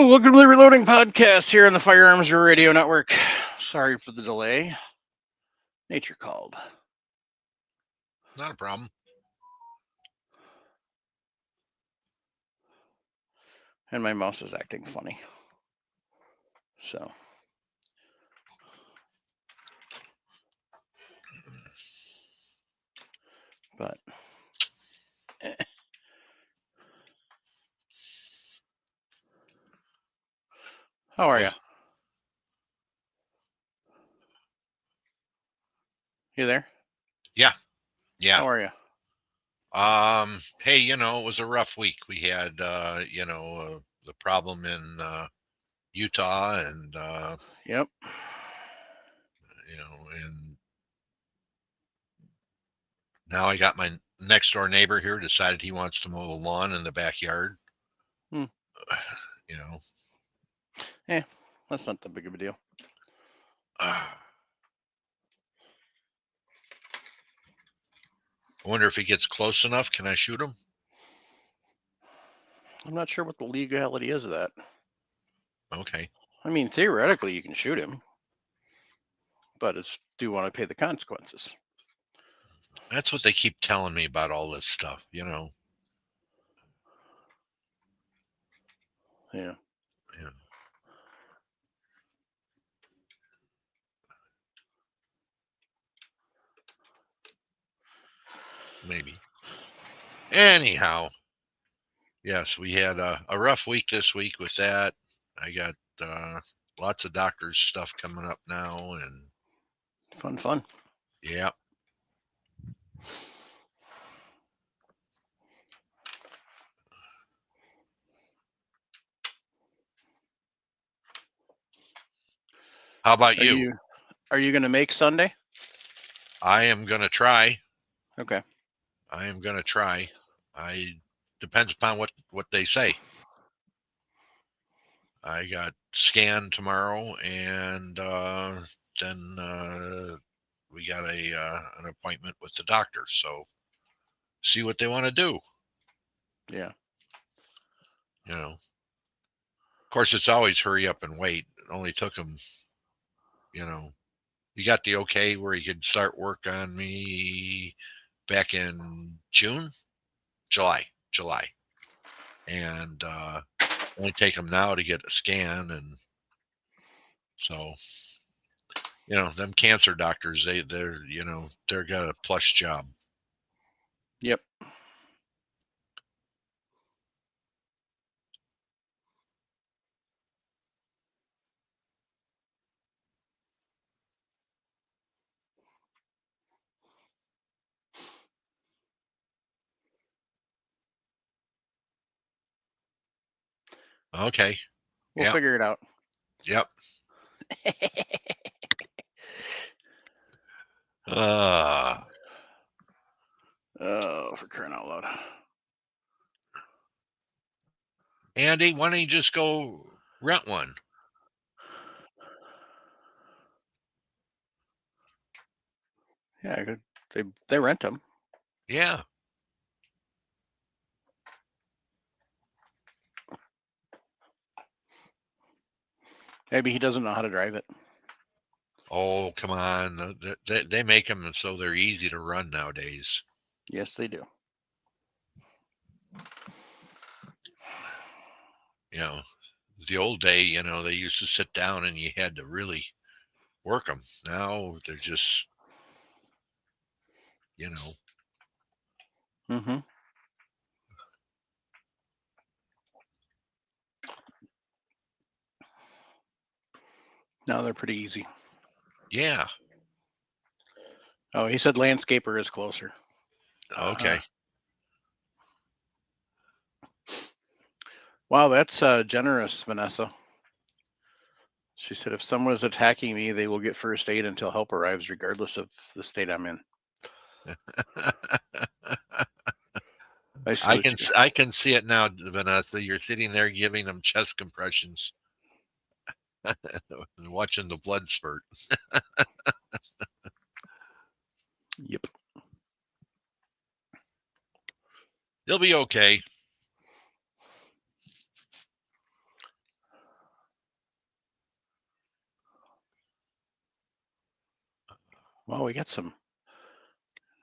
Welcome to the Reloading Podcast here on the Firearms Radio Network. Sorry for the delay. Nature called. Not a problem. And my mouse is acting funny. So. But. How are you? You there? Yeah. How are you? Hey, it was a rough week. We had, the problem in Utah, and Yep. And now I got my next door neighbor here decided he wants to mow the lawn in the backyard. That's not that big of a deal. I wonder if he gets close enough. Can I shoot him? I'm not sure what the legality is of that. Okay. I mean, theoretically, you can shoot him, but do you want to pay the consequences? That's what they keep telling me about all this stuff, Yeah. Maybe. Anyhow, yes, we had a rough week this week with that. I got lots of doctor's stuff coming up now, and fun. Yeah. How about you? Are you going to make Sunday? I am going to try. Okay. I am going to try. Depends upon what they say. I got scanned tomorrow, and then we got an appointment with the doctor. So see what they want to do. Yeah. Of course, it's always hurry up and wait. It only took him, you got the okay where he could start work on me back in July. And only take them now to get a scan. And so, them cancer doctors, they're got a plush job. Yep. Okay. We'll figure it out. Yep. Oh, for crying out loud. Andy, why don't you just go rent one? Yeah, they rent them. Yeah. Maybe he doesn't know how to drive it. Oh, come on. They make them so they're easy to run nowadays. Yes, they do. The old day, they used to sit down and you had to really work them. Now they're just, Mm-hmm. Now they're pretty easy. Yeah. Oh, he said landscaper is closer. Okay. Wow, that's generous, Vanessa. She said, if someone is attacking me, they will get first aid until help arrives, regardless of the state I'm in. I can see it now, Vanessa. You're sitting there giving them chest compressions and watching the blood spurt. Yep. You'll be okay. Well, we got some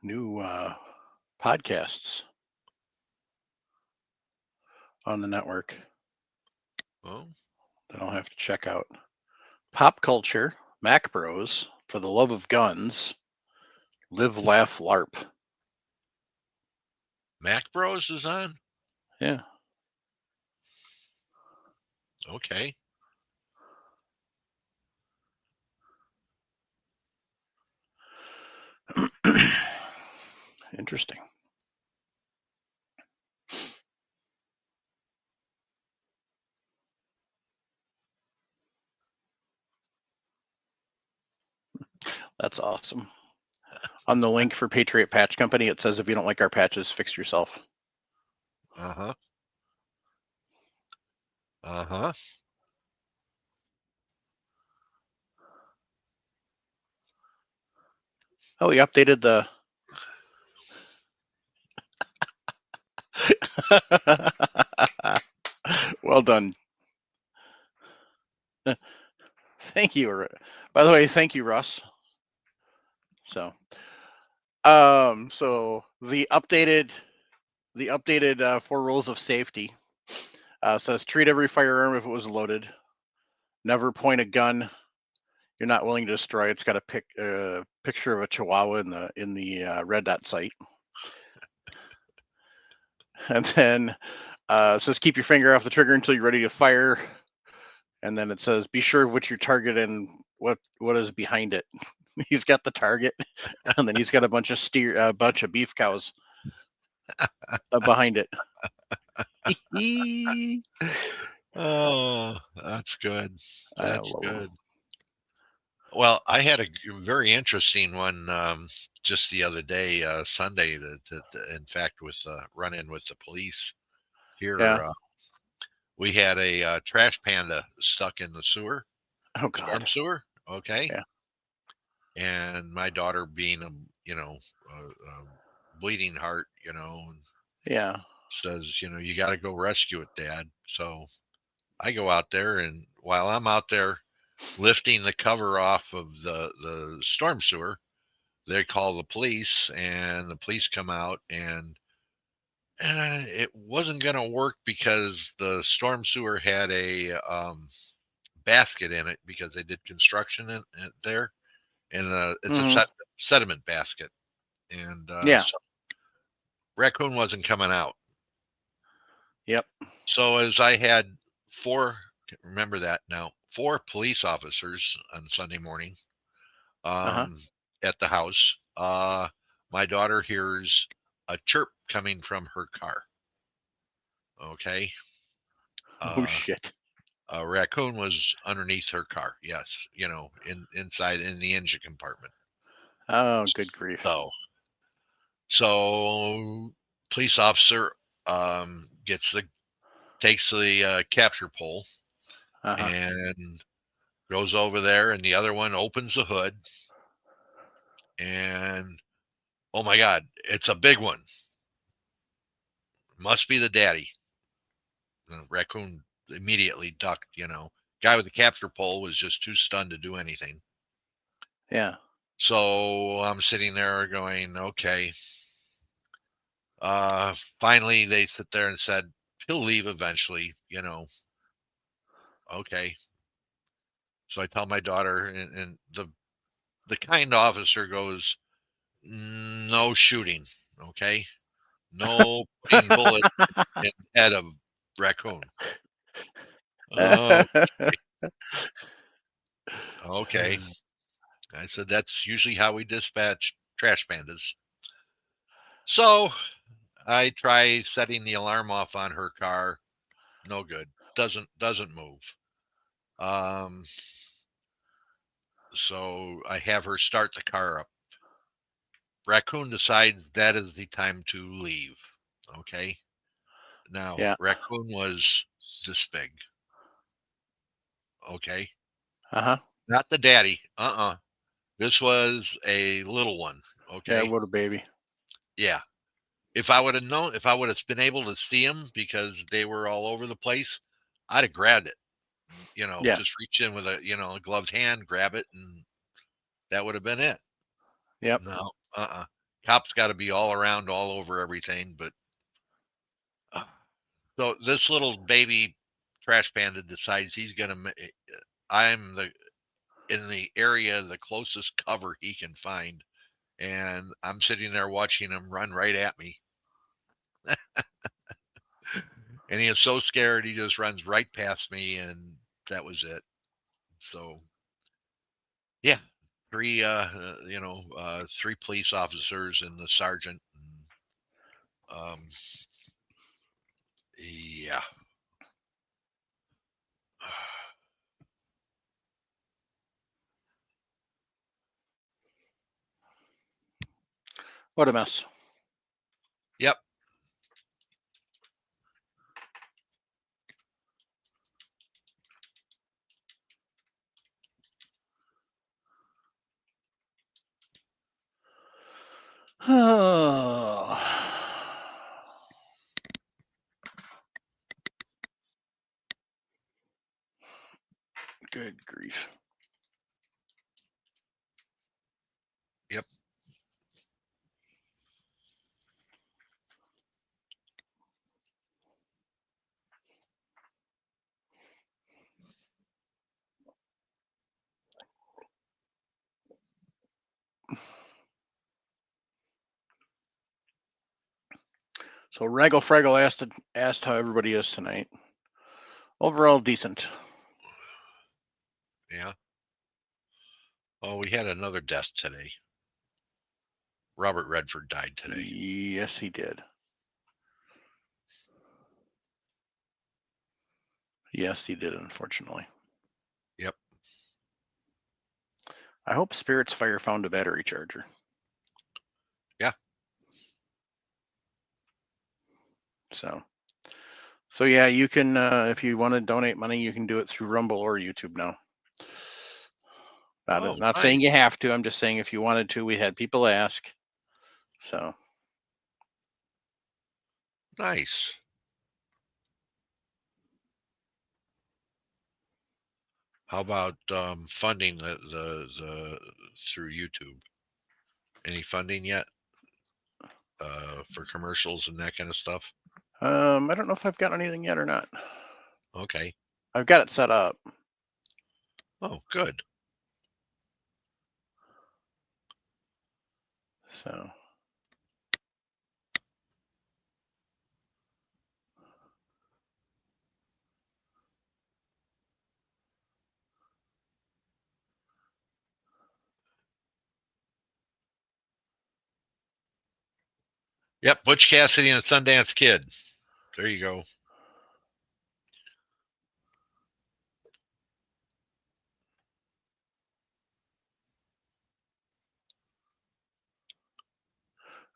new podcasts on the network Well, that I'll have to check out. Pop Culture, Mac Bros, For the Love of Guns, Live, Laugh, LARP. Mac Bros is on. Yeah. Okay. Interesting. That's awesome. On the link for Patriot Patch Company, it says if you don't like our patches, fix yourself. Uh-huh. Uh-huh. Oh, he updated the. Well done. Thank you. By the way, thank you, Russ. So, so the updated 4 rules of safety says treat every firearm if it was loaded. Never point a gun you're not willing to destroy. It's got a picture of a Chihuahua in the red dot site, and then it says keep your finger off the trigger until you're ready to fire. And then it says be sure of what your target and what is behind it. He's got the target, and then he's got a bunch of beef cows behind it. Oh, that's good. I That's love him. good. Well, I had a very interesting one just the other day, Sunday. That in fact, with run-in with the police here, Yeah. we had a trash panda stuck in the sewer, Oh storm God. sewer. Okay, Yeah. and my daughter, being a bleeding heart, Yeah. says, you got to go rescue it, Dad. So I go out there, and while I'm out there lifting the cover off of the storm sewer, they call the police, and the police come out, and it wasn't going to work because the storm sewer had a basket in it because they did construction in there, and it's a Hmm. sediment basket, and Yeah. so raccoon wasn't coming out. Yep. So as I had remember that now, 4 police officers on Sunday morning Uh-huh. at the house, my daughter hears a chirp coming from her car. Okay. Oh Uh, shit. a raccoon was underneath her car. Yes, inside in the engine compartment. Oh, good grief. So police officer takes the capture pole Uh-huh. and goes over there, and the other one opens the hood, and oh my God, it's a big one. Must be the daddy. The raccoon immediately ducked. Guy with the capture pole was just too stunned to do anything. Yeah. So I'm sitting there going, okay. Finally, they sit there and said he'll leave eventually. Okay. So I tell my daughter, and the kind officer goes, no shooting. Okay. No putting bullets in the head of raccoon. Oh, okay. I said that's usually how we dispatch trash pandas. So I try setting the alarm off on her car. No good. Doesn't move. Um, so I have her start the car up. Raccoon decides that is the time to leave. Okay. Now, Yeah. raccoon was this big. Okay. Uh-huh. Not the daddy. This was a little one. Yeah, Okay. what a baby. Yeah. If I would have known, if I would have been able to see them because they were all over the place, I'd have grabbed it. Yeah. Just reach in with a gloved hand, grab it, and that would have been it. Yep. No, cops got to be all around, all over everything. But so this little baby trash panda decides he's gonna. I'm in the area, the closest cover he can find, and I'm sitting there watching him run right at me. And he is so scared he just runs right past me, and that was it. So yeah, three three police officers and the sergeant. Yeah. What a mess. Yep. Oh. Good grief. Yep. So Raggle Fraggle asked how everybody is tonight. Overall, decent. Yeah. Oh, we had another death today. Robert Redford died today. Yes, he did. Yes, he did, unfortunately. Yep. I hope Spirits Fire found a battery charger. Yeah. So yeah, you can, if you want to donate money, you can do it through Rumble or YouTube now. Not Nice. saying you have to. I'm just saying if you wanted to. We had people ask. So Nice. How about funding the through YouTube? Any funding yet for commercials and that kind of stuff? I don't know if I've got anything yet or not. Okay. I've got it set up. Oh, good. So Yep. Butch Cassidy and the Sundance Kid. There you go.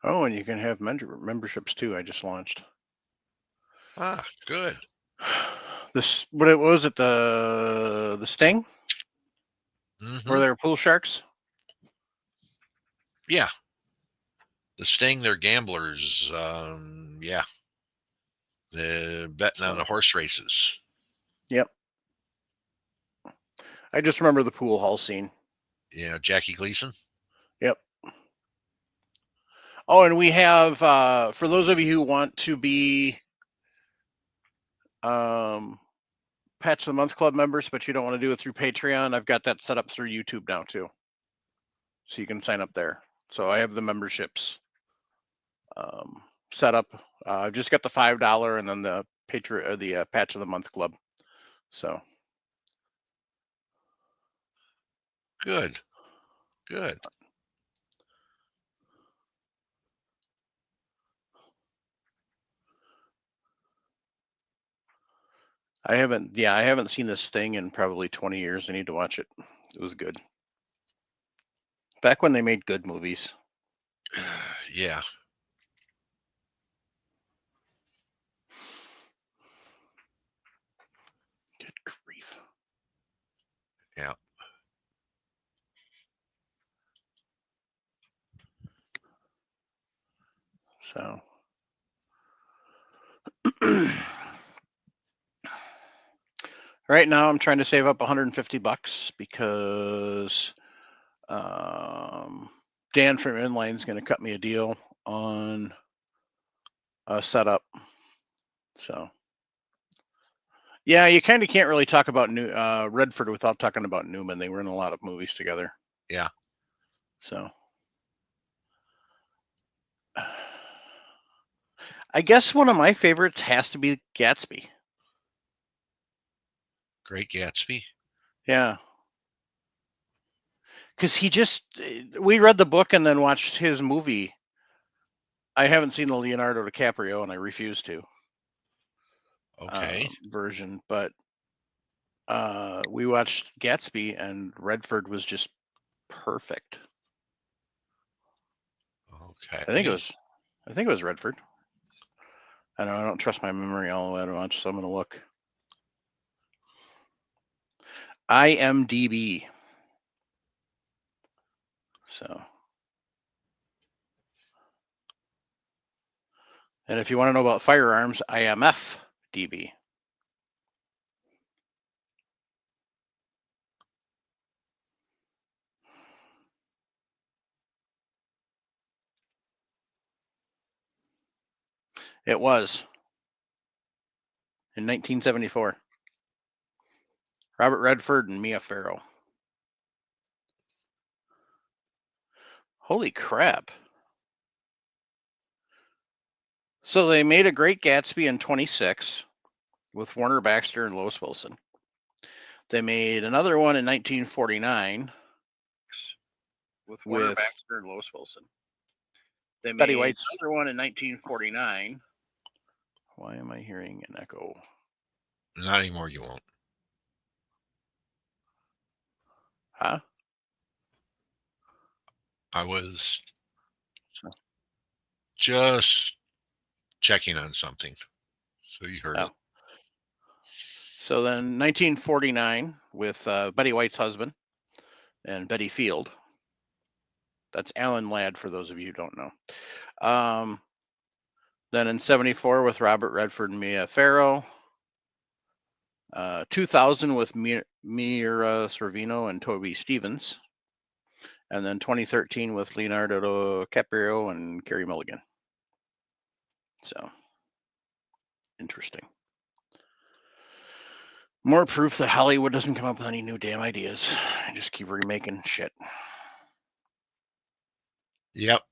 oh, and you can have memberships too. I just launched. Ah, good. This what was it, the Sting? Or their pool sharks? Yeah. The Sting, they're gamblers. Yeah. They're betting on the horse races. Yep. I just remember the pool hall scene. Yeah, Jackie Gleason. Yep. Oh, and we have for those of you who want to be Patch the Month Club members, but you don't want to do it through Patreon, I've got that set up through YouTube now too. So you can sign up there. So I have the memberships set up. I've just got the $5 and then the the Patch of the Month Club. So Good. Good. I haven't seen this thing in probably 20 years. I need to watch it. It was good. Back when they made good movies. Yeah. Good grief. Yeah. So right now I'm trying to save up $150 because Dan from Inline is going to cut me a deal on a setup. So, yeah, you kind of can't really talk about Redford without talking about Newman. They were in a lot of movies together. Yeah. So, I guess one of my favorites has to be Gatsby. Great Gatsby. Yeah. Because we read the book and then watched his movie. I haven't seen the Leonardo DiCaprio, and I refuse to. Okay. Version, but we watched Gatsby, and Redford was just perfect. Okay. I think it was Redford. I don't trust my memory all the way that much, so I'm gonna look. IMDb. So, and if you want to know about firearms, IMFDB. It was in 1974. Robert Redford and Mia Farrow. Holy crap. So they made A Great Gatsby in 26 with Warner Baxter and Lois Wilson. They made another one in 1949 with Warner Baxter and Lois Wilson. They made another one in 1949. Why am I hearing an echo? Not anymore, you won't. Huh? I was just checking on something. So you heard it. So then 1949 with Betty White's husband and Betty Field. That's Alan Ladd, for those of you who don't know. Then in 74 with Robert Redford and Mia Farrow. 2000 with Mira Sorvino and Toby Stevens. And then 2013 with Leonardo DiCaprio and Carey Mulligan. So, interesting. More proof that Hollywood doesn't come up with any new damn ideas. I just keep remaking shit. Yep.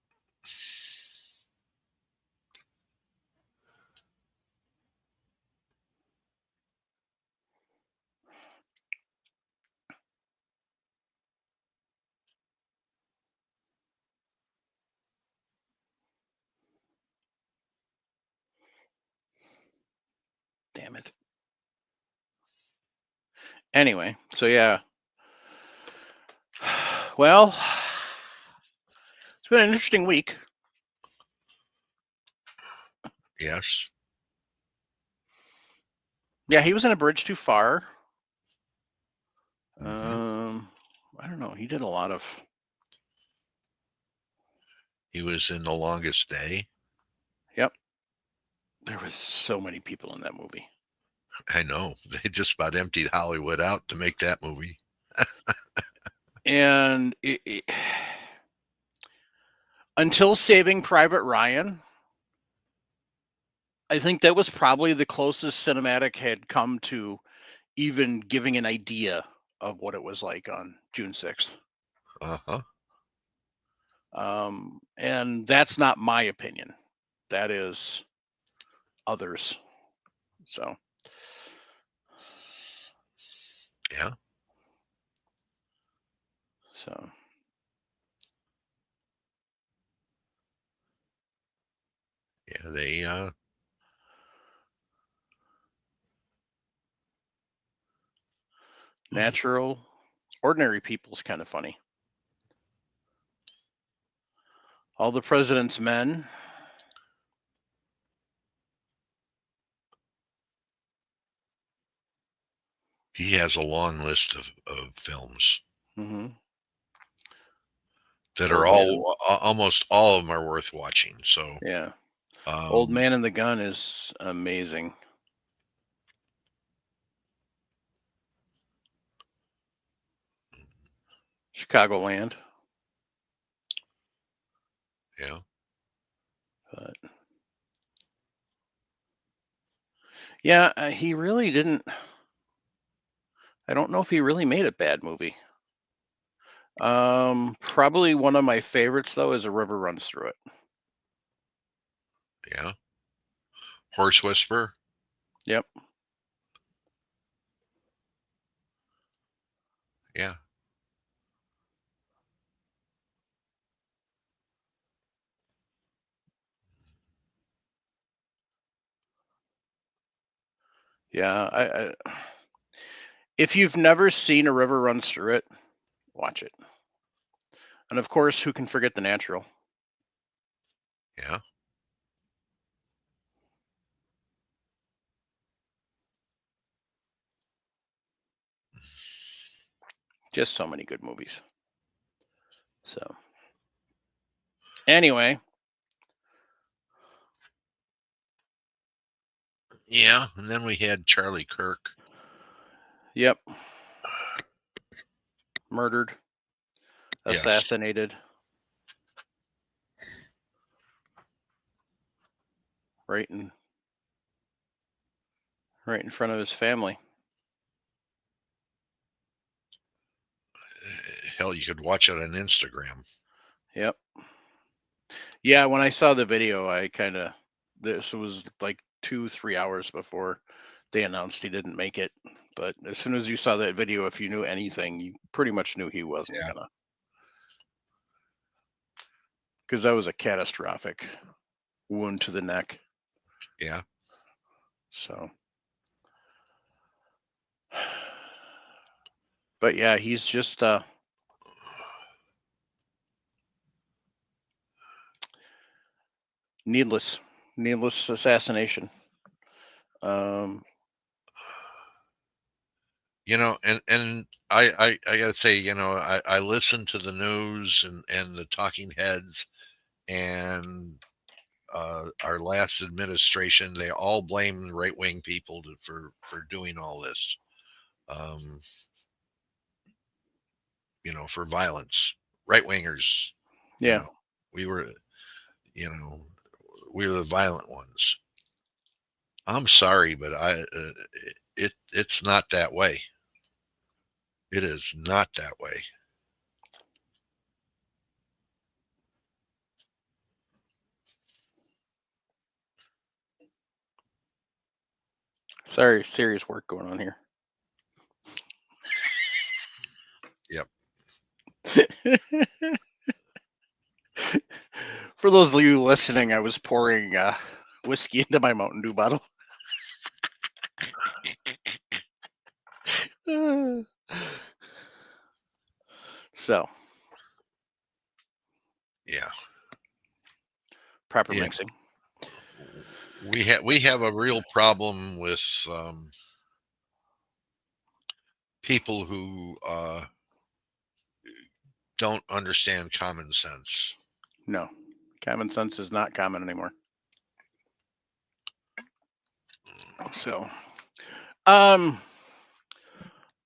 Damn it. Anyway, so yeah. Well, it's been an interesting week. Yes. Yeah, he was in A Bridge Too Far. Mm-hmm. I don't know. He did a lot of. He was in The Longest Day. Yep. There was so many people in that movie. I know. They just about emptied Hollywood out to make that movie. And until Saving Private Ryan, I think that was probably the closest cinematic had come to even giving an idea of what it was like on June 6th. Uh-huh. And that's not my opinion. That is others. So. Yeah. So. Yeah, they Natural, Ordinary People's kind of funny. All the President's Men. He has a long list of films that are almost all of them are worth watching. So yeah, Old Man and the Gun is amazing. Chicagoland. Yeah. But yeah, he really didn't. I don't know if he really made a bad movie. Probably one of my favorites though is A River Runs Through It. Yeah. Horse Whisperer. Yep. Yeah. Yeah. If you've never seen A River Runs Through It, watch it. And of course, who can forget The Natural? Yeah. Just so many good movies. So, anyway, Yeah. And then we had Charlie Kirk. yep. Murdered, Yes. assassinated, right in front of his family. Hell, you could watch it on Instagram. Yep. Yeah, when I saw the video, I kind of, this was like 2-3 hours before they announced he didn't make it. But as soon as you saw that video, if you knew anything, you pretty much knew he wasn't Yeah. gonna, because that was a catastrophic wound to the neck. Yeah. So, but yeah, he's just needless assassination. You know, and I gotta say, you know, I listen to the news and the talking heads and our last administration. They all blame right wing people for doing all this. You know, for violence. Right wingers. You Yeah. know, we were, you know, we were the violent ones. I'm sorry, but it's not that way. It is not that way. Sorry, serious work going on here. Yep. For those of you listening, I was pouring whiskey into my Mountain Dew bottle. So, Yeah. proper Yeah. mixing. We have a real problem with people who don't understand common sense. No, common sense is not common anymore. So, um,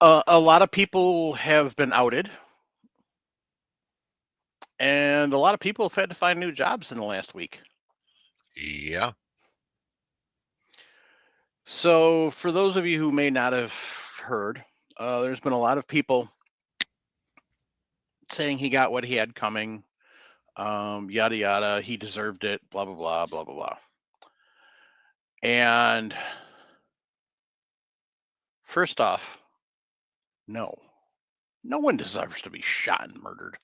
a lot of people have been outed, and a lot of people have had to find new jobs in the last week. Yeah. So, for those of you who may not have heard, there's been a lot of people saying he got what he had coming, yada yada, he deserved it, blah blah blah blah blah blah. And first off, no, no one deserves to be shot and murdered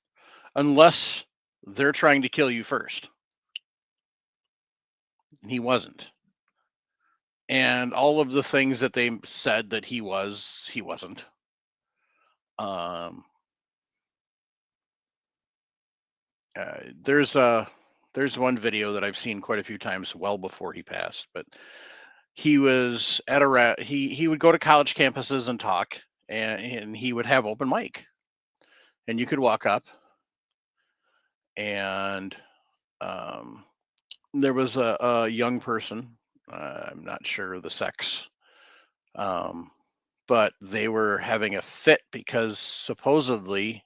unless they're trying to kill you first. And he wasn't. And all of the things that they said that he wasn't. Um, there's one video that I've seen quite a few times, well before he passed, but he was at he would go to college campuses and talk, and he would have open mic, and you could walk up, and um, there was a young person, I'm not sure of the sex, um, but they were having a fit because supposedly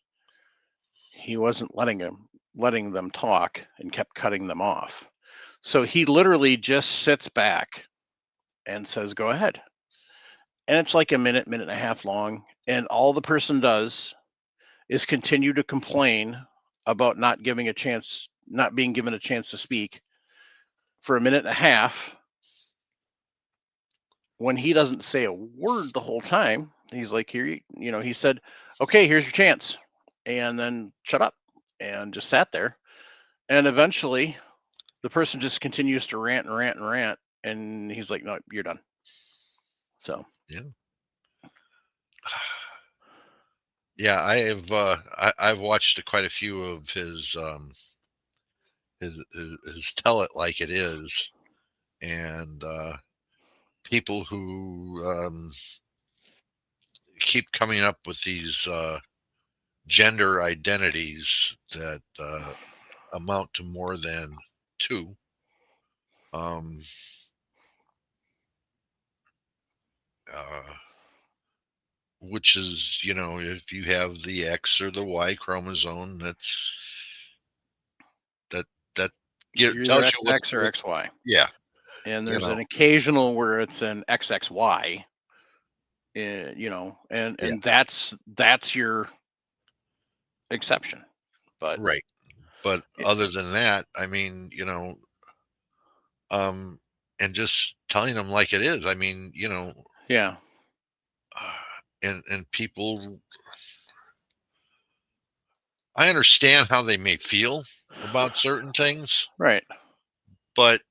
he wasn't letting him. letting them talk and kept cutting them off. So he literally just sits back and says, "Go ahead." And it's like a minute, minute and a half long. And all the person does is continue to complain about not being given a chance to speak for a minute and a half when he doesn't say a word the whole time. He's like, "Here, he said, okay, here's your chance." And then shut up and just sat there. And eventually the person just continues to rant and rant and rant. And he's like, "No, you're done." So, Yeah. Yeah, I've watched quite a few of his tell it like it is, and people who keep coming up with these gender identities that amount to more than two. Um, which is, if you have the X or the Y chromosome, that that you're either tells you what. XX or XY. Yeah, And you there's know, an occasional where it's an XXY, yeah, and that's your exception. But right. But it, other than that, I mean, um, and just telling them like it is. I mean, yeah, and people, I understand how they may feel about certain things, right. but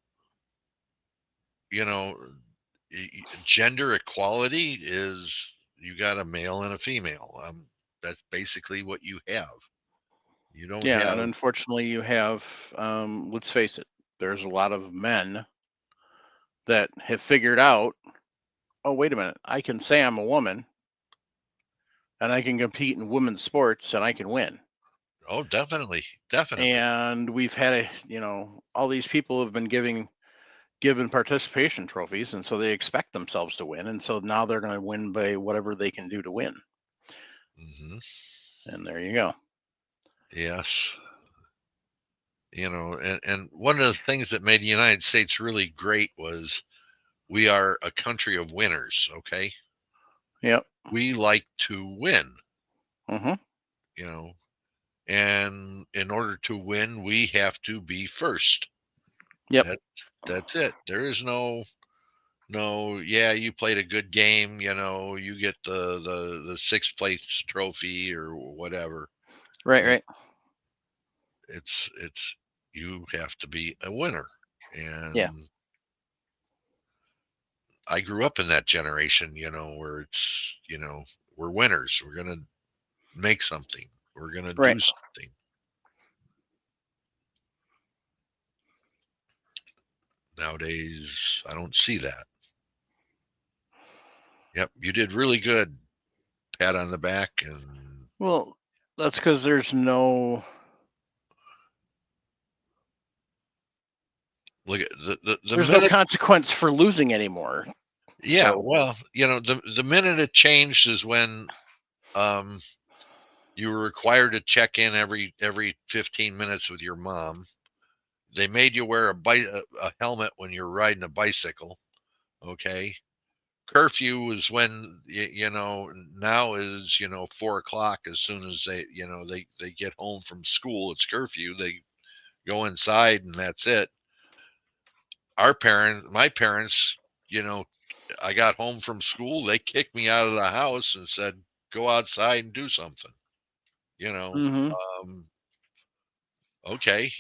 you know, gender equality is you got a male and a female. That's basically what you have. You don't Yeah, and have. unfortunately, you have, let's face it, there's a lot of men that have figured out, oh, wait a minute, I can say I'm a woman and I can compete in women's sports and I can win. Oh, definitely, definitely. And we've had all these people have been given participation trophies, and so they expect themselves to win, and so now they're going to win by whatever they can do to win. Hmm. And there you go. Yes. And one of the things that made the United States really great was we are a country of winners. Okay, Yep. we like to win. Hmm. You know, and in order to win, we have to be first. Yep. That that's it. There is no. Yeah, you played a good game. You get the sixth place trophy or whatever. Right. You know, Right. it's you have to be a winner, Yeah. and I grew up in that generation. Where it's we're winners. We're gonna make something. We're gonna Right. do something. Nowadays, I don't see that. Yep, you did really good. Pat on the back, and Well, that's because look at the there's no minute. consequence for losing anymore. Yeah, So well, the minute it changed is when um you were required to check in every 15 minutes with your mom. They made you wear a helmet when you're riding a bicycle. Okay, curfew was when now is 4 o'clock. As soon as they get home from school, it's curfew. They go inside and that's it. My parents, you know, I got home from school, they kicked me out of the house and said, "Go outside and do something." You know, hmm um, okay,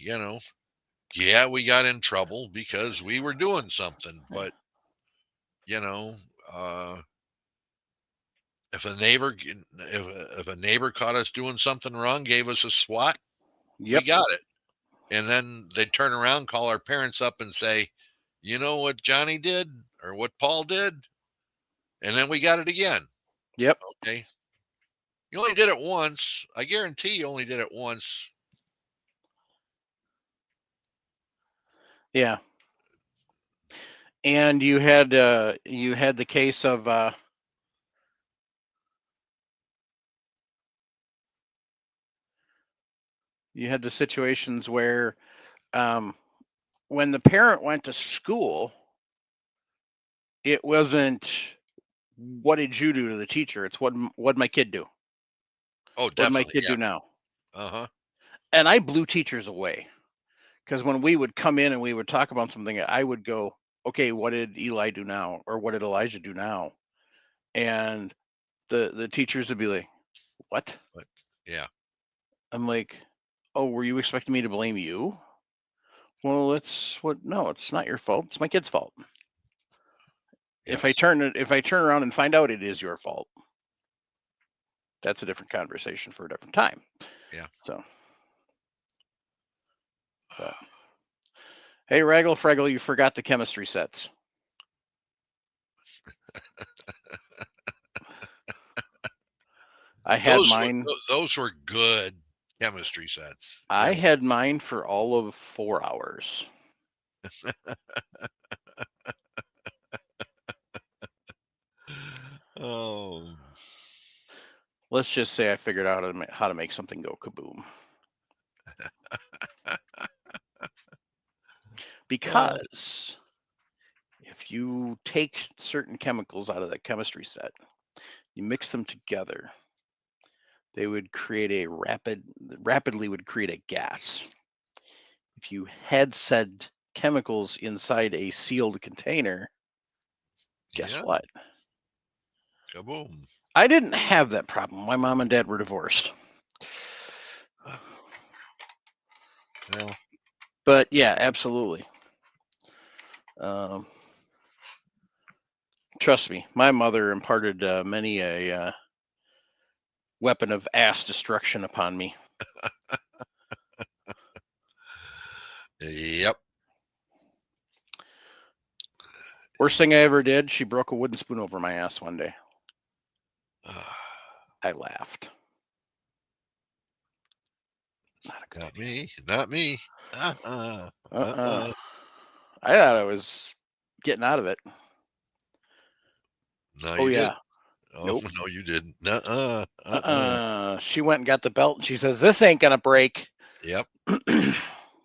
yeah, we got in trouble because we were doing something, but you know, uh, if a neighbor caught us doing something wrong, gave us a swat, we Yep. got it. And then they'd turn around, call our parents up, and say, "You know what Johnny did or what Paul did?" And then we got it again. Yep. Okay. You only did it once. I guarantee you only did it once. Yeah. And you had the case of You had the situations where when the parent went to school, it wasn't what did you do to the teacher? It's what my kid do? Oh, What my definitely. kid Yeah. do now? Uh-huh. And I blew teachers away because when we would come in and we would talk about something, I would go, "Okay, what did Eli do now, or what did Elijah do now?" And the teachers would be like, "What?" But yeah. I'm like, "Oh, were you expecting me to blame you?" Well, it's what? No, it's not your fault. It's my kid's fault. Yes. If I turn around and find out it is your fault, that's a different conversation for a different time. Yeah. So, but hey, Raggle Fraggle, you forgot the chemistry sets. I had mine. Those were good chemistry sets. I Yeah. had mine for all of 4 hours. Oh. Let's just say I figured out how to make something go kaboom. Because if you take certain chemicals out of that chemistry set, you mix them together, they would create rapidly would create a gas. If you had said chemicals inside a sealed container, guess Yeah. what? Kaboom. I didn't have that problem. My mom and dad were divorced. Well, But yeah, absolutely. Um, trust me, my mother imparted many a weapon of ass destruction upon me. yep. Worst thing I ever did, she broke a wooden spoon over my ass one day. I laughed. Not a good Not idea. me. Not me. Uh-uh. Uh-uh. I thought I was getting out of it. No, Oh you did. yeah. Oh, Nope. no, you didn't. Uh-uh. Uh-uh. She went and got the belt and she says, "This ain't gonna break." Yep.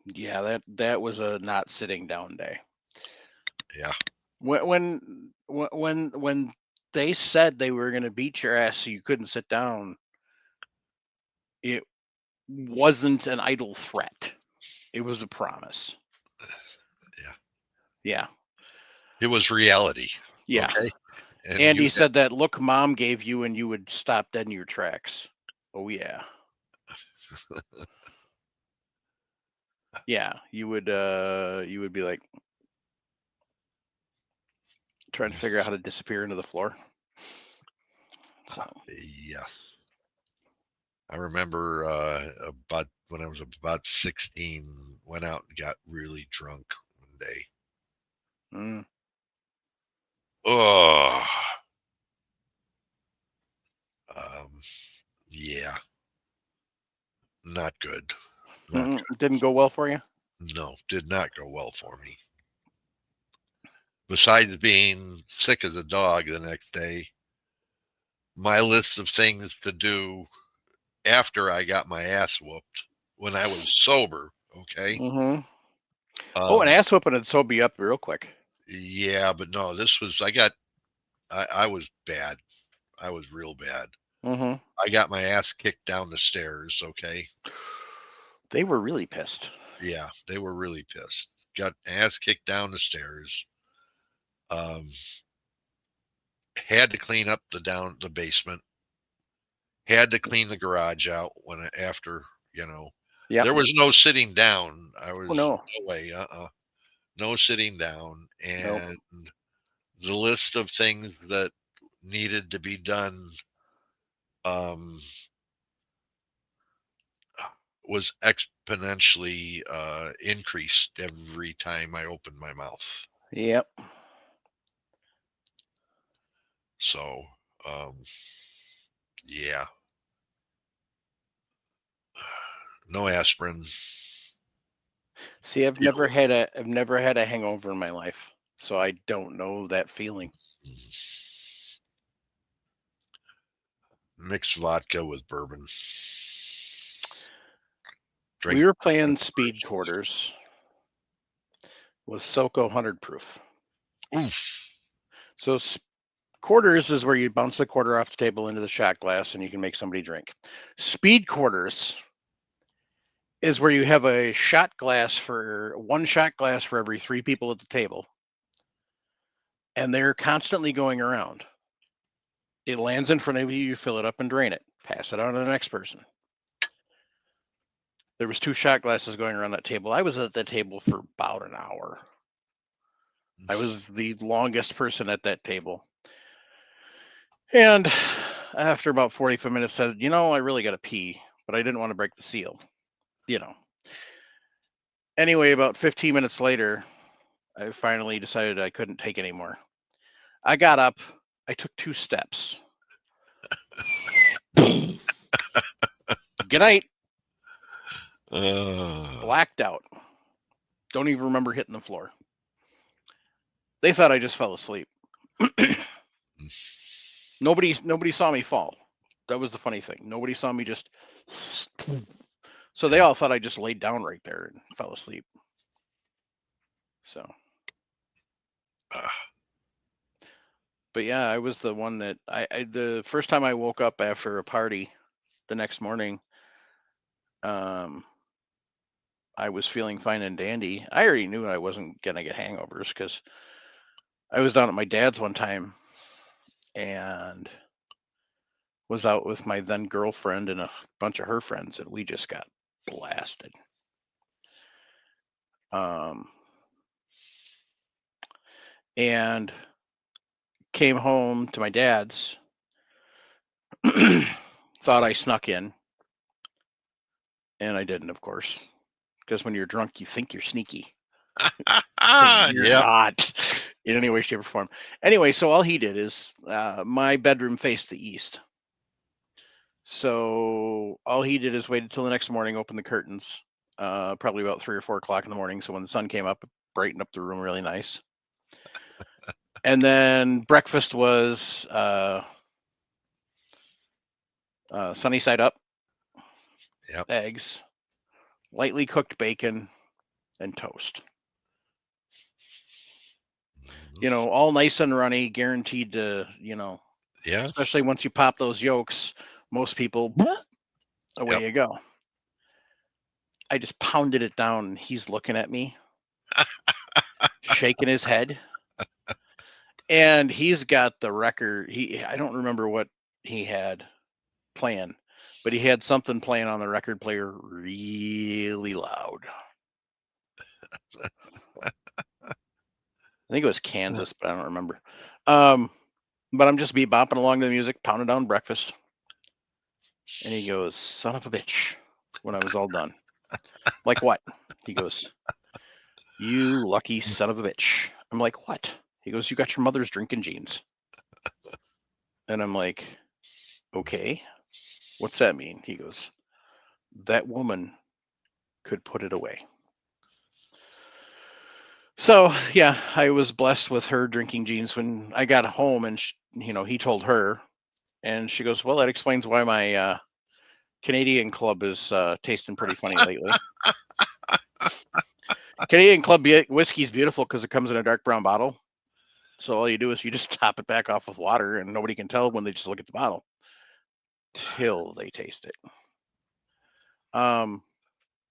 Yeah, that was a not sitting down day. Yeah. When they said they were gonna beat your ass so you couldn't sit down, it wasn't an idle threat. It was a promise. Yeah. Yeah. It was reality. Yeah. Okay. And And you he said that look mom gave you and you would stop dead in your tracks. Oh yeah. Yeah. You would be like trying to figure out how to disappear into the floor. So yeah. I remember about when I was about 16, went out and got really drunk one day. mm, Oh, um, yeah, not good. Not good. it didn't go well for you. No, did not go well for me. Besides being sick as a dog the next day, my list of things to do after I got my ass whooped when I was sober. Okay. Mm-hmm. Oh, an Um, ass whooping would sober you up real quick. yeah, but no, this was I was bad. I was real bad. Mm-hmm. I got my ass kicked down the stairs. Okay. They were really pissed. Yeah, they were really pissed. Got ass kicked down the stairs. Um, had to clean up the basement. Had to clean the garage out after Yep. there was no sitting down. I was Oh no. no way. No sitting down. Nope. And the list of things that needed to be done um, was exponentially increased every time I opened my mouth. Yep. So, yeah, no aspirin. See, You know, I've never had a hangover in my life, so I don't know that feeling. mixed vodka with bourbon. We were playing speed quarters with SoCo 100 proof. Oof. So quarters is where you bounce the quarter off the table into the shot glass and you can make somebody drink. Speed quarters is where you have a shot glass for one shot glass for every 3 people at the table. And they're constantly going around. It lands in front of you, you fill it up and drain it. Pass it on to the next person. There was 2 shot glasses going around that table. I was at that table for about an hour. I was the longest person at that table. And after about 45 minutes said, I really got to pee, but I didn't want to break the seal, Anyway, about 15 minutes later, I finally decided I couldn't take anymore. I got up, I took 2 steps. Good night. Blacked out. Don't even remember hitting the floor. They thought I just fell asleep. Nobody saw me fall. That was the funny thing. Nobody saw me just. So they all thought I just laid down right there and fell asleep. So. But yeah, I was the one that the first time I woke up after a party the next morning, I was feeling fine and dandy. I already knew I wasn't going to get hangovers because I was down at my dad's one time and was out with my then girlfriend and a bunch of her friends, and we just got blasted. And came home to my dad's, thought I snuck in, and I didn't, of course, because when you're drunk, you think you're sneaky. You're not in any way, shape, or form. Anyway, so all he did is my bedroom faced the east. So all he did is wait until the next morning, open the curtains, probably about 3 or 4 o'clock in the morning. So when the sun came up, it brightened up the room really nice. And then breakfast was sunny side up, eggs, lightly cooked bacon, and toast. All nice and runny, guaranteed to, especially once you pop those yolks, most people, away you go. I just pounded it down, and he's looking at me, shaking his head. And he's got the record. I don't remember what he had playing, but he had something playing on the record player really loud. I think it was Kansas, but I don't remember. But I'm just bopping along to the music, pounding down breakfast. And he goes, "Son of a bitch," when I was all done. Like what? He goes, "You lucky son of a bitch." I'm like, "What?" He goes, "You got your mother's drinking jeans." And I'm like, "Okay, what's that mean?" He goes, "That woman could put it away." So yeah, I was blessed with her drinking jeans when I got home, and he told her, and she goes, "Well, that explains why my Canadian Club is tasting pretty funny lately." Canadian Club whiskey's beautiful because it comes in a dark brown bottle. So all you do is you just top it back off with water, and nobody can tell when they just look at the bottle till they taste it.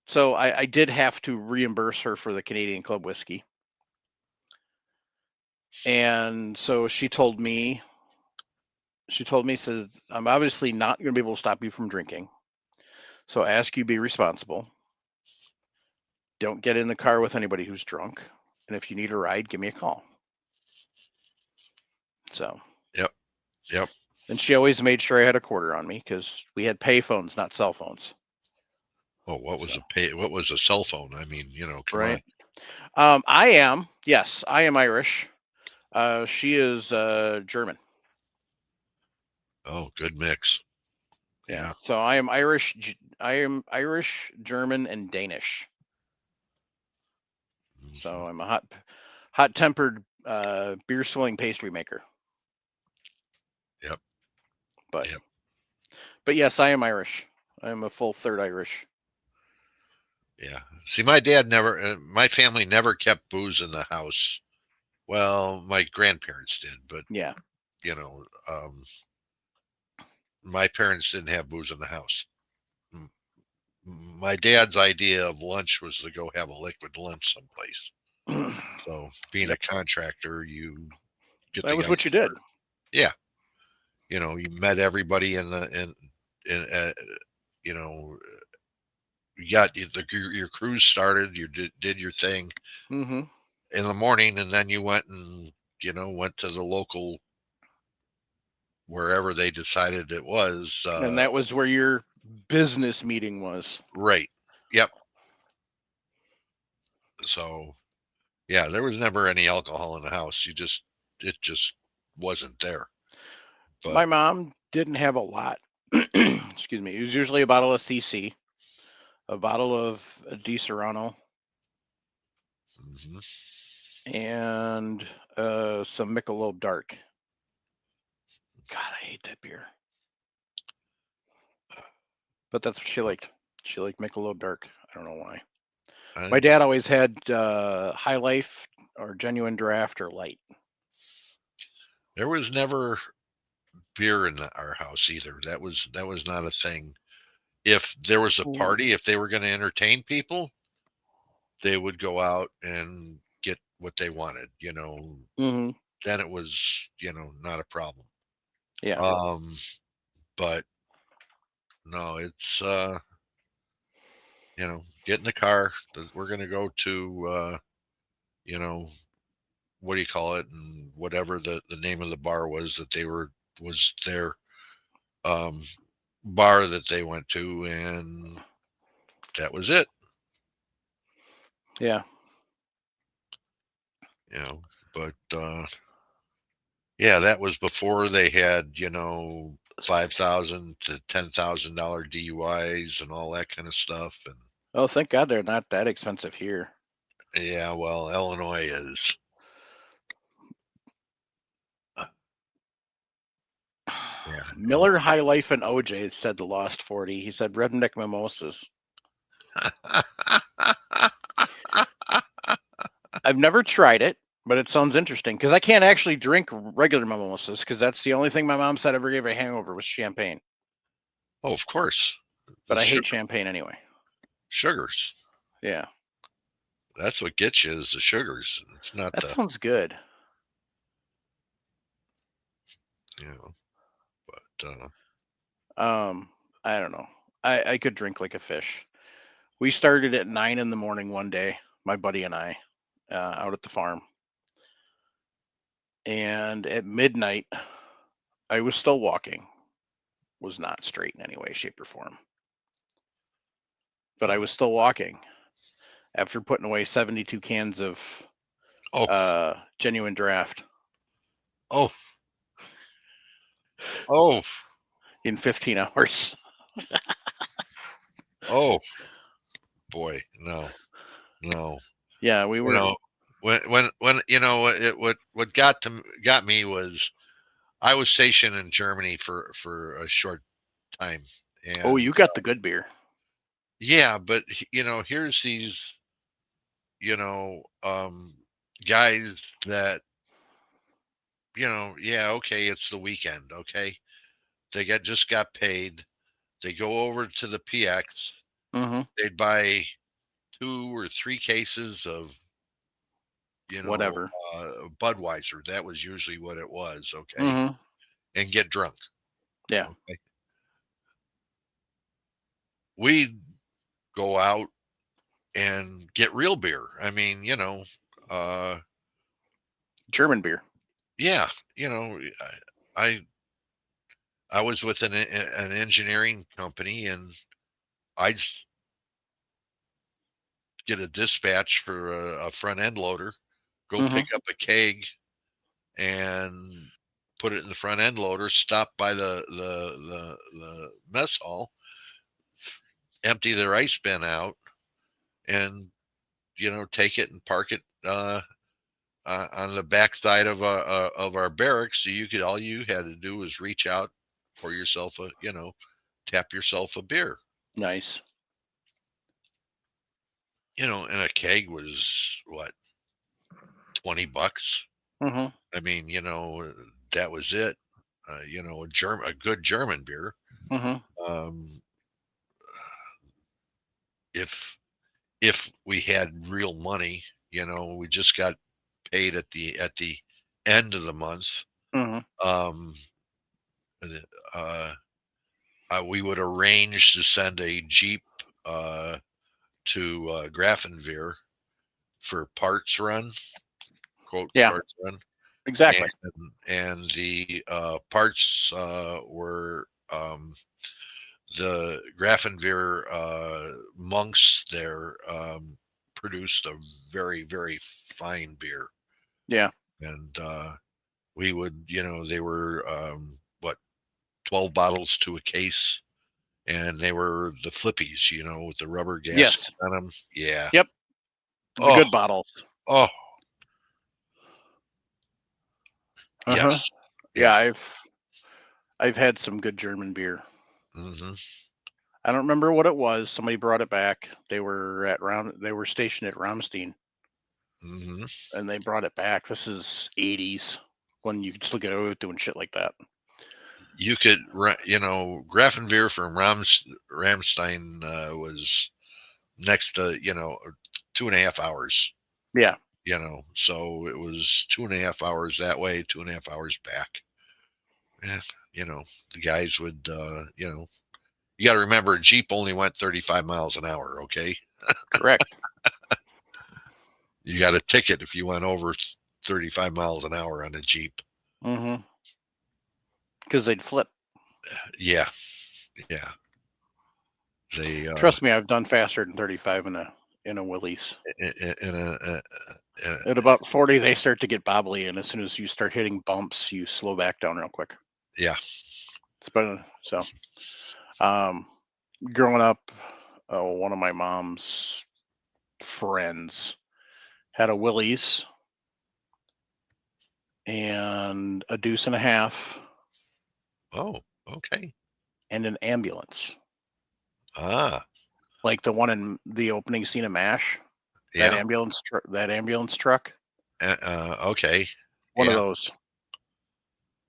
So I did have to reimburse her for the Canadian Club whiskey. And so she told me, says, "I'm obviously not going to be able to stop you from drinking. So I ask you be responsible. Don't get in the car with anybody who's drunk. And if you need a ride, give me a call." So. Yep. And she always made sure I had a quarter on me because we had pay phones, not cell phones. Oh, what was a cell phone? I mean, come right. On. I am Irish. She is German. Oh, good mix. Yeah. So I am Irish, German, and Danish. Mm-hmm. So I'm a hot-tempered beer swilling pastry maker. Yep. But yes, I am Irish. I am a full third Irish. Yeah. See, my dad never, my family never kept booze in the house. Well, my grandparents did, but Yeah. you know, my parents didn't have booze in the house. My dad's idea of lunch was to go have a liquid lunch someplace. So, being a Yep. contractor, you get That was together what you did. for, yeah, you met everybody in you know, you got your cruise started, you did your thing Mm-hmm. in the morning, and then you went and went to the local wherever they decided it was. And that was where your business meeting was. Right. Yep. So yeah, there was never any alcohol in the house. It just wasn't there. But My mom didn't have a lot. Excuse me. It was usually a bottle of CC, a bottle of Di Serrano, mhm. and some Michelob Dark. God, I hate that beer. But that's what she liked. She liked Michelob Dark. I don't know why. My I, dad always had High Life or Genuine Draft or Light. there was never beer in our house either. That was not a thing. If there was a Ooh. party, if they were going to entertain people, they would go out and get what they wanted. Mm-hmm. Then it was not a problem. Yeah. Um, but no, it's get in the car. We're going to go to you know what do you call it, and whatever the name of the bar was that was their um bar that they went to, and that was it. Yeah. you know but yeah, that was before they had $5,000 to $10,000 DUIs and all that kind of stuff. And Oh, thank God they're not that expensive here. yeah, well, Illinois is. Yeah. Miller High Life and OJ said the Lost 40. He said redneck mimosas. I've never tried it, but it sounds interesting because I can't actually drink regular mimosas because that's the only thing my mom said ever gave a hangover was champagne. Oh, of course. But The I hate champagne anyway. sugars. Yeah, That's what gets you, is the sugars. It's not that sounds good. you know, but I don't know. I could drink like a fish. We started at 9 in the morning one day, my buddy and I, out at the farm, and at midnight I was still walking. Was not straight in any way, shape, or form, but I was still walking after putting away 72 cans of oh, genuine draft oh, oh, in 15 hours. oh, boy, no, no. Yeah, we You were. know, when what got me was I was stationed in Germany for a short time, Oh, and you got the good beer. yeah, but here's these you know um, guys that yeah, okay, it's the weekend, okay, they just got paid, they go over to the PX, Mm-hmm. they'd buy 2 or 3 cases of you know Whatever. Budweiser. That was usually what it was, okay, Mm-hmm. and get drunk. Yeah. Okay, we go out and get real beer. I mean, uh, German beer. yeah, I I was with an engineering company, and I'd get a dispatch for a front end loader, go Mm-hmm. pick up a keg and put it in the front end loader, stop by the mess hall, empty their ice bin out, and take it and park it on the backside of our barracks. So all you had to do was reach out, pour yourself tap yourself a beer. Nice. and a keg was what, $20. Mm-hmm. I mean, that was it. A good German beer. Mm-hmm. Um, if if we had real money, we just got paid at the end of the month. Mm-hmm. Um, uh, we would arrange to send a Jeep to Grafenwehr for parts run, quote Yeah, parts run, exactly. and the parts were the Grafenwehr monks there produced a very, very fine beer, Yeah. and we would, they were what, 12 bottles to a case, and they were the flippies, with the rubber gasket Yes. on them. Yeah. Yep. The Oh, good bottles. oh, Uh-huh. yes. Yeah, Yeah. I've had some good German beer. Hmm. I don't remember what it was. Somebody brought it back. They were stationed at Ramstein, Hmm. and they brought it back. This is 80s when you could still get away with doing shit like that. You could, Grafenwehr from Ramstein was next to, 2.5 hours, Yeah. so it was 2.5 hours that way, 2.5 hours back. Yeah, the guys would, you got to remember, a Jeep only went 35 miles an hour, okay? Correct. You got a ticket if you went over 35 miles an hour on a Jeep. Mm-hmm. Because they'd flip. Yeah, yeah. They Trust me, I've done faster than 35 in a Willys. in a At about 40, they start to get bobbly, and as soon as you start hitting bumps, you slow back down real quick. yeah. So, um, growing up, one of my mom's friends had a Willys and a deuce and a half Oh, okay. and an ambulance, Ah, like the one in the opening scene of MASH. That yeah. ambulance truck. Okay. One of Yeah. those.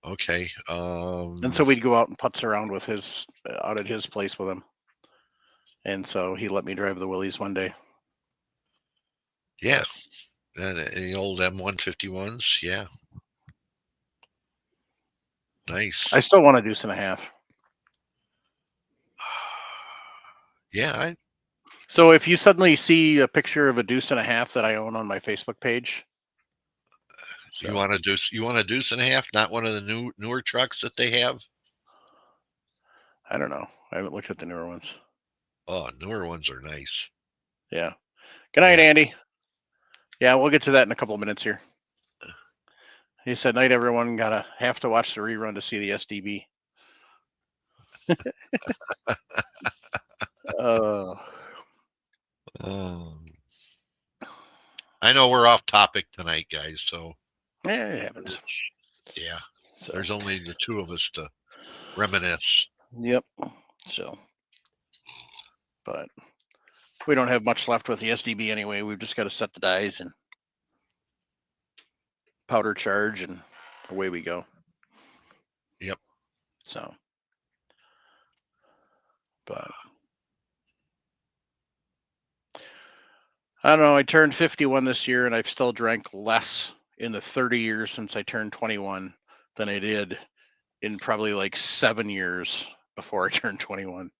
Okay. And so we'd go out and putz around with out at his place with him. And so he let me drive the Willys one day. Yeah. And the old M151s. Yeah. Nice. I still want a deuce and a half. Yeah. So if you suddenly see a picture of a deuce and a half that I own on my Facebook page, You want to do? You want a deuce and a half? Not one of the newer trucks that they have? I don't know. I haven't looked at the newer ones. Oh, newer ones are nice. Yeah. Good night, Yeah. Andy. Yeah, we'll get to that in a couple of minutes here. He said, "Night, everyone. Gotta have to watch the rerun to see the SDB." I know we're off topic tonight, guys. So Yeah, it happens. yeah, So, there's only the two of us to reminisce. Yep. So, but we don't have much left with the SDB anyway. We've just got to set the dies and powder charge, and away we go. Yep. So, but I don't know. I turned 51 this year, and I've still drank less in the 30 years since I turned 21 than I did in probably like 7 years before I turned 21.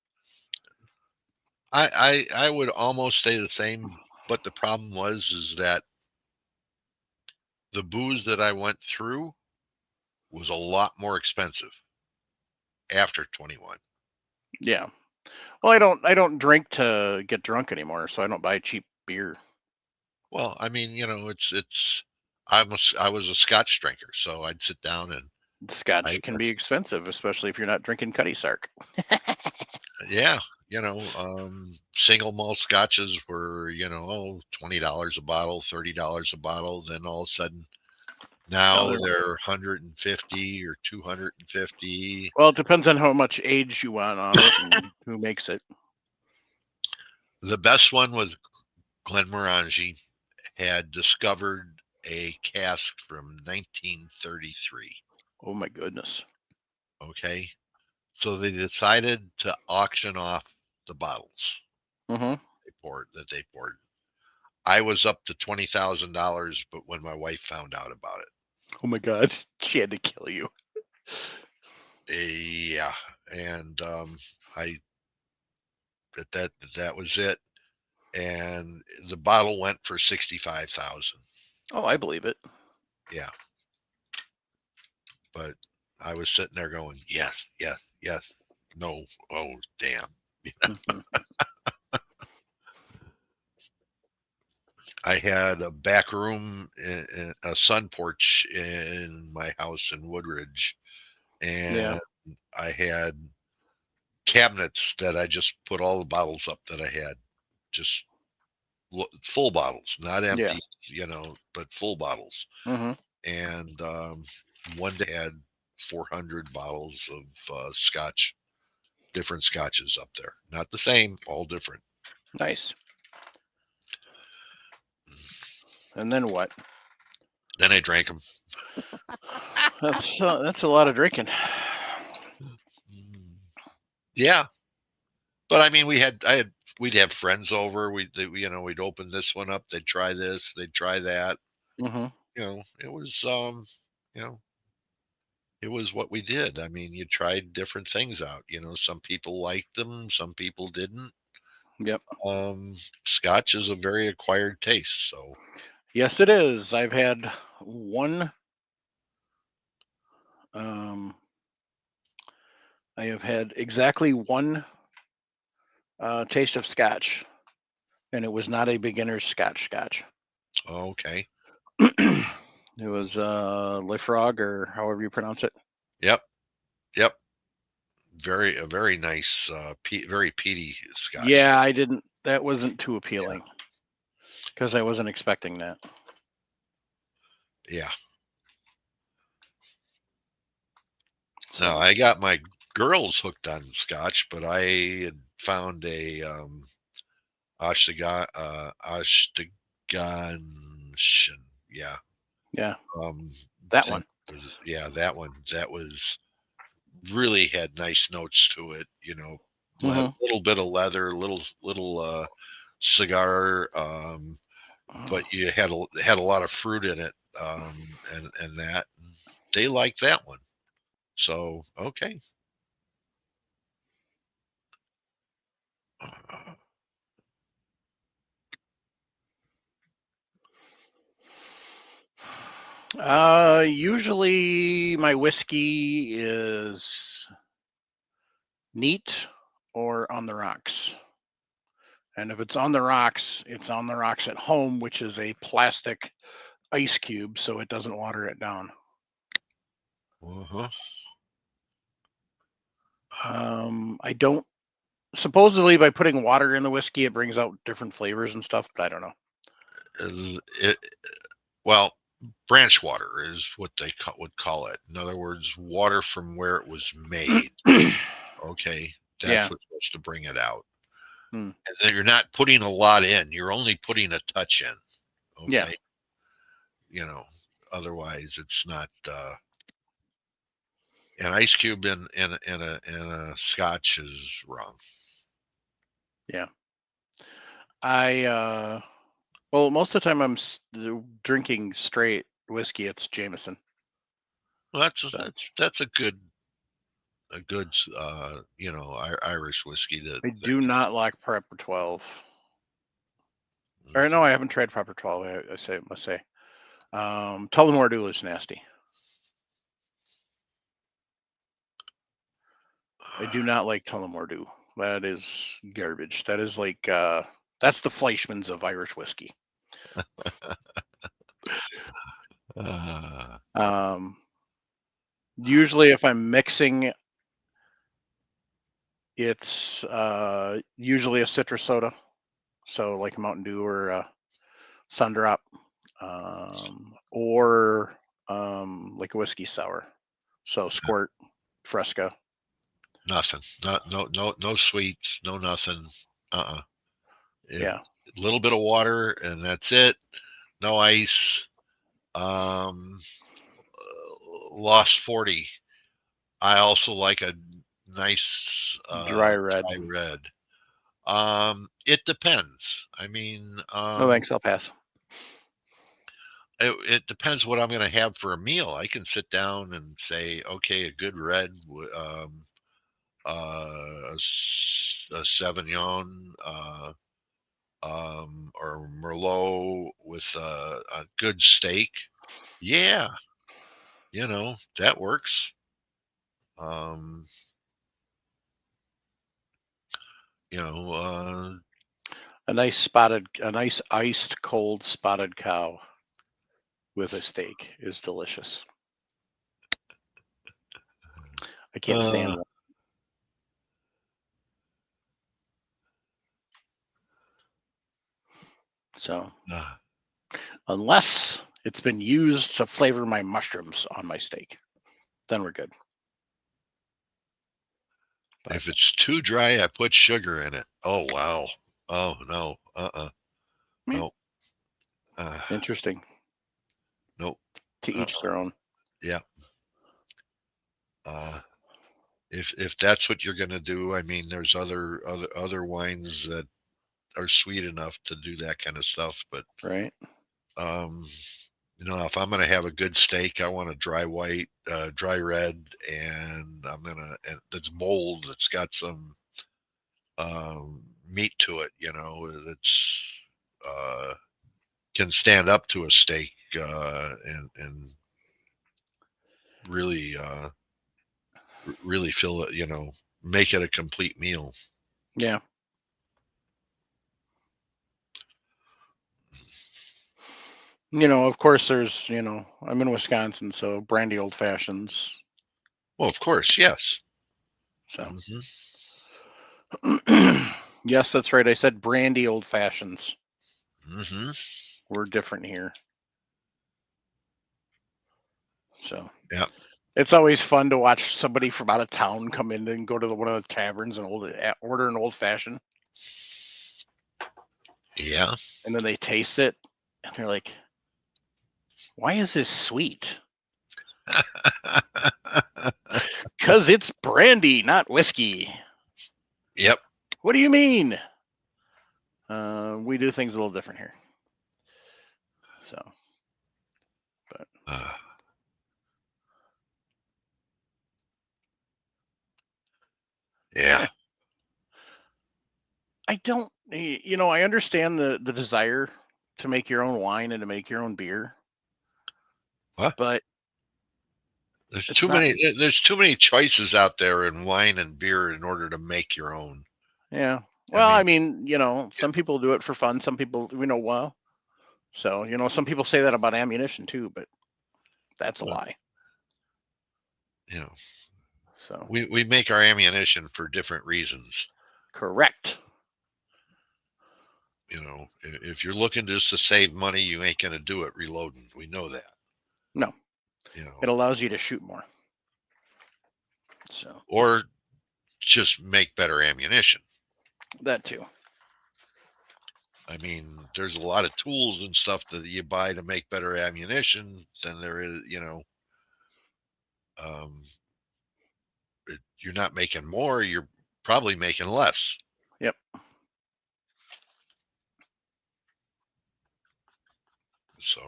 I would almost say the same, but the problem is that the booze that I went through was a lot more expensive after 21. Yeah. Well, I don't drink to get drunk anymore, so I don't buy cheap beer. Well, I mean, it's I was a Scotch drinker, so I'd sit down and Scotch I can be expensive, especially if you're not drinking Cutty Sark. yeah, single malt scotches were, $20 a bottle, $30 a bottle. Then all of a sudden, now they're 150 or 250. Well, it depends on how much age you want on it and who makes it. The best one was Glenmorangie had discovered a cask from 1933. Oh my goodness. Okay. So they decided to auction off the bottles Mm-hmm. that they poured. I was up to $20,000, but when my wife found out about it, Oh my God. She had to kill you. yeah, and I that was it, and the bottle went for 65,000. Oh, I believe it. Yeah, but I was sitting there going, yes, yes, yes, no, oh damn. Mhm. I had a back room, a sun porch in my house in Woodridge, Yeah. and I had cabinets that I just put all the bottles up that I had, just full bottles, not Yeah. empty, but full bottles. Mm-hmm. And one day I had 400 bottles of scotch, different scotches up there. Not the same, all different. Nice. And then what? Then I drank them. That's a lot of drinking. Yeah, but I mean, we'd have friends over. We'd open this one up. They'd try this. They'd try that. Mm-hmm. It was, you know, it was what we did. I mean, you tried different things out. Some people liked them, some people didn't. Yep. Scotch is a very acquired taste, so Yes, it is. I've had one. Um, I have had exactly one taste of Scotch, and it was not a beginner's Scotch. okay. It was Lefrog, or however you pronounce it. Yep, yep. A very nice, very peaty Scotch. Yeah, I didn't. That wasn't too Yeah, appealing because I wasn't expecting that. yeah. Now So I got my girls hooked on Scotch, but I had found a Ashtaganishan. Yeah. yeah, Um, that that one. yeah, that one. That was really had nice notes to it. Hmm. Little bit of leather, little cigar, but you had a lot of fruit in it, and that they liked that one. So okay. Usually my whiskey is neat or on the rocks. And if it's on the rocks, it's on the rocks at home, which is a plastic ice cube, so it doesn't water it down. Uh-huh. I don't. Supposedly, by putting water in the whiskey, it brings out different flavors and stuff, but I don't know. It, well, branch water is what they would call it. In other words, water from where it was made. Okay, Yeah. that's what's supposed to bring it out. Hmm. And then you're not putting a lot in. You're only putting a touch in. Yeah. Okay, otherwise it's not. An ice cube in a scotch is wrong. Yeah. Well, most of the time I'm drinking straight whiskey. It's Jameson. Well, So that's a good Irish whiskey I do not like Prepper 12. Or Mhm. no, I haven't tried Prepper 12. Must say. Tullamore Dew is nasty. I do not like Tullamore Dew. That is garbage. That is like that's the Fleischmann's of Irish whiskey. Uh, Um, Usually, if I'm mixing, it's usually a citrus soda, so like a Mountain Dew or a Sundrop, or like a whiskey sour. So Squirt, Fresca. Nothing. No sweets. No nothing. Uh-uh. It Yeah. A little bit of water, and that's it. No ice. Lost 40. I also like a nice Dry red. dry red. It depends. I mean, Oh, thanks. I'll pass. it depends what I'm going to have for a meal. I can sit down and say, okay, a good red, a Sauvignon, or Merlot with a good steak. Yeah, that works. Um, you know, A nice iced cold spotted cow with a steak is delicious. I can't stand one. So unless it's been used to flavor my mushrooms on my steak, then we're good. If it's too dry, I put sugar in it. Oh wow. Oh no. No. Interesting. Nope. To each their own. Yeah. If that's what you're gonna do, I mean, there's other wines that are sweet enough to do that kind of stuff, but right. If I'm gonna have a good steak, I want a dry white, dry red, and that's mold that's got some meat to it. That's can stand up to a steak and really really fill it. Make it a complete meal. Yeah. Of course, there's, I'm in Wisconsin, so brandy old fashions. Well, of course, yes. So, yes, that's right. I said brandy old fashions. We're different here. So, yeah, it's always fun to watch somebody from out of town come in and go to one of the taverns and order an old fashioned. Yeah. And then they taste it and they're like, why is this sweet? Because it's brandy, not whiskey. Yep. What do you mean? We do things a little different here. So, but yeah. I don't, I understand the desire to make your own wine and to make your own beer. What? But there's too many choices out there in wine and beer in order to make your own. Yeah. Well, I mean, some people do it for fun. Some people, well. So, some people say that about ammunition too, but that's a lie. So we make our ammunition for different reasons. Correct. If you're looking just to save money, you ain't going to do it reloading. We know that. No. It allows you to shoot more. So. Or just make better ammunition. That too. I mean, there's a lot of tools and stuff that you buy to make better ammunition than there is, you're not making more, you're probably making less. Yep. So,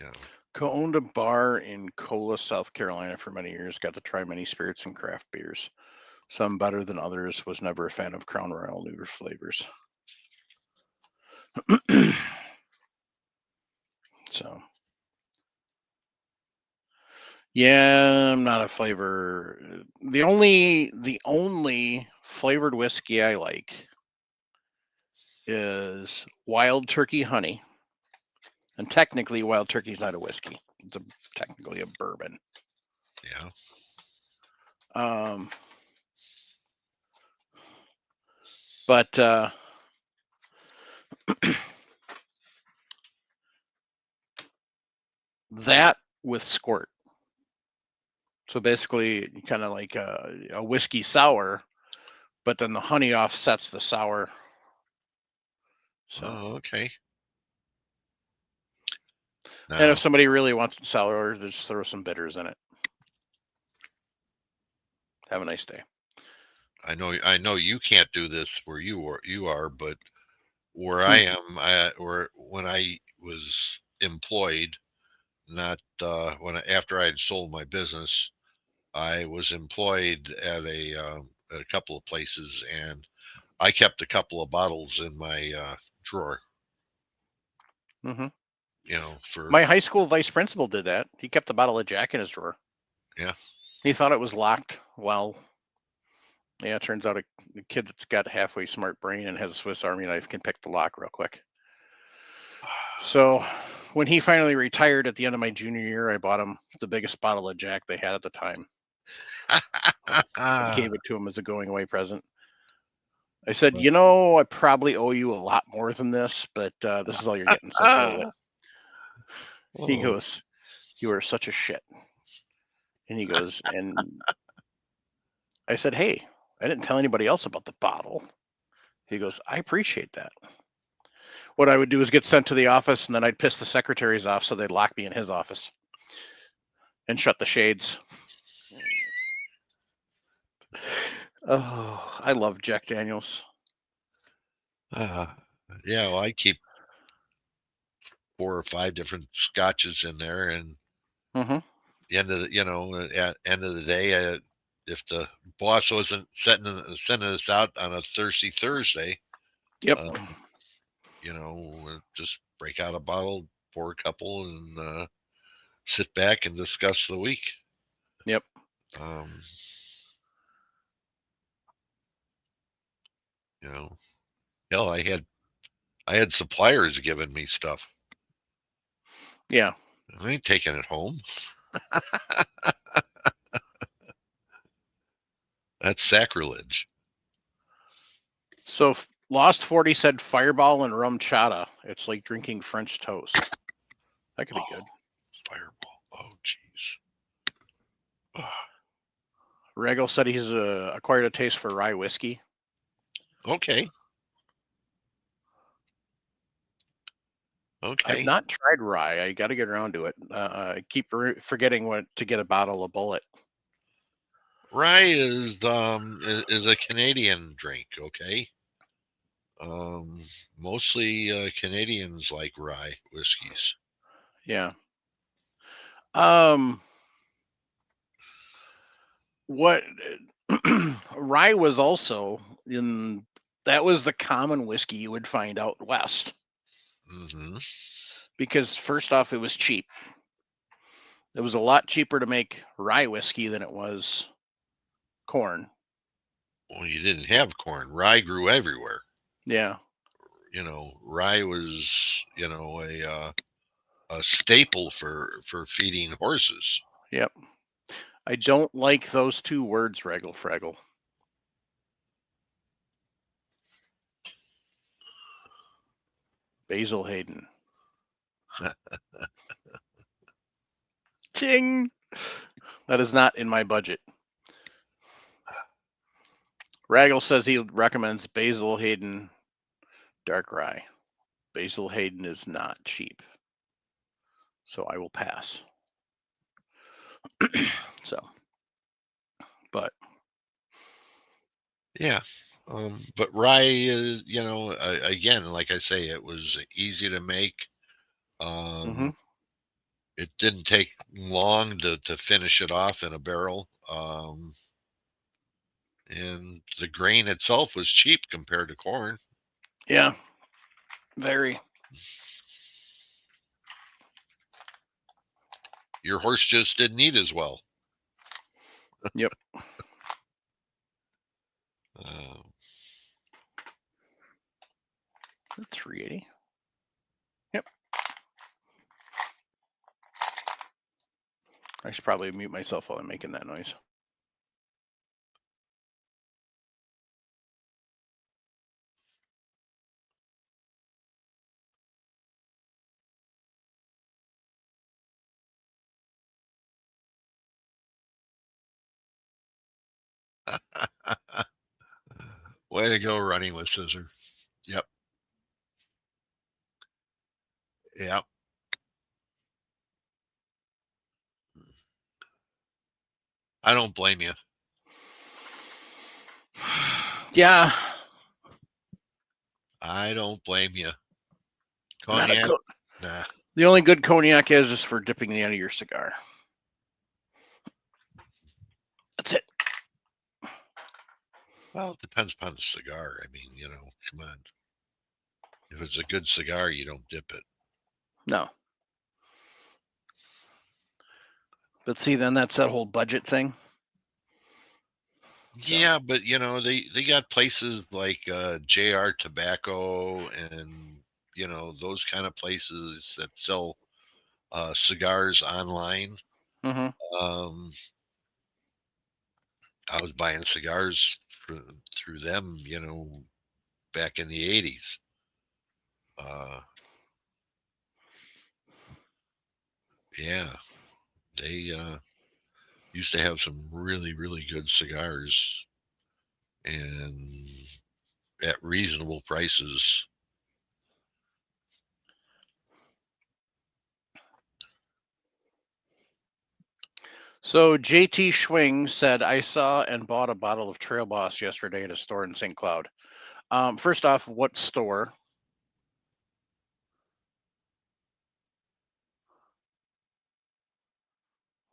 yeah. Co-owned a bar in Cola, South Carolina for many years. Got to try many spirits and craft beers. Some better than others. Was never a fan of Crown Royal newer flavors. So, yeah, I'm not a flavor. The only flavored whiskey I like is Wild Turkey Honey. And technically, Wild Turkey's not a whiskey. It's technically a bourbon. Yeah. But that with squirt. So basically, kind of like a whiskey sour but then the honey offsets the sour. So, Oh, okay. and Now, if somebody really wants sour, just throw some bitters in it. Have a nice day. I know you can't do this where you are, but where I am, or when I was employed, not after I had sold my business, I was employed at a couple of places, and I kept a couple of bottles in my drawer. Mm-hmm. You know, for My high school vice principal did that. He kept a bottle of Jack in his drawer. yeah. He thought it was locked. Well, yeah, it turns out a kid that's got a halfway smart brain and has a Swiss Army knife can pick the lock real quick. So when he finally retired at the end of my junior year, I bought him the biggest bottle of Jack they had at the time. I gave it to him as a going away present. I said, I probably owe you a lot more than this, but this is all you're getting, so deal with it. He Oh, goes, "You are such a shit." And he goes, and I said, "Hey, I didn't tell anybody else about the bottle." He goes, "I appreciate that." What I would do is get sent to the office, and then I'd piss the secretaries off so they'd lock me in his office and shut the shades. Oh, I love Jack Daniels. yeah. Well, I keep 4 or 5 different scotches in there, and Mm-hmm. the end of the at end of the day, if the boss wasn't sending us out on a thirsty Thursday, Yep. just break out a bottle, pour a couple, and sit back and discuss the week. Yep. Um, you know, hell, I had suppliers giving me stuff. Yeah. I ain't taking it home. That's sacrilege. So Lost 40 said Fireball and rum chata. It's like drinking French toast. That could be good. Fireball. Oh, jeez. Regal said he's acquired a taste for rye whiskey. Okay. I've Okay. not tried rye. I got to get around to it. I keep forgetting what to get a bottle of Bullet. Rye is a Canadian drink. Okay. Mostly Canadians like rye whiskeys. Yeah. Um. What rye was also in. That was the common whiskey you would find out west Hmm. because first off, it was cheap. It was a lot cheaper to make rye whiskey than it was corn. Well, you didn't have corn. Rye grew everywhere. Yeah. Rye was a staple for feeding horses. Yep. I don't like those two words, Regal Fraggle. Basil Hayden. Ching. That is not in my budget. Raggle says he recommends Basil Hayden Dark Rye. Basil Hayden is not cheap. So I will pass. So, but Yeah. But rye is, again, like I say, it was easy to make. mm-hmm. It didn't take long to finish it off in a barrel. And the grain itself was cheap compared to corn. Yeah, very. Your horse just didn't eat as well. Yep. Uh, 380. Yep. I should probably mute myself while I'm making that noise. Way to go running with scissors. Yep. Yep. I don't blame you. Yeah. I don't blame you. Not a Cognac? co- Nah. the only good cognac is for dipping the end of your cigar. That's it. Well, it depends upon the cigar. I mean, come on. If it's a good cigar, you don't dip it. No. But see, then that's that whole budget thing. So. Yeah, but they got places like JR Tobacco and those kind of places that sell cigars online. Mm-hmm. I was buying cigars through them, back in the 80s. Yeah, they used to have some really, really good cigars and at reasonable prices. So JT Schwing said, I saw and bought a bottle of Trail Boss yesterday at a store in St. Cloud. First off, what store?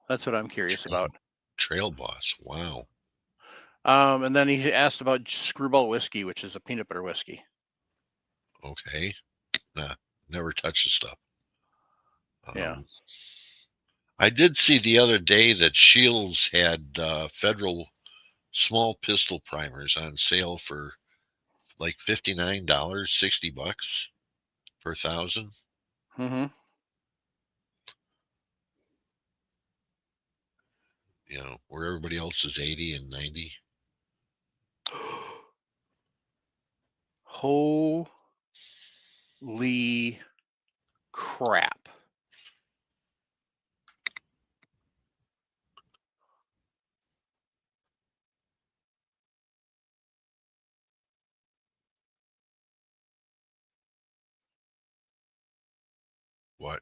That's what I'm curious about. Trail Boss, wow. And then he asked about Screwball Whiskey, which is a peanut butter whiskey. Okay. Nah, never touched the stuff. Yeah. I did see the other day that Shields had Federal small pistol primers on sale for like $59, $60 per 1,000. Mm-hmm. Where everybody else is 80 and 90. Holy crap. What?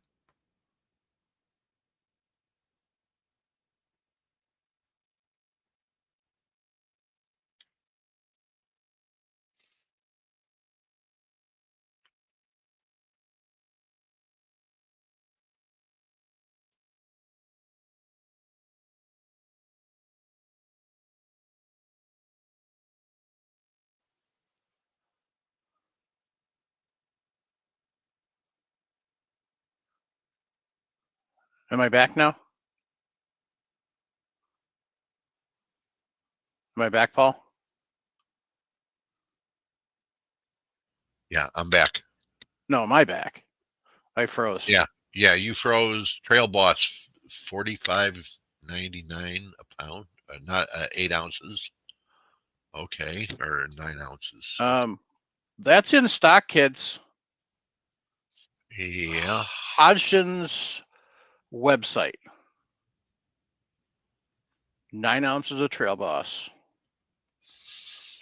Am I back now? Am I back, Paul? Yeah, I'm back. No, am I back? I froze. Yeah, you froze. Trail Boss, $45.99 a pound, not 8 ounces. Okay, or 9 ounces. That's in stock, kids. Yeah. Hodgson's website. 9 ounces of Trail Boss.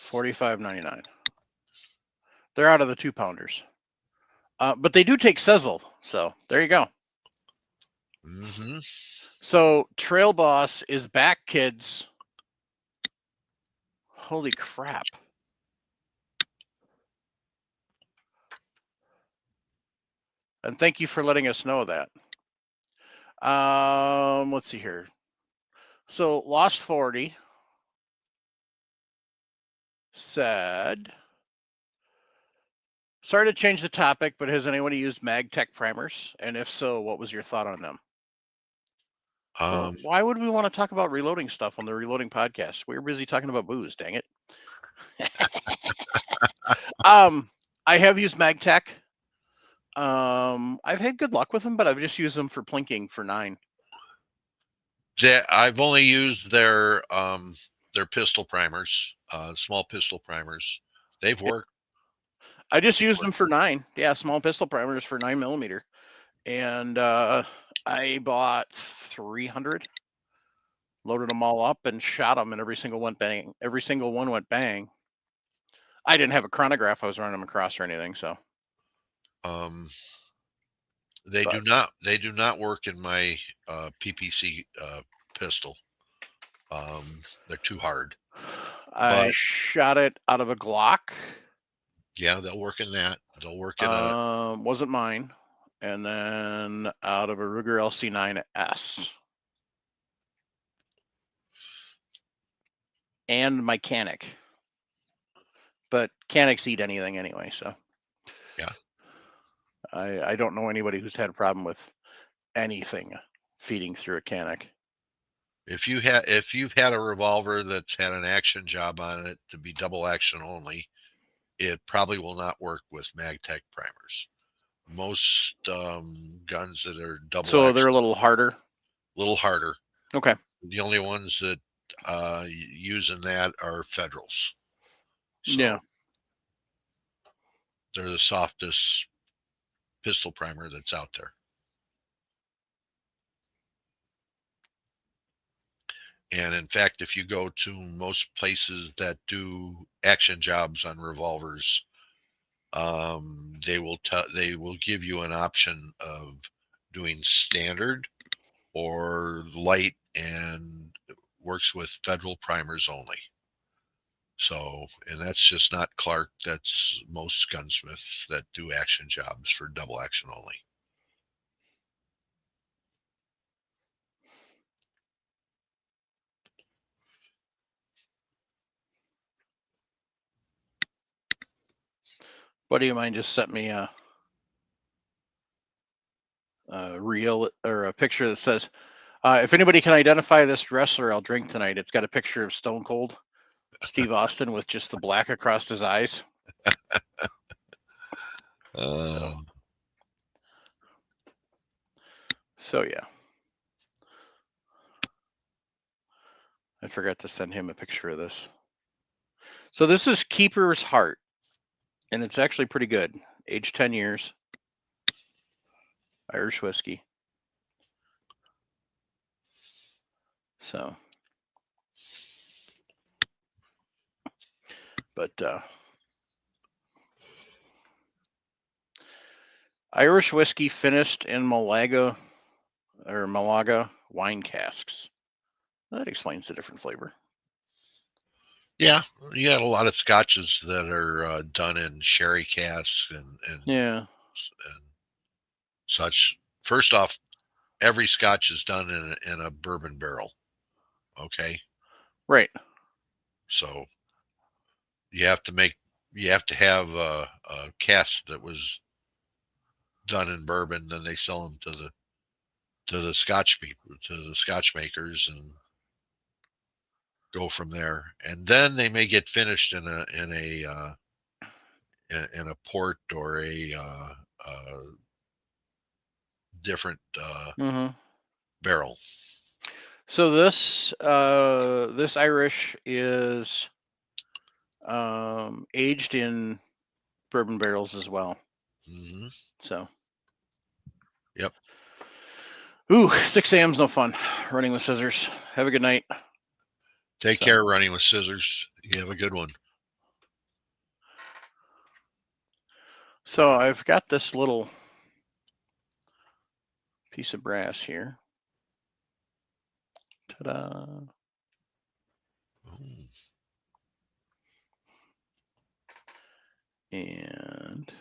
$45.99. They're out of the 2-pounders. But they do take sizzle, so there you go. Mm-hmm. So Trail Boss is back, kids. Holy crap. And thank you for letting us know that. Let's see here. So Lost 40 said, sorry to change the topic, but has anyone used MagTech primers? And if so, what was your thought on them? Well, why would we want to talk about reloading stuff on the Reloading podcast? We were busy talking about booze, dang it. I have used MagTech. I've had good luck with them, but I've just used them for plinking for 9. I've only used their pistol primers, small pistol primers. They've worked. I just used them for 9. Yeah, small pistol primers for 9mm. And I bought 300, loaded them all up and shot them, and every single one went bang. I didn't have a chronograph I was running them across or anything, so. They But- do not work in my PPC pistol. They're too hard. I shot it out of a Glock. Yeah, they'll work in that. They'll work in wasn't mine. And then out of a Ruger LC9S. And my Canik. But Caniks eat anything anyway, so. Yeah. I don't know anybody who's had a problem with anything feeding through a Canik. If you've had a revolver that's had an action job on it to be double action only, it probably will not work with MagTech primers. Most guns that are double So action, they're a little harder. Okay. The only ones that using that are Federals. So yeah. They're the softest pistol primer that's out there. And in fact, if you go to most places that do action jobs on revolvers, they will give you an option of doing standard or light, and works with Federal primers only. So, and that's just not Clark. That's most gunsmiths that do action jobs for double action only. What do you mind just sent me a reel or a picture that says, if anybody can identify this wrestler, I'll drink tonight. It's got a picture of Stone Cold Steve Austin with just the black across his eyes. So yeah. I forgot to send him a picture of this. So this is Keeper's Heart, and it's actually pretty good. Aged 10 years. Irish whiskey. So, but Irish whiskey finished in Malaga wine casks. That explains the different flavor. Yeah, you got a lot of scotches that are done in sherry casks and yeah and such. First off, every scotch is done in a bourbon barrel. Okay. Right. So you have to have a cask that was done in bourbon. Then they sell them to the Scotch people, to the Scotch makers, and go from there. And then they may get finished in a port or a different barrel. So this Irish is aged in bourbon barrels as well. Mm-hmm. So. Yep. Ooh, 6 a.m.'s no fun. Running with scissors. Have a good night. Take care, Running with Scissors. You have a good one. So I've got this little piece of brass here. Ta-da. And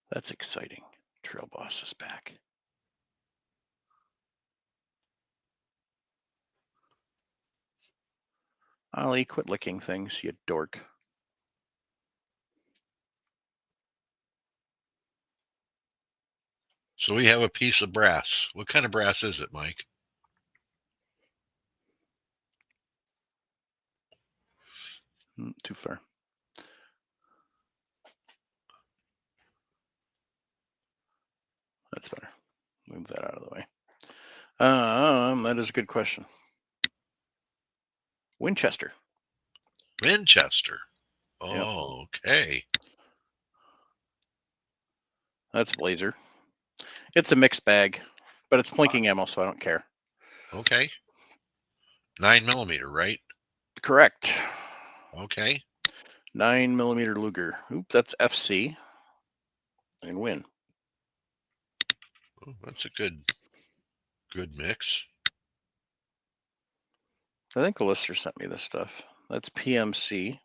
that's exciting. Trail Boss is back. Ollie, quit licking things, you dork. So we have a piece of brass. What kind of brass is it, Mike? Too far. That's better. Move that out of the way. That is a good question. Winchester. Winchester. Oh, yep. Okay. That's Blazer. It's a mixed bag, but it's plinking ammo, so I don't care. Okay. 9mm, right? Correct. Okay. 9mm Luger. Oops, that's FC. And win. Oh, that's a good mix. I think Lister sent me this stuff. That's PMC.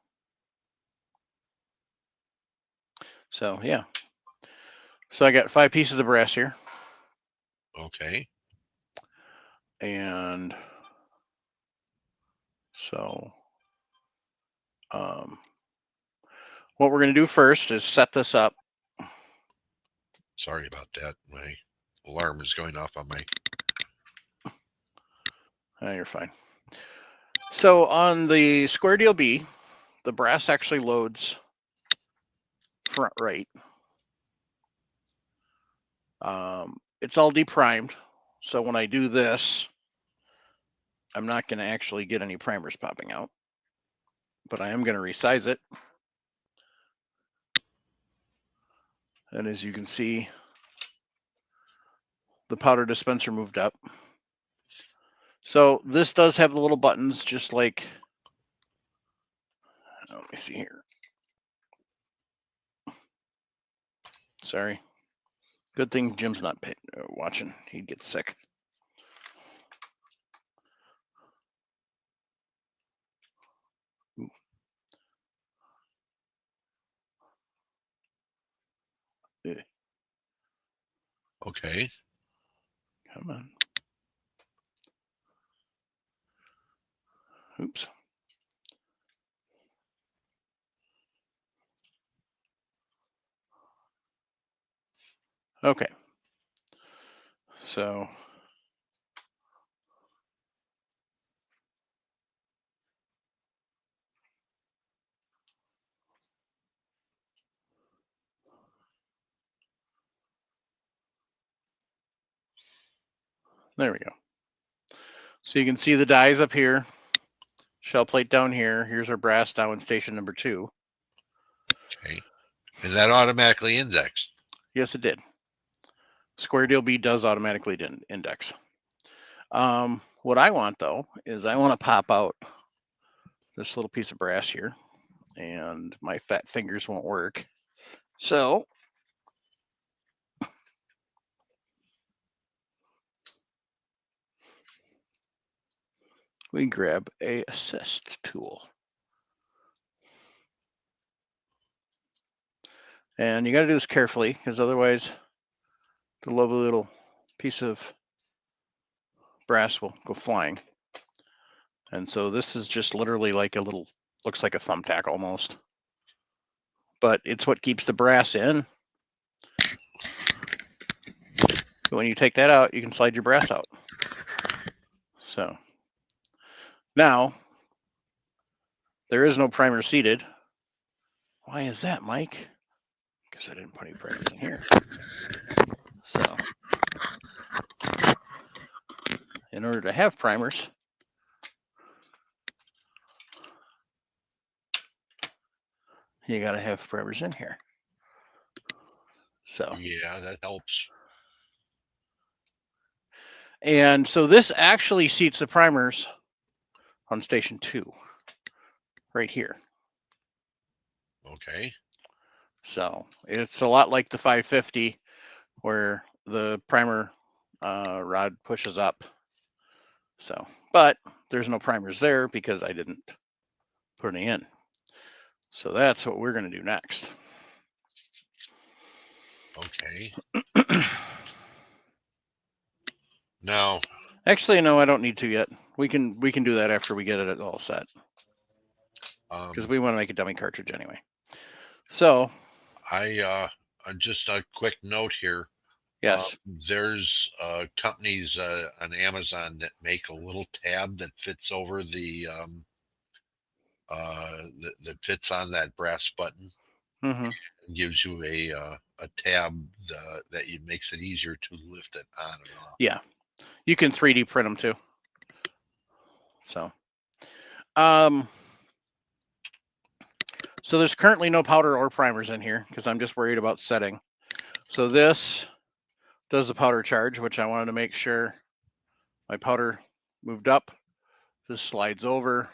So yeah. So I got 5 pieces of brass here. Okay. And so what we're going to do first is set this up. Sorry about that. My alarm is going off on my. Oh, you're fine. So on the Square Deal B, the brass actually loads front right. It's all deprimed. So when I do this, I'm not going to actually get any primers popping out, but I am going to resize it. And as you can see, the powder dispenser moved up. So this does have the little buttons, just like, let me see here. Sorry. Good thing Jim's not watching. He'd get sick. Ooh. Yeah. Okay. Come on. Oops. Okay. So there we go. So you can see the dies up here, shell plate down here. Here's our brass now in station number 2. Okay. And that automatically indexed? Yes, it did. Square Deal B does automatically index. What I want though is I want to pop out this little piece of brass here, and my fat fingers won't work. So we grab a assist tool. And you got to do this carefully, because otherwise the lovely little piece of brass will go flying. And so this is just literally like a little, looks like a thumbtack almost. But it's what keeps the brass in. But when you take that out, you can slide your brass out. So now there is no primer seated. Why is that, Mike? Because I didn't put any primers in here. So in order to have primers, you got to have primers in here. So yeah, that helps. And so this actually seats the primers on station 2, right here. Okay. So it's a lot like the 550, where the primer rod pushes up. So, but there's no primers there because I didn't put any in. So that's what we're going to do next. Okay. Now, actually, no, I don't need to yet. We can do that after we get it all set, because we want to make a dummy cartridge anyway. So just a quick note here. Yes. There's companies on Amazon that make a little tab that fits over the that fits on that brass button. Mm-hmm. And gives you a tab that makes it easier to lift it on and off. Yeah, you can 3D print them too. So so there's currently no powder or primers in here because I'm just worried about setting. So this does the powder charge, which I wanted to make sure my powder moved up. This slides over.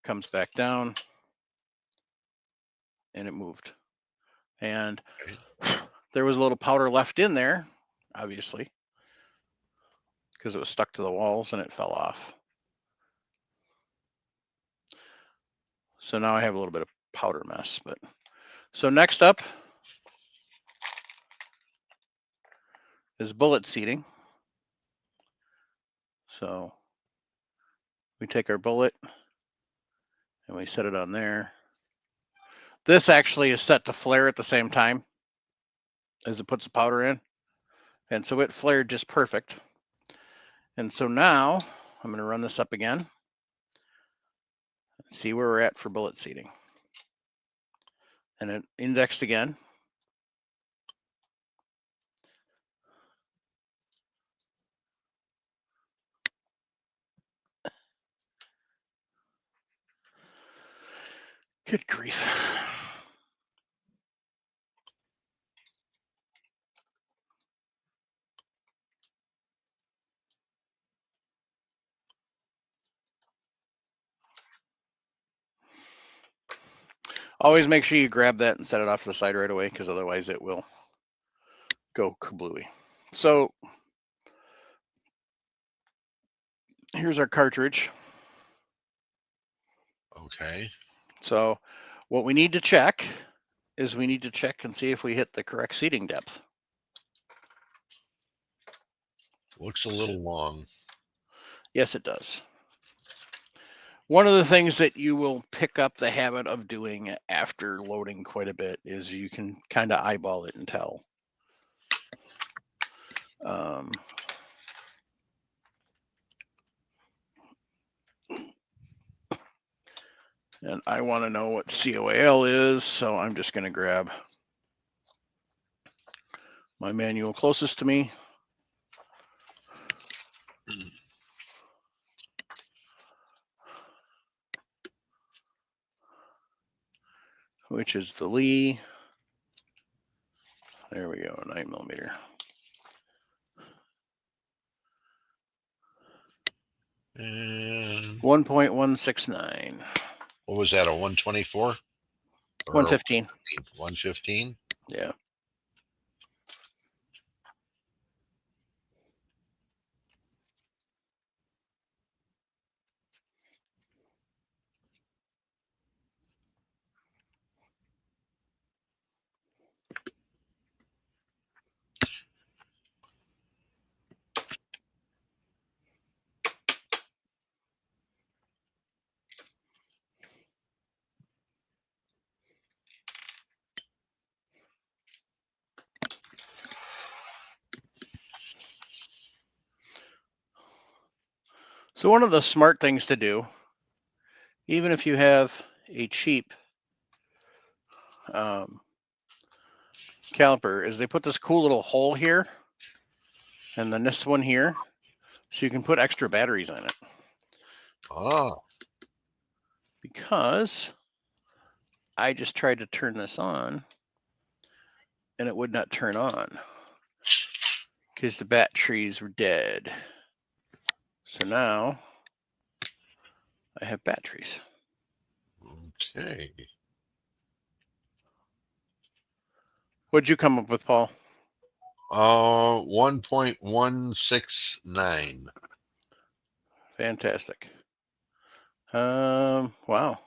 comes back down, and it moved. And there was a little powder left in there, obviously, because it was stuck to the walls and it fell off. So now I have a little bit of powder mess. But so next up is bullet seating. So we take our bullet and we set it on there. This actually is set to flare at the same time as it puts the powder in. And so it flared just perfect. And so now I'm going to run this up again. See where we're at for bullet seating. And it indexed again. Good grief. Always make sure you grab that and set it off to the side right away, because otherwise it will go kablooey. So here's our cartridge. Okay. So what we need to check is we need to check and see if we hit the correct seating depth. Looks a little long. Yes, it does. One of the things that you will pick up the habit of doing after loading quite a bit is you can kind of eyeball it and tell. And I want to know what COAL is, so I'm just going to grab my manual closest to me. Which is the Lee. There we go, 9mm. And 1.169. what was that, a 124? 115. 115? Yeah. So one of the smart things to do, even if you have a cheap caliper, is they put this cool little hole here and then this one here, so you can put extra batteries on it. Oh. Because I just tried to turn this on and it would not turn on because the batteries were dead. So now I have batteries. Okay. What'd you come up with, Paul? 1.169. Fantastic. Wow.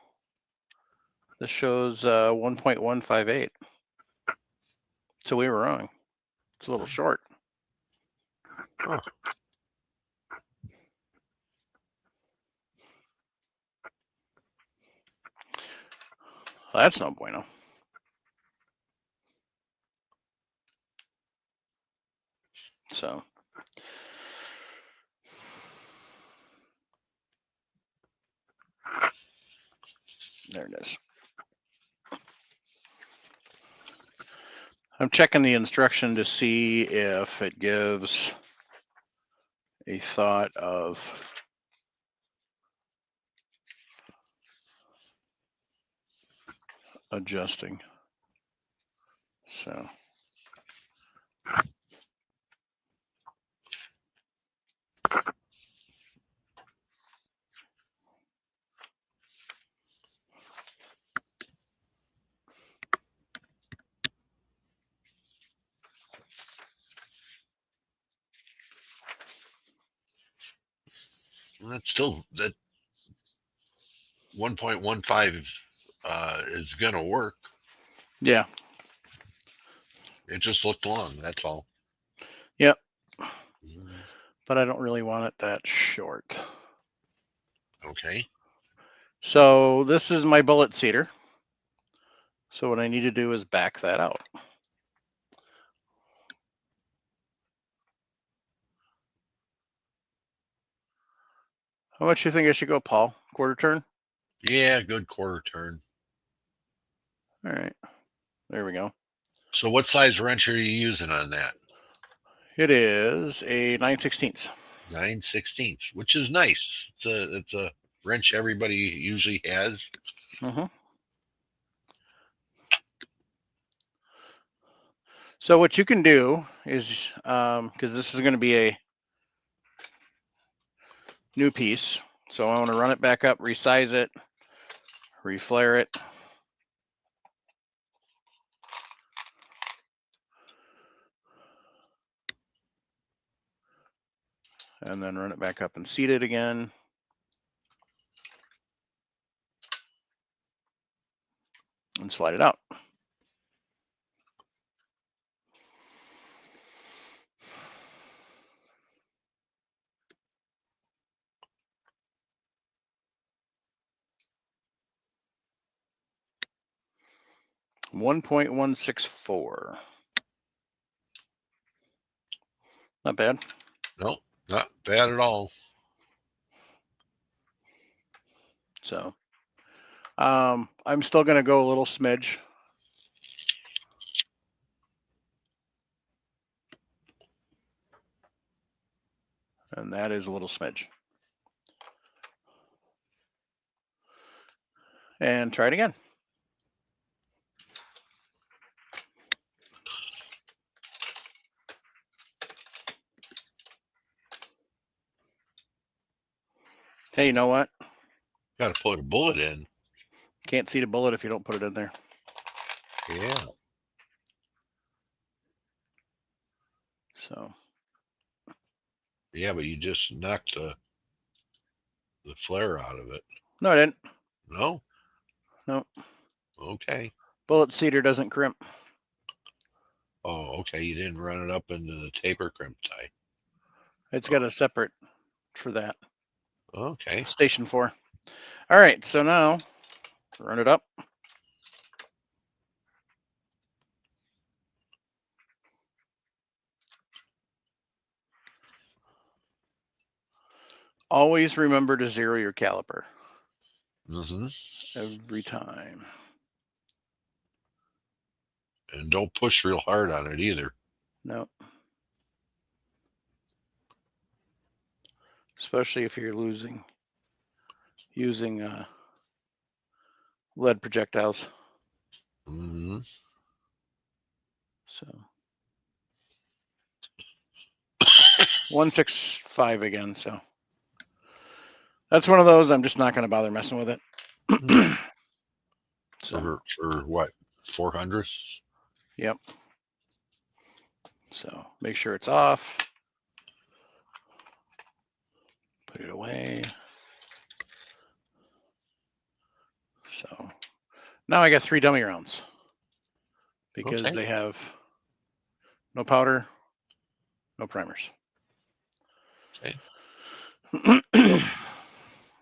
This shows 1.158. So we were wrong. It's a little short. Oh. Well, that's no bueno. So there it is. I'm checking the instruction to see if it gives a thought of adjusting. So That's still that 1.15 is gonna work. Yeah. It just looked long. That's all. Yep. Mm, But I don't really want it that short. Okay. So this is my bullet seater. So what I need to do is back that out. How much do you think I should go, Paul? Quarter turn? Yeah, good quarter turn. All right. There we go. So what size wrench are you using on that? It is a 9/16. 9/16, which is nice. It's a wrench everybody usually has. Mm-hmm. So what you can do is, because this is going to be a new piece, so I want to run it back up, resize it, reflare it. And then run it back up and seat it again. And slide it out. $1.164. Not bad. Nope, not bad at all. So I'm still going to go a little smidge. And that is a little smidge. And try it again. Hey, you know what? Got to put a bullet in. Can't see the bullet if you don't put it in there. Yeah. So. Yeah, but you just knocked the flare out of it. No, I didn't. No? No. Okay. Bullet seater doesn't crimp. Oh, okay. You didn't run it up into the taper crimp die. It's got a separate for that. Okay. Station 4. All right, so now run it up. Always remember to zero your caliper. Mm-hmm. Every time. And don't push real hard on it either. No. Especially if you're using lead projectiles. Mm-hmm. So 165 again. So that's one of those. I'm just not going to bother messing with it. So For what? 400? Yep. So make sure it's off. Put it away. So now I got 3 dummy rounds because Okay. they have no powder, no primers. Okay.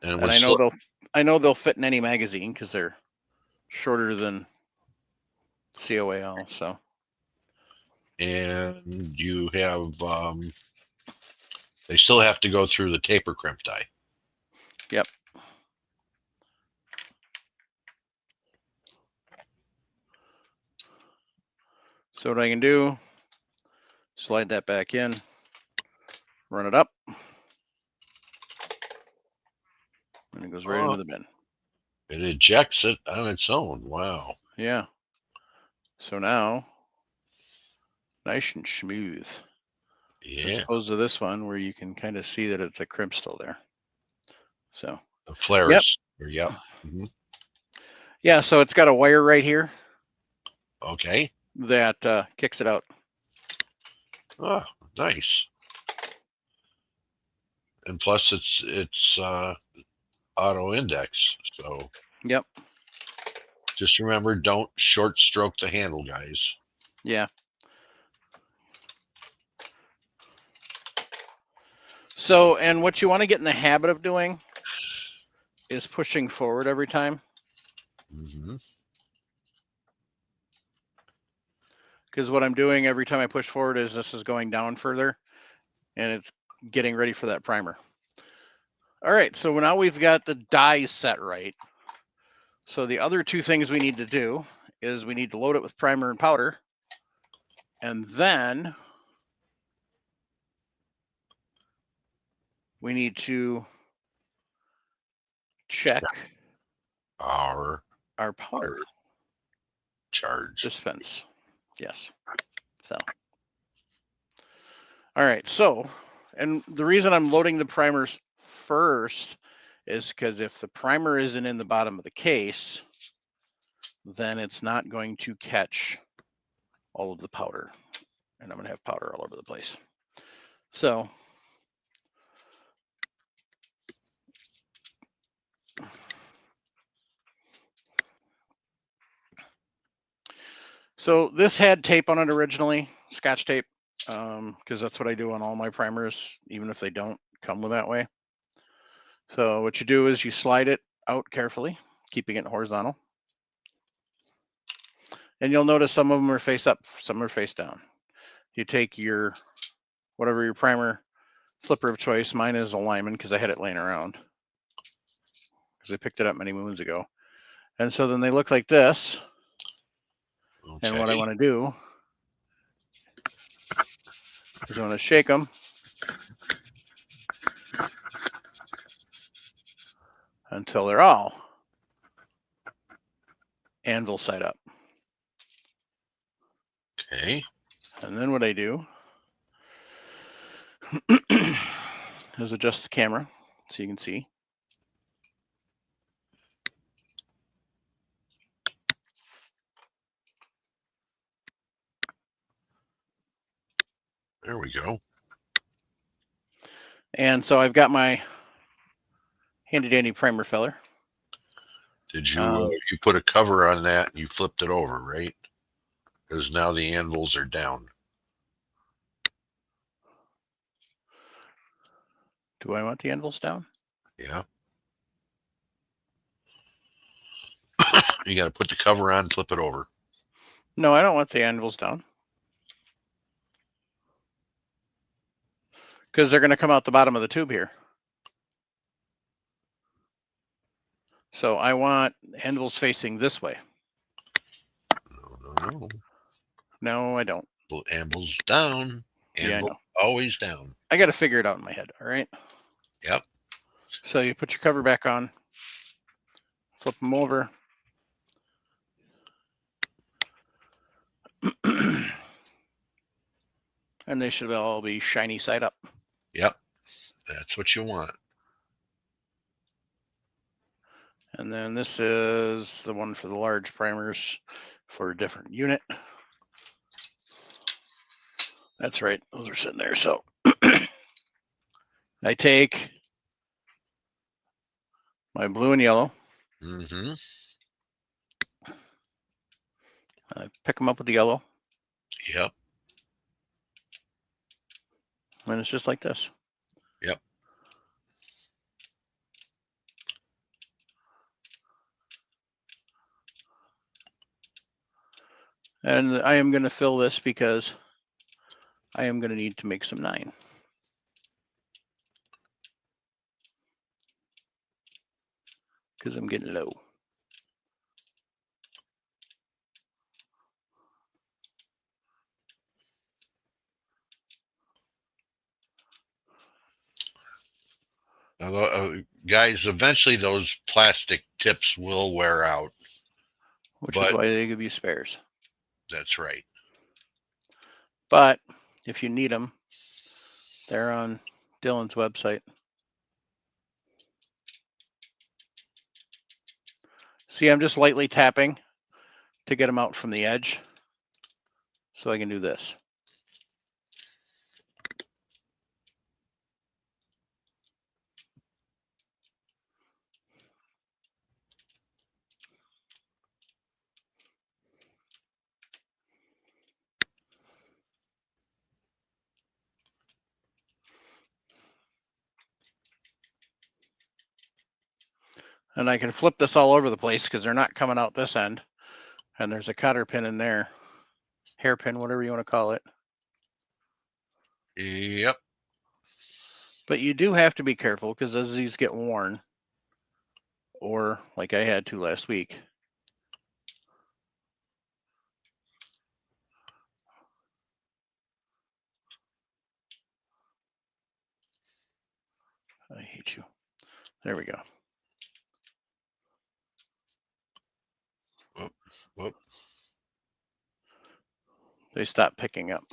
And I know they'll fit in any magazine because they're shorter than COAL. So and you have they still have to go through the taper crimp die. Yep. So what I can do, slide that back in, run it up, and it goes right into the bin. It ejects it on its own. Wow. Yeah. So now, nice and smooth. Yeah. As opposed to this one where you can kind of see that the crimp's still there. So the flares. Yep. Mm-hmm. Yeah, so it's got a wire right here. Okay. That kicks it out. Oh, nice. And plus it's auto index. So Yep. just remember, don't short stroke the handle, guys. Yeah. So, and what you want to get in the habit of doing is pushing forward every time. Mm-hmm. Because what I'm doing every time I push forward is this is going down further and it's getting ready for that primer. All right, so now we've got the dies set right. So the other two things we need to do is we need to load it with primer and powder. And then we need to check Our powder charge. dispense. Yes. So. All right. So, and the reason I'm loading the primers first is because if the primer isn't in the bottom of the case, then it's not going to catch all of the powder. And I'm going to have powder all over the place. So, this had tape on it originally, Scotch tape, because that's what I do on all my primers, even if they don't come with that way. So what you do is you slide it out carefully, keeping it horizontal. And you'll notice some of them are face up, some are face down. You take your, whatever your primer flipper of choice, mine is a Lyman because I had it laying around because I picked it up many moons ago. And so then they look like this. Okay. And what I want to do is I want to shake them until they're all anvil side up. Okay. And then what I do is adjust the camera so you can see. There we go. And so I've got my handy dandy primer filler. Did you you put a cover on that and you flipped it over, right? Because now the anvils are down. Do I want the anvils down? Yeah. You got to put the cover on, flip it over. No, I don't want the anvils down. Because they're going to come out the bottom of the tube here. So I want anvils facing this way. No. No, I don't. Anvils down. Anvil Yeah, I know. Always down. I got to figure it out in my head. All right. Yep. So you put your cover back on, flip them over. And they should all be shiny side up. Yep. That's what you want. And then this is the one for the large primers for a different unit. That's right. Those are sitting there. So I take my blue and yellow. Mm-hmm. I pick them up with the yellow. Yep. And it's just like this. Yep. And I am going to fill this because I am going to need to make some 9. Because I'm getting low. Now, guys, eventually those plastic tips will wear out. Which is why they give you spares. That's right. But if you need them, they're on Dylan's website. See, I'm just lightly tapping to get them out from the edge. So I can do this. And I can flip this all over the place because they're not coming out this end. And there's a cotter pin in there. Hairpin, whatever you want to call it. Yep. But you do have to be careful because as these get worn, or like I had to last week, I hate you. There we go. Whoop. They stop picking up.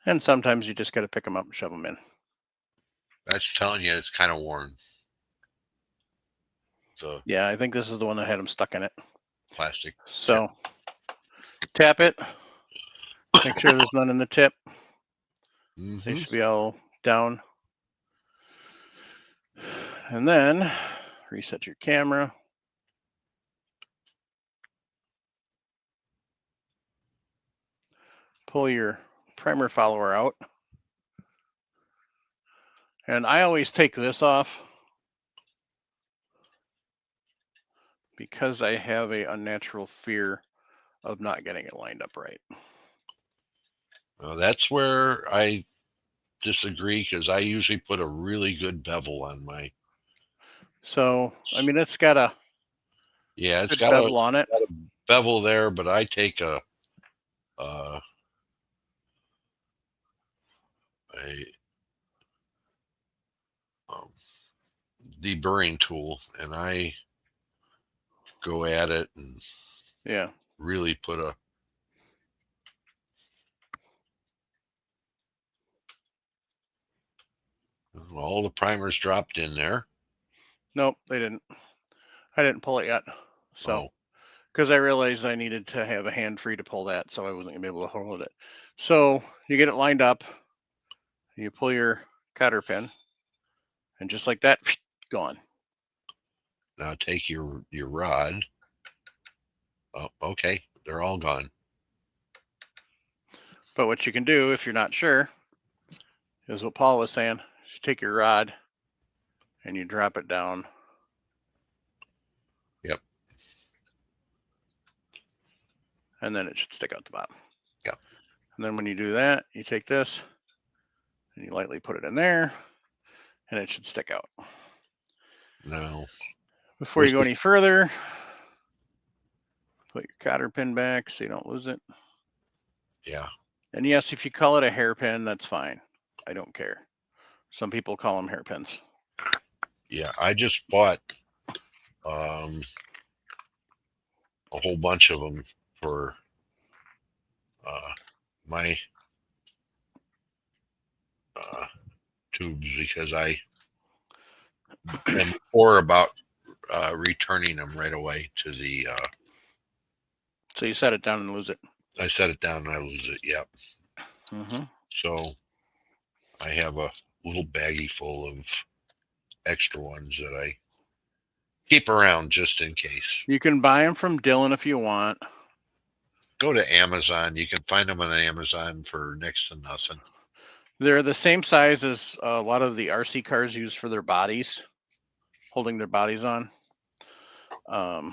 And sometimes you just got to pick them up and shove them in. That's telling you it's kind of worn. Yeah, I think this is the one that had them stuck in it. Plastic. So tap it. Make sure there's none in the tip. They should be all down. And then reset your camera. Pull your primer follower out. And I always take this off because I have a unnatural fear of not getting it lined up right. Well, that's where I disagree because I usually put a really good bevel on my. So, I mean, it's got a it's good got bevel on it. Got a bevel there, but I take a deburring tool and I go at it and really put a all the primers dropped in there. Nope, they didn't. I didn't pull it yet. So, because I realized I needed to have a hand free to pull that, so I wasn't gonna be able to hold it. So you get it lined up, you pull your cotter pin, and just like that, gone. Now take your rod. Oh, okay, they're all gone. But what you can do if you're not sure is what Paul was saying. You take your rod and you drop it down. Yep. And then it should stick out the bottom. Yep. And then when you do that, you take this and you lightly put it in there and it should stick out. Now, before you go any further, put your cotter pin back so you don't lose it. Yeah. And yes, if you call it a hairpin, that's fine. I don't care. Some people call them hairpins. Yeah, I just bought a whole bunch of them for my tubes because I am poor about returning them right away to the. So you set it down and lose it. I set it down and I lose it. Yep. Mm-hmm. So I have a little baggie full of extra ones that I keep around just in case. You can buy them from Dylan if you want. Go to Amazon. You can find them on Amazon for next to nothing. They're the same size as a lot of the RC cars use for their bodies, holding their bodies on. So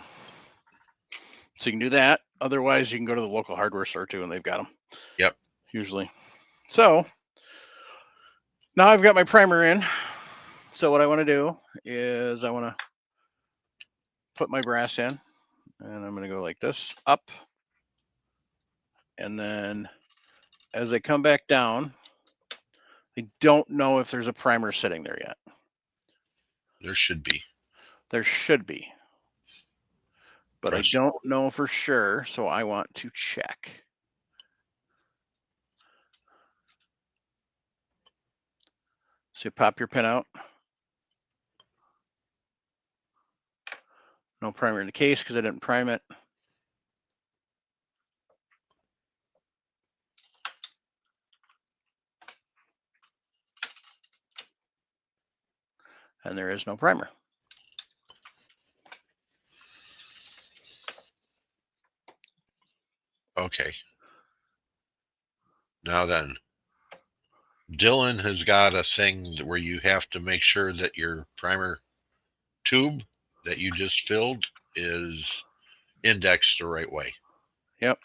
you can do that. Otherwise, you can go to the local hardware store too, and they've got them. Yep. Usually. So now I've got my primer in. So what I want to do is I want to put my brass in, and I'm going to go like this, up. And then as I come back down, I don't know if there's a primer sitting there yet. There should be. There should be. But I don't know for sure, so I want to check. So you pop your pin out. No primer in the case because I didn't prime it. And there is no primer. Okay. Now then, Dylan has got a thing where you have to make sure that your primer tube that you just filled is indexed the right way. Yep.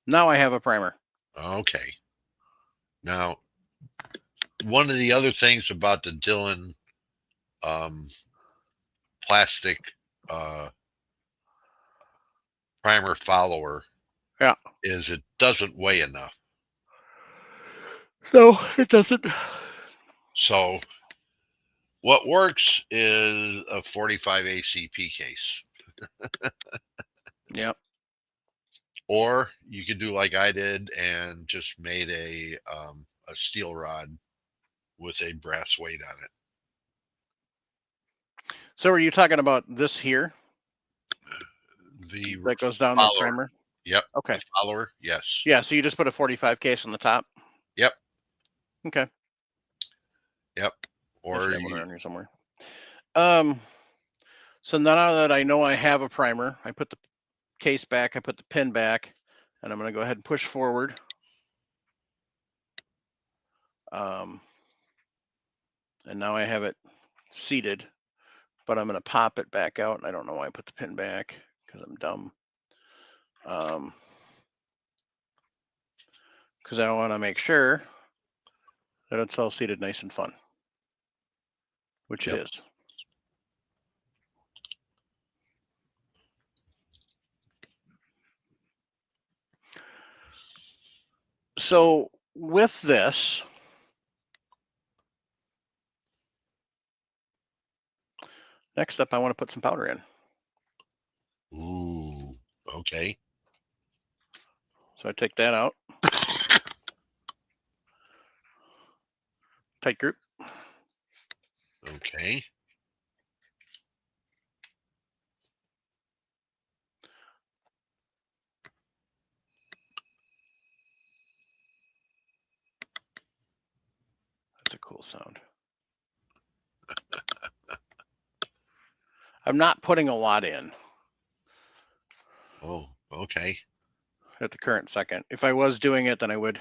Now I have a primer. Okay. Now, one of the other things about the Dylan plastic primer follower is it doesn't weigh enough. No, it doesn't. So what works is a 45 ACP case. Yep. Or you could do like I did and just made a steel rod with a brass weight on it. So are you talking about this here? The That goes down follower. the primer? Yep. Okay. The follower, yes. Yeah, so you just put a 45 case on the top? Yep. Okay. Yep. Or I one around here somewhere. So now that I know I have a primer, I put the case back, I put the pin back, and I'm going to go ahead and push forward. And now I have it seated, but I'm going to pop it back out. And I don't know why I put the pin back because I'm dumb. Because I want to make sure that it's all seated nice and fun, which it is. So with this, next up, I want to put some powder in. Ooh, okay. So I take that out. Tight group. Okay. That's a cool sound. I'm not putting a lot in. Oh, okay. At the current second. If I was doing it, then I would.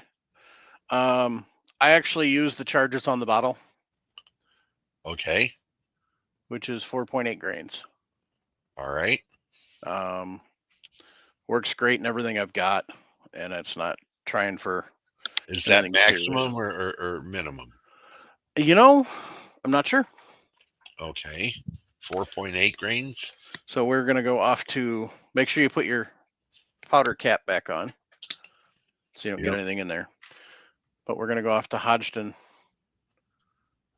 I actually use the charges on the bottle. Okay. Which is 4.8 grains. All right. Works great in everything I've got, and it's not trying for. Is that maximum or minimum? You know, I'm not sure. Okay. 4.8 grains. So we're going to go off to make sure you put your powder cap back on so you don't get anything in there. But we're going to go off to Hodgdon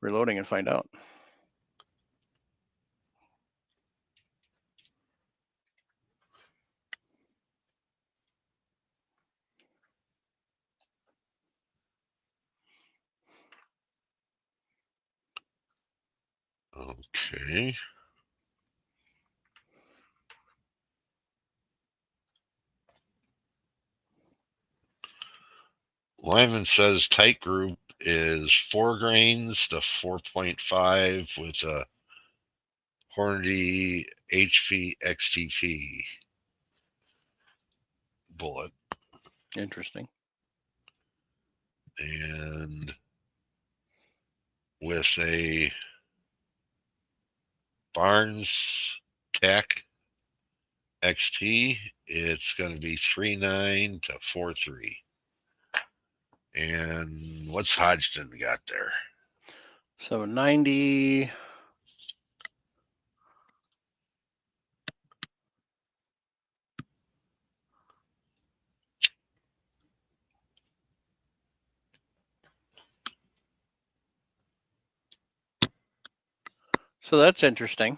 reloading and find out. Okay. Lyman says tight group is 4 grains to 4.5 with a Hornady HV XTP bullet. Interesting. And with a Barnes Tech XT, it's going to be 3.9 to 4.3. And what's Hodgdon got there? So 90. So that's interesting.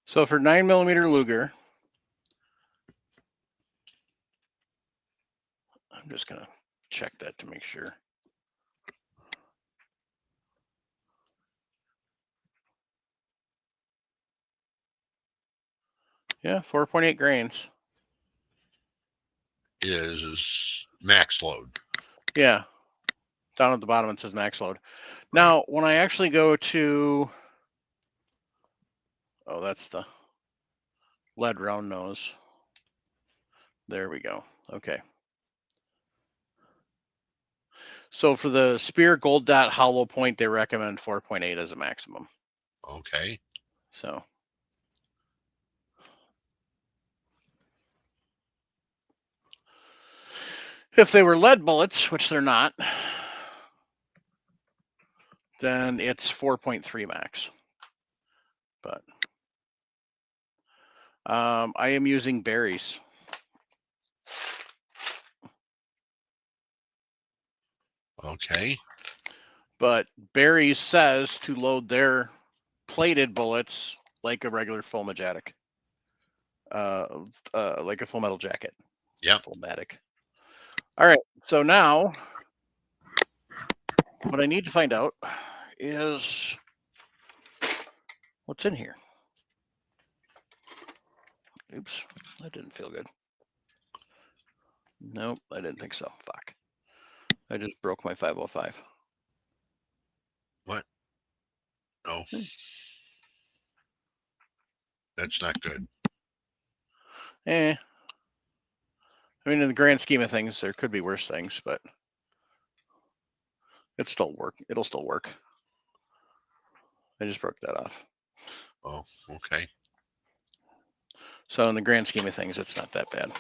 So for 9mm Luger, I'm just gonna check that to make sure. Yeah, 4.8 grains. Is max load. Yeah. Down at the bottom it says max load. Now, when I actually go to, oh, that's the lead round nose. There we go. Okay. So for the Spear Gold Dot hollow point, they recommend 4.8 as a maximum. Okay. So if they were lead bullets, which they're not, then it's 4.3 max. But I am using Berries. Okay. But Berries says to load their plated bullets like a regular Full-Matic. Like a Full Metal Jacket. Yep. Full-Matic. All right. So now what I need to find out is what's in here. Oops, that didn't feel good. Nope, I didn't think so. Fuck. I just broke my 505. What? No. That's not good. I mean, in the grand scheme of things, there could be worse things, but it'll still work. I just broke that off. Oh, okay. So in the grand scheme of things, it's not that bad.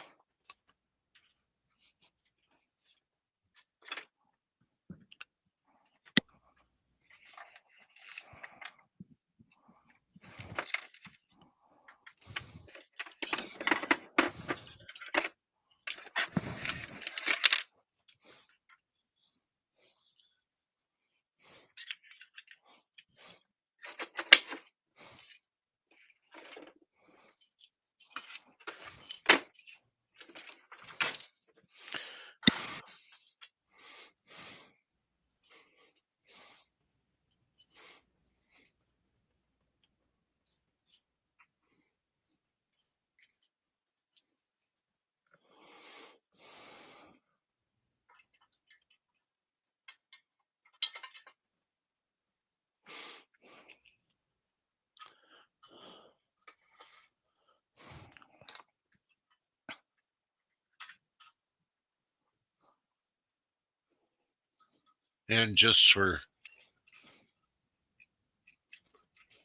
And just for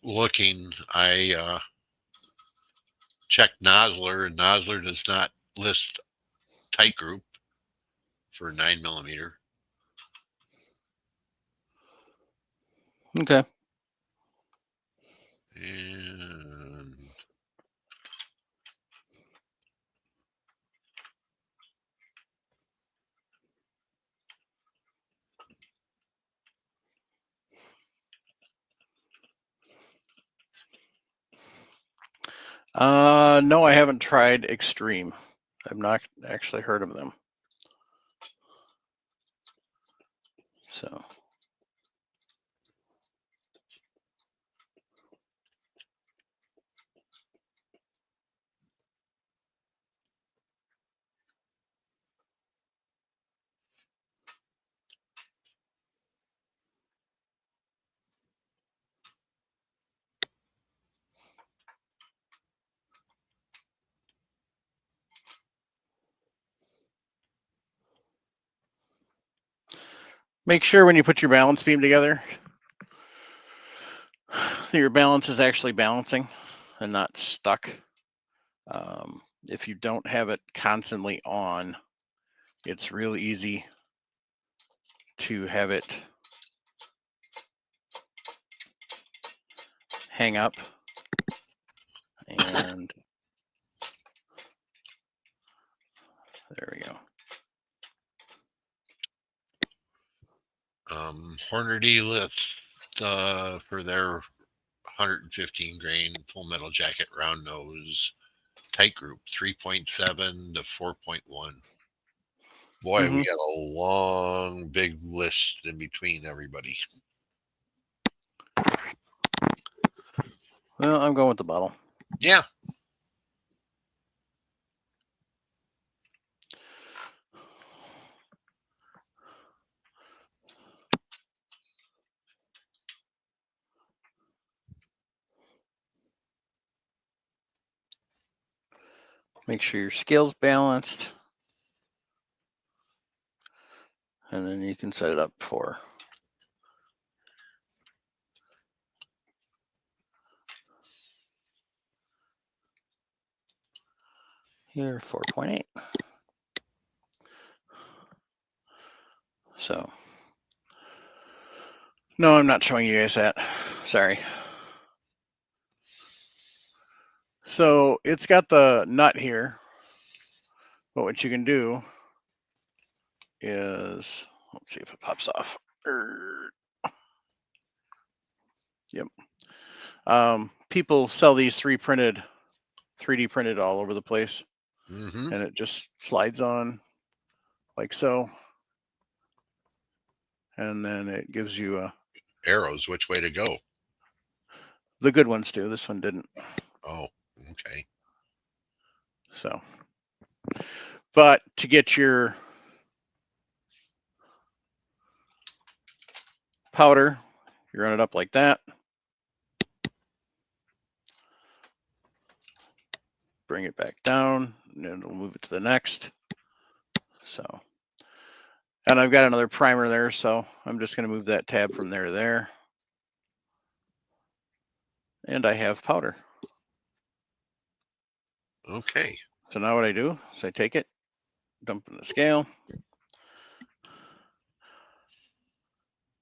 looking, I checked Nosler, and Nosler does not list tight group for 9mm. Okay. And No, I haven't tried Extreme. I've not actually heard of them. So. Make sure when you put your balance beam together that your balance is actually balancing and not stuck. If you don't have it constantly on, it's really easy to have it hang up. And there we go. Hornady lift for their 115 grain, full metal jacket, round nose, tight group, 3.7 to 4.1. Boy, we got a long, big list in between everybody. Well, I'm going with the bottle. Yeah. Make sure your scale's balanced. And then you can set it up for here, 4.8. So, no, I'm not showing you guys that. Sorry. So it's got the nut here, but what you can do is, let's see if it pops off. Yep. People sell these 3D printed all over the place, Mm-hmm. and it just slides on like so, and then it gives you Arrows, which way to go? the good ones do. This one didn't. Oh, okay. So, but to get your powder, you run it up like that. Bring it back down, and then we'll move it to the next. So, and I've got another primer there, so I'm just going to move that tab from there to there. And I have powder. Okay. So now what I do is I take it, dump in the scale.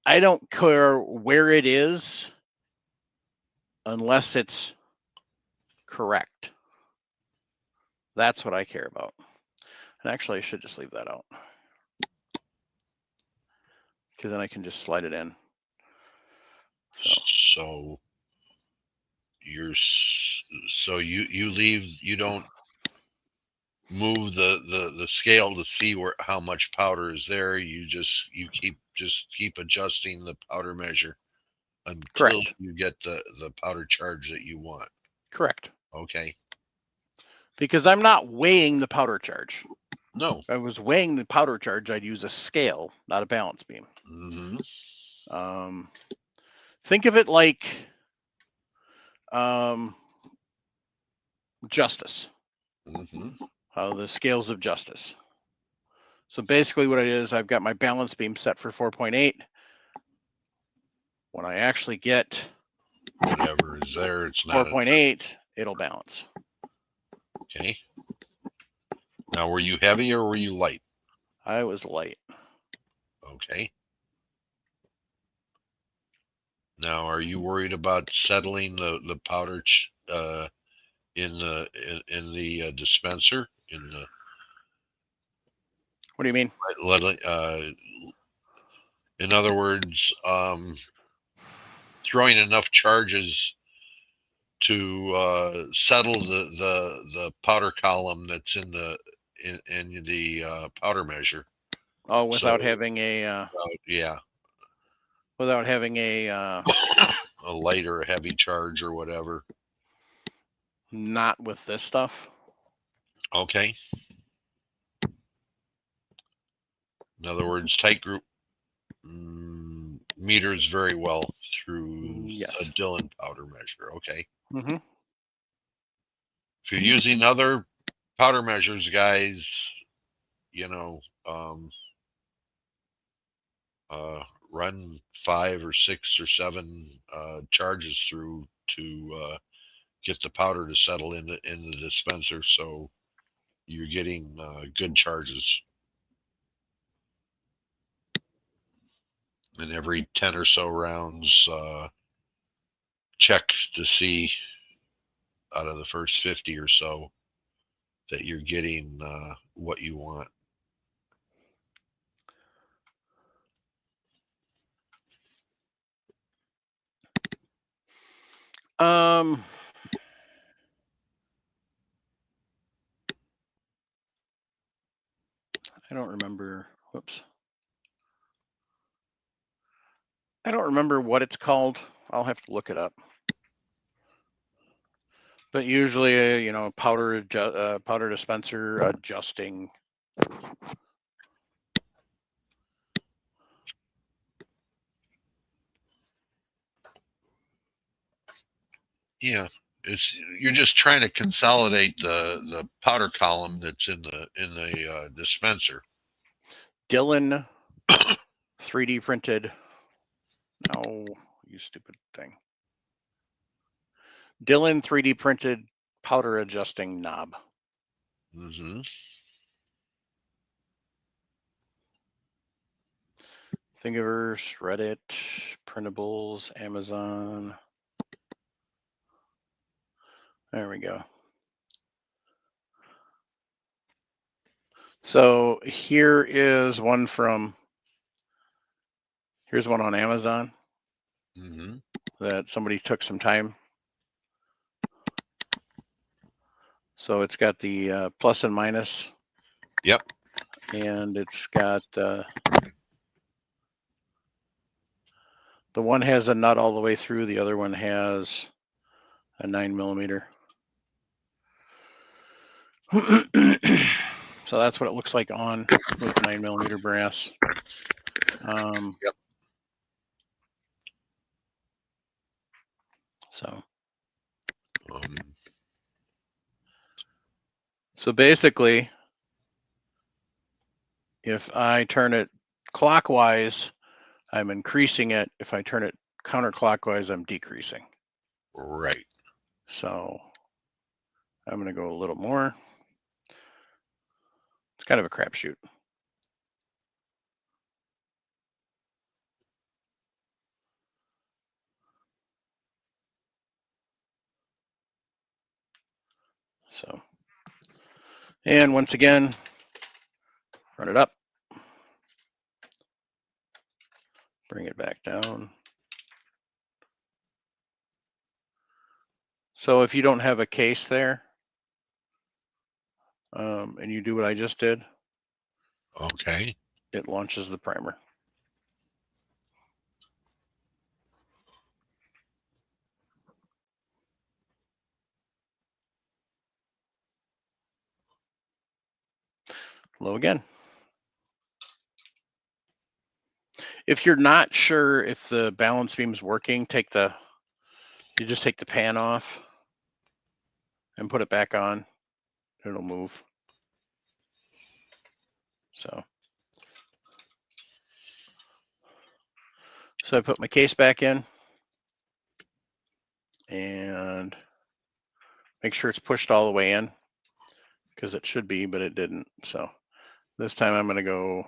I don't care where it is unless it's correct. That's what I care about. And actually, I should just leave that out, because then I can just slide it in. So you don't move the scale to see how much powder is there. You keep adjusting the powder measure until Correct. you get the powder charge that you want. Correct. Okay. Because I'm not weighing the powder charge. No. If I was weighing the powder charge, I'd use a scale, not a balance beam. Mm-hmm. Think of it like justice. Mm-hmm. The scales of justice. So basically what it is, I've got my balance beam set for 4.8. When I actually get whatever is there, it's not 4.8, it'll balance. Okay. Now, were you heavy or were you light? I was light. Okay. Now, are you worried about settling the powder in the dispenser? What do you mean? In other words, throwing enough charges to settle the powder column that's in the powder measure. Oh, without having a yeah, without having a light or a heavy charge or whatever. Not with this stuff. Okay. In other words, tight group meters very well through Yes. a Dillon powder measure. Okay. Mm-hmm. If you're using other powder measures, guys, run 5 or 6 or 7 charges through to get the powder to settle in the dispenser, so you're getting good charges. And every 10 or so rounds, check to see out of the first 50 or so that you're getting what you want. I don't remember. Whoops. I don't remember what it's called. I'll have to look it up. But usually, powder dispenser adjusting. Yeah, you're just trying to consolidate the powder column that's in the dispenser. Dillon 3D printed. Oh, you stupid thing. Dillon 3D printed powder adjusting knob. Mm-hmm. Thingiverse, Reddit, printables, Amazon. There we go. So here is one here's one on Amazon that somebody took some time. So it's got the plus and minus. Yep. And it's got the one has a nut all the way through. The other one has a 9mm. So that's what it looks like on with 9mm brass. Yep. So basically, if I turn it clockwise, I'm increasing it. If I turn it counterclockwise, I'm decreasing. Right. So I'm going to go a little more. It's kind of a crapshoot. So, and once again, run it up. Bring it back down. So if you don't have a case there, and you do what I just did, okay, it launches the primer. Low again. If you're not sure if the balance beam's working, you just take the pan off and put it back on. It'll move. So I put my case back in and make sure it's pushed all the way in, because it should be, but it didn't. So this time I'm going to go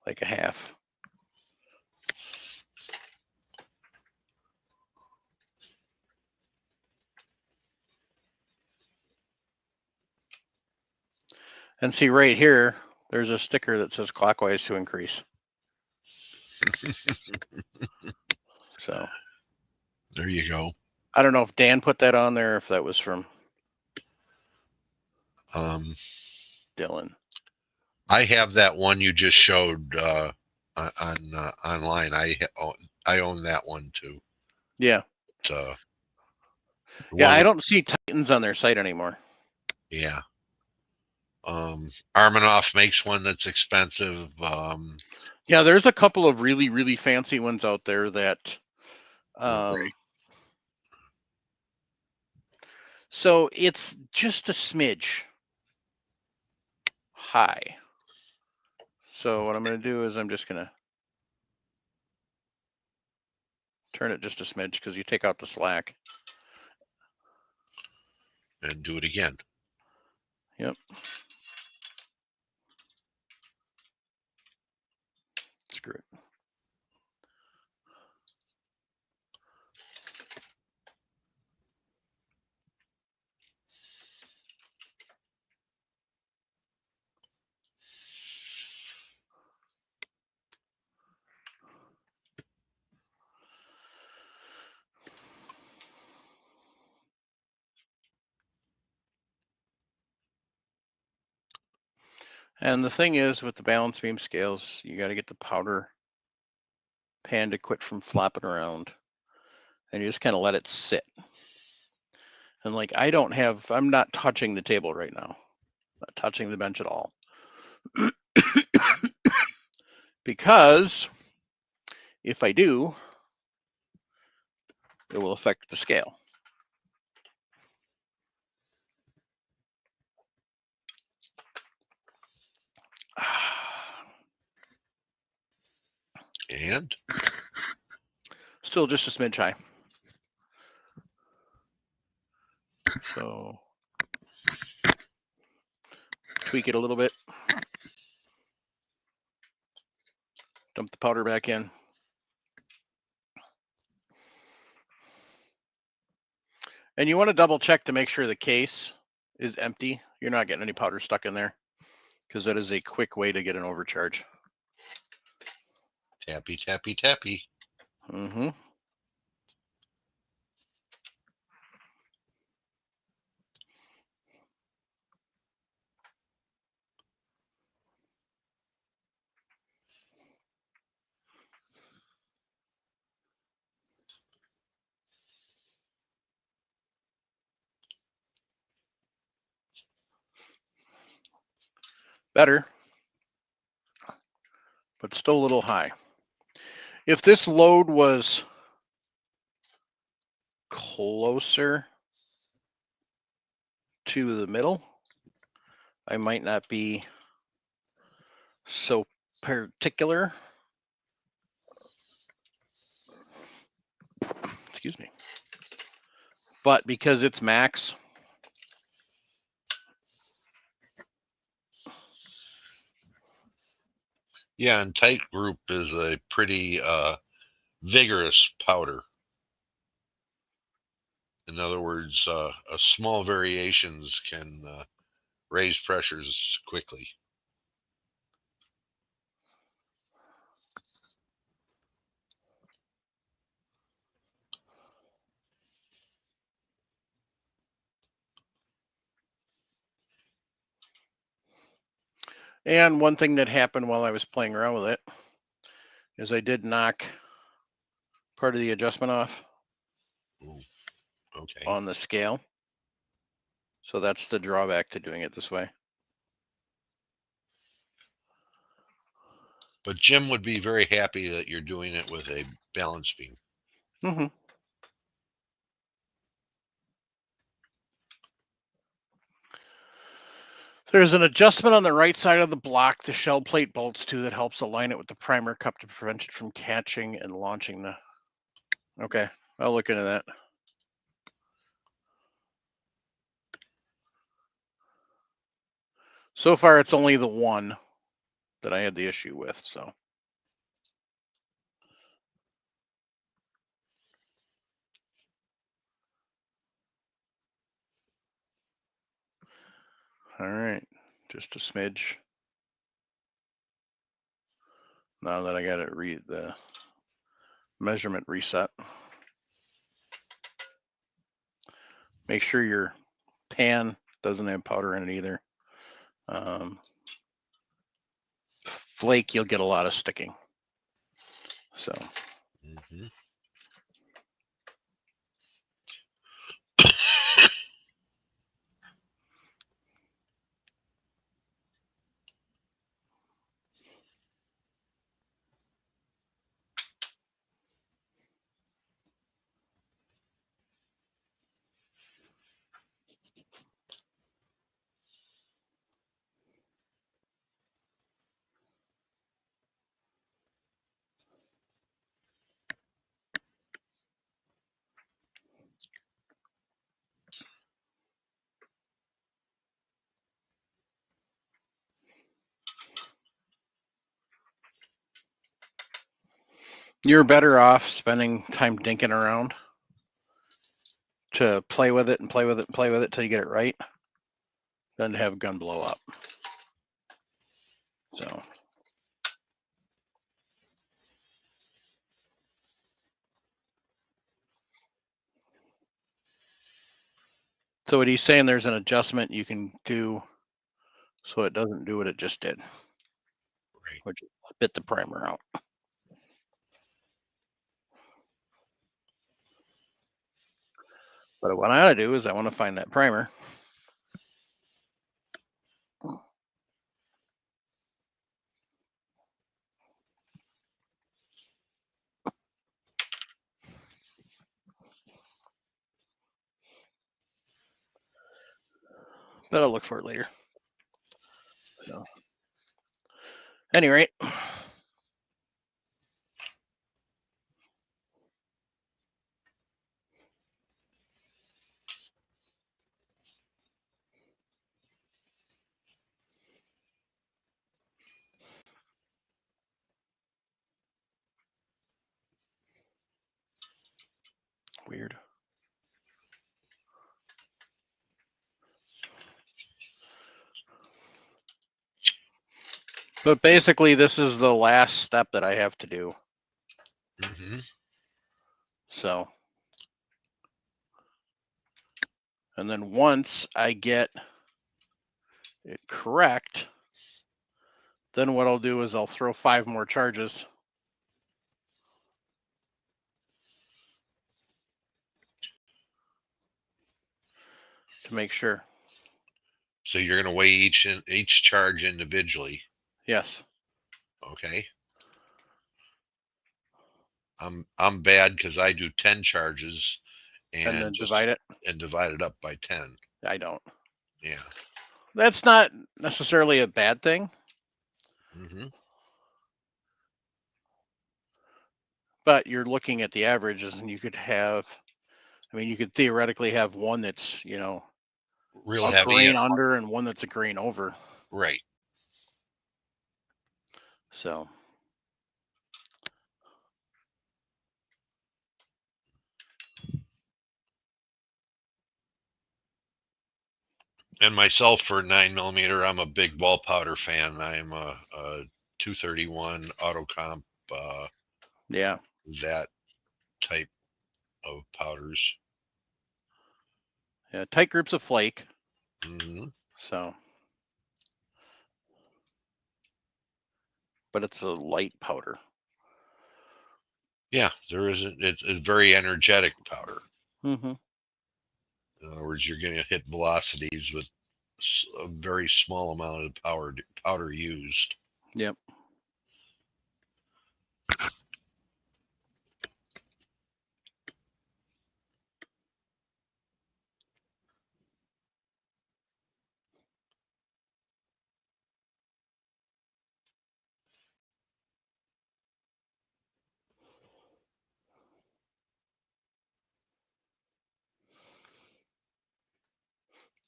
like a half. And see right here, there's a sticker that says clockwise to increase. So there you go. I don't know if Dan put that on there, if that was from Dillon. I have that one you just showed on online. I own that one too. Yeah. Yeah, I don't see Titans on their site anymore. Yeah. Armanoff makes one that's expensive. Yeah, there's a couple of really, really fancy ones out there that right. So it's just a smidge high. So what I'm going to do is I'm just going to turn it just a smidge, because you take out the slack. And do it again. Yep. Screw it. And the thing is, with the balance beam scales, you got to get the powder pan to quit from flopping around, and you just kind of let it sit. And like, I'm not touching the table right now, not touching the bench at all. Because if I do, it will affect the scale. And Still just a smidge high. So tweak it a little bit. Dump the powder back in. And you want to double check to make sure the case is empty. You're not getting any powder stuck in there, because that is a quick way to get an overcharge. tappy, tappy, tappy. Mm-hmm. Better, but still a little high. If this load was closer to the middle, I might not be so particular. Excuse me. But because it's max, Yeah, and tight group is a pretty vigorous powder. In other words, small variations can raise pressures quickly. and one thing that happened while I was playing around with it is I did knock part of the adjustment off. Ooh, okay. On the scale. So that's the drawback to doing it this way. But Jim would be very happy that you're doing it with a balance beam. Mm-hmm. There's an adjustment on the right side of the block the shell plate bolts to that helps align it with the primer cup to prevent it from catching and launching the... Okay, I'll look into that. So far, it's only the one that I had the issue with, so. All right, just a smidge. Now that I got it the measurement reset. Make sure your pan doesn't have powder in it either. Flake, you'll get a lot of sticking. So. Mm-hmm. You're better off spending time dinking around to play with it and play with it and play with it till you get it right than to have a gun blow up. So. So what he's saying, there's an adjustment you can do so it doesn't do what it just did, Right. which spit the primer out. But what I want to do is I want to find that primer. But I'll look for it later. So, any rate, weird. But basically, this is the last step that I have to do. Mm-hmm. So, and then once I get it correct, then what I'll do is I'll throw 5 more charges to make sure. So you're going to weigh each charge individually. Yes. Okay. I'm bad because I do 10 charges And then just divide it. and divide it up by 10. I don't. Yeah. That's not necessarily a bad thing, Mm-hmm. but you're looking at the averages, and you could have, I mean, you could theoretically have one that's, Real a heavy. grain under and one that's a grain over. Right. So, And myself for 9mm, I'm a big ball powder fan. I'm a 231 Autocomp, yeah. that type of powders. Yeah, tight groups of flake. Mm-hmm. So, but it's a light powder. Yeah, there isn't. It's a very energetic powder. Mm-hmm. In other words, you're going to hit velocities with a very small amount of powder used. Yep.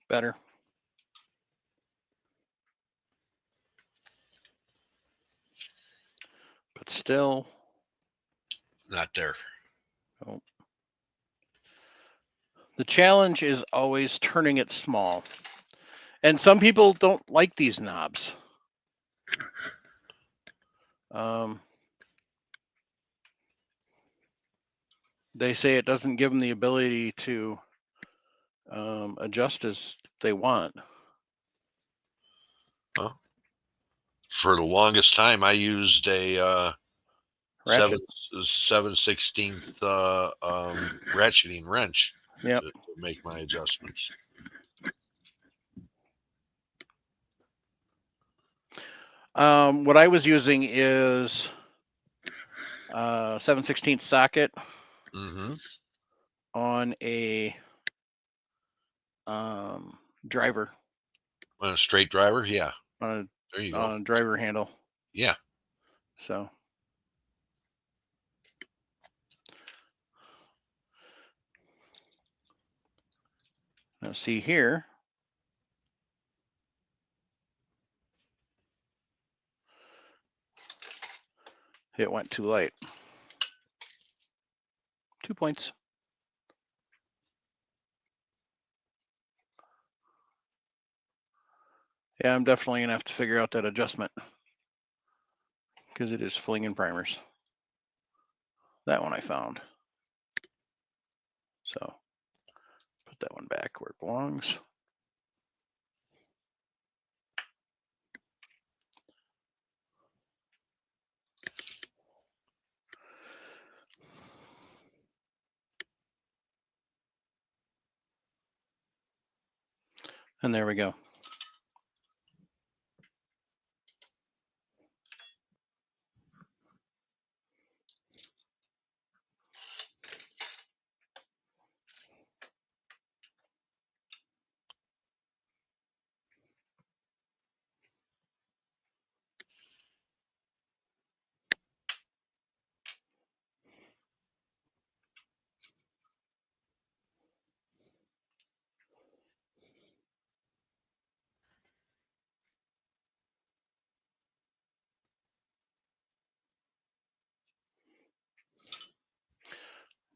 Better. But still, Not there. oh. The challenge is always turning it small. And some people don't like these knobs. They say it doesn't give them the ability to adjust as they want. Huh? For the longest time, I used a Ratchet. 7/16 ratcheting wrench Yep. to make my adjustments. What I was using is 7/16 socket Mm-hmm. on a driver. On a straight driver, yeah. On There you a go. driver handle. Yeah. So. Now see here. It went too light. 2 points. Yeah, I'm definitely going to have to figure out that adjustment because it is flinging primers. That one I found. So put that one back where it belongs. And there we go.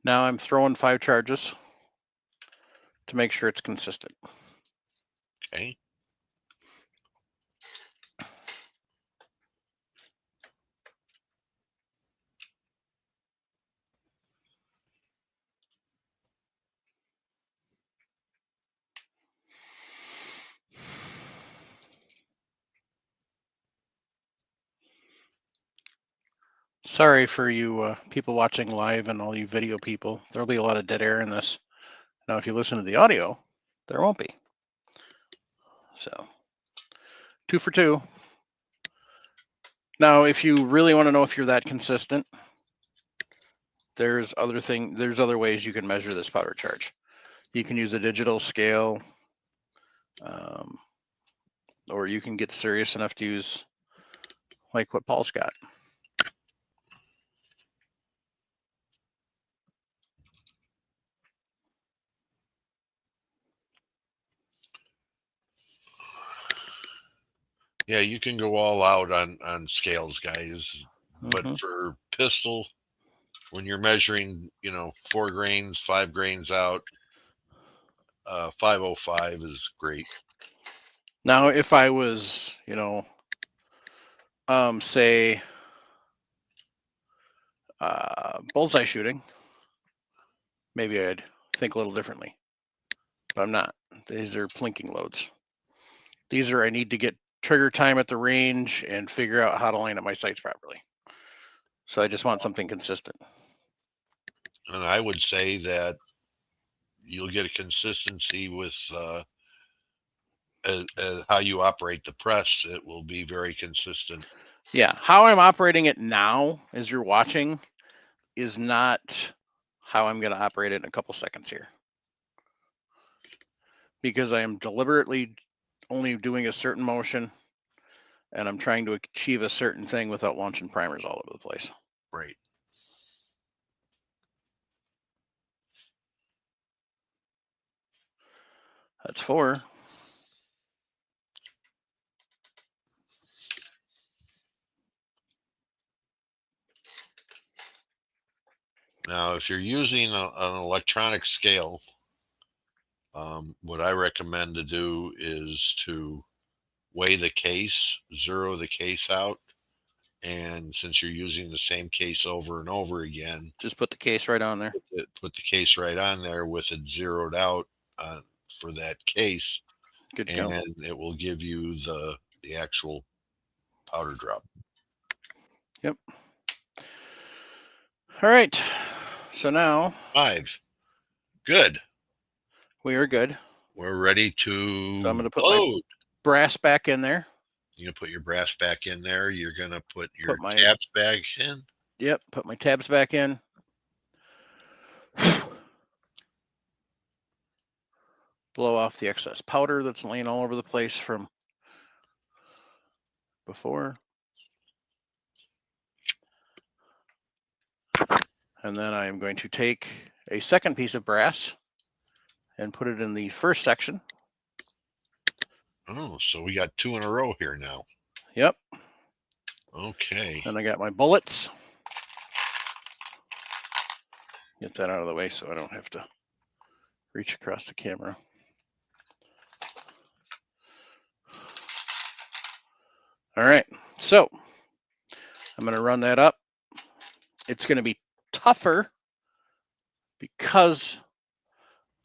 Now I'm throwing 5 charges to make sure it's consistent. Okay. Sorry for you people watching live and all you video people. There'll be a lot of dead air in this. Now, if you listen to the audio, there won't be. So, 2 for 2. Now, if you really want to know if you're that consistent, there's other ways you can measure this powder charge. You can use a digital scale, or you can get serious enough to use like what Paul's got. Yeah, you can go all out on scales, guys. But Mhm. for pistol, when you're measuring, 4 grains, 5 grains out, 505 is great. Now, if I was, say, bullseye shooting, maybe I'd think a little differently. But I'm not. These are plinking loads. These are I need to get trigger time at the range and figure out how to line up my sights properly. So I just want something consistent. And I would say that you'll get a consistency with how you operate the press. It will be very consistent. Yeah, how I'm operating it now as you're watching is not how I'm going to operate it in a couple seconds here. Because I am deliberately only doing a certain motion and I'm trying to achieve a certain thing without launching primers all over the place. Right. That's 4. Now, if you're using an electronic scale, what I recommend to do is to weigh the case, zero the case out, and since you're using the same case over and over again, just put the case right on there. Put the case right on there with it zeroed out for that case. Good and go. It will give you the actual powder drop. Yep. All right. So now 5. Good. we are good. We're ready to So I'm going to put load. my brass back in there. You're going to put your brass back in there. You're going to put your my tabs back in. Yep. Put my tabs back in. Blow off the excess powder that's laying all over the place from before. And then I am going to take a second piece of brass and put it in the first section. Oh, so we got 2 in a row here now. Yep. Okay. And I got my bullets. Get that out of the way so I don't have to reach across the camera. All right. So I'm going to run that up. It's going to be tougher because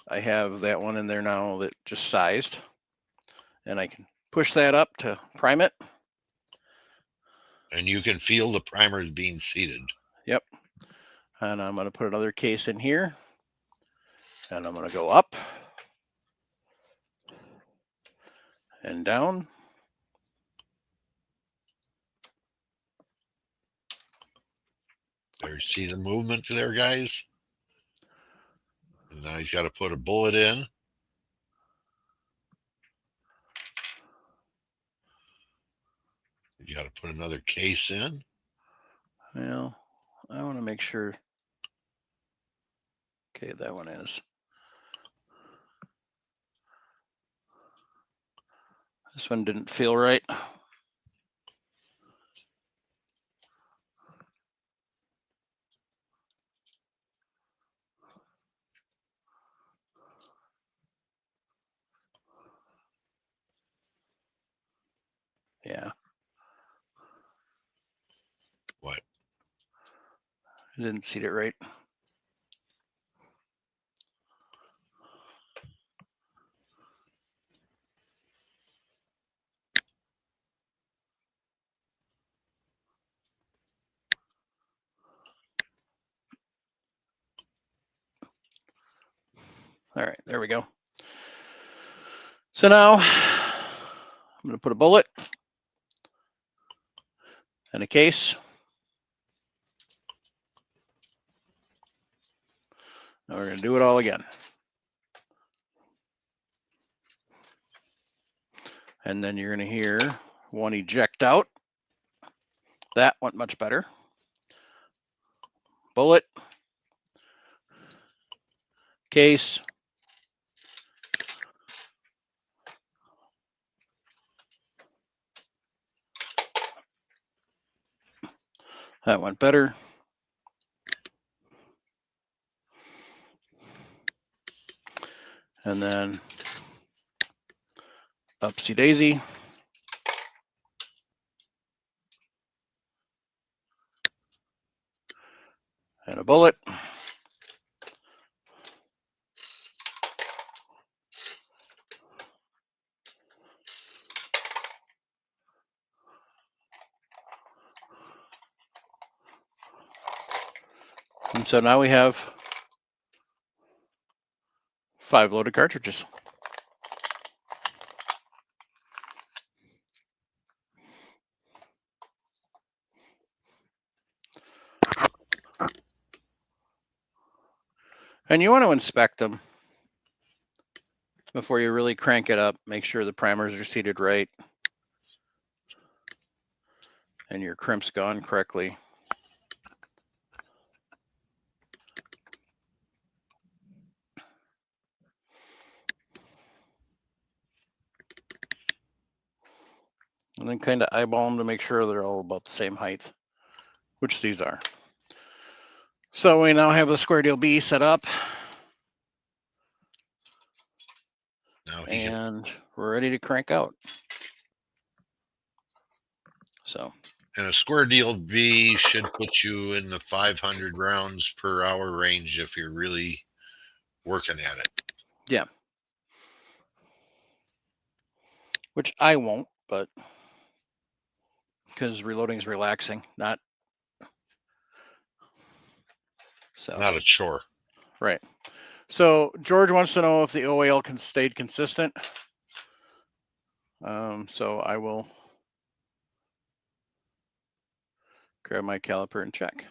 I have that one in there now that just sized. And I can push that up to prime it. And you can feel the primers being seated. Yep. And I'm going to put another case in here. And I'm going to go up. and down. There, you see the movement there, guys? And now he's got to put a bullet in. You got to put another case in. Well, I want to make sure. Okay, that one is. This one didn't feel right. Yeah. What? I didn't seat it right. All right, there we go. So now I'm going to put a bullet and a case. Now we're going to do it all again. And then you're going to hear one eject out. That went much better. Bullet. Case. That went better. And then upsy daisy. And a bullet. And so now we have 5 loaded cartridges. And you want to inspect them before you really crank it up. Make sure the primers are seated right and your crimp's gone correctly. And then kind of eyeball them to make sure they're all about the same height, which these are. So we now have the Square Deal B set up. Now and we're ready to crank out. So. And a Square Deal B should put you in the 500 rounds per hour range if you're really working at it. Yeah. Which I won't, but because reloading is relaxing, not so. Not a chore. Right. So George wants to know if the OAL stayed consistent. So I will grab my caliper and check.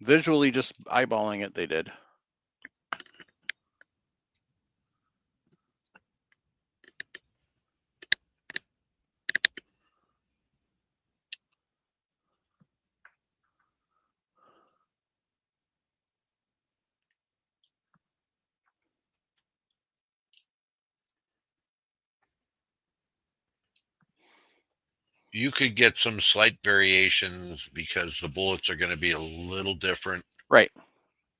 Visually, just eyeballing it, they did. You could get some slight variations because the bullets are going to be a little different. Right.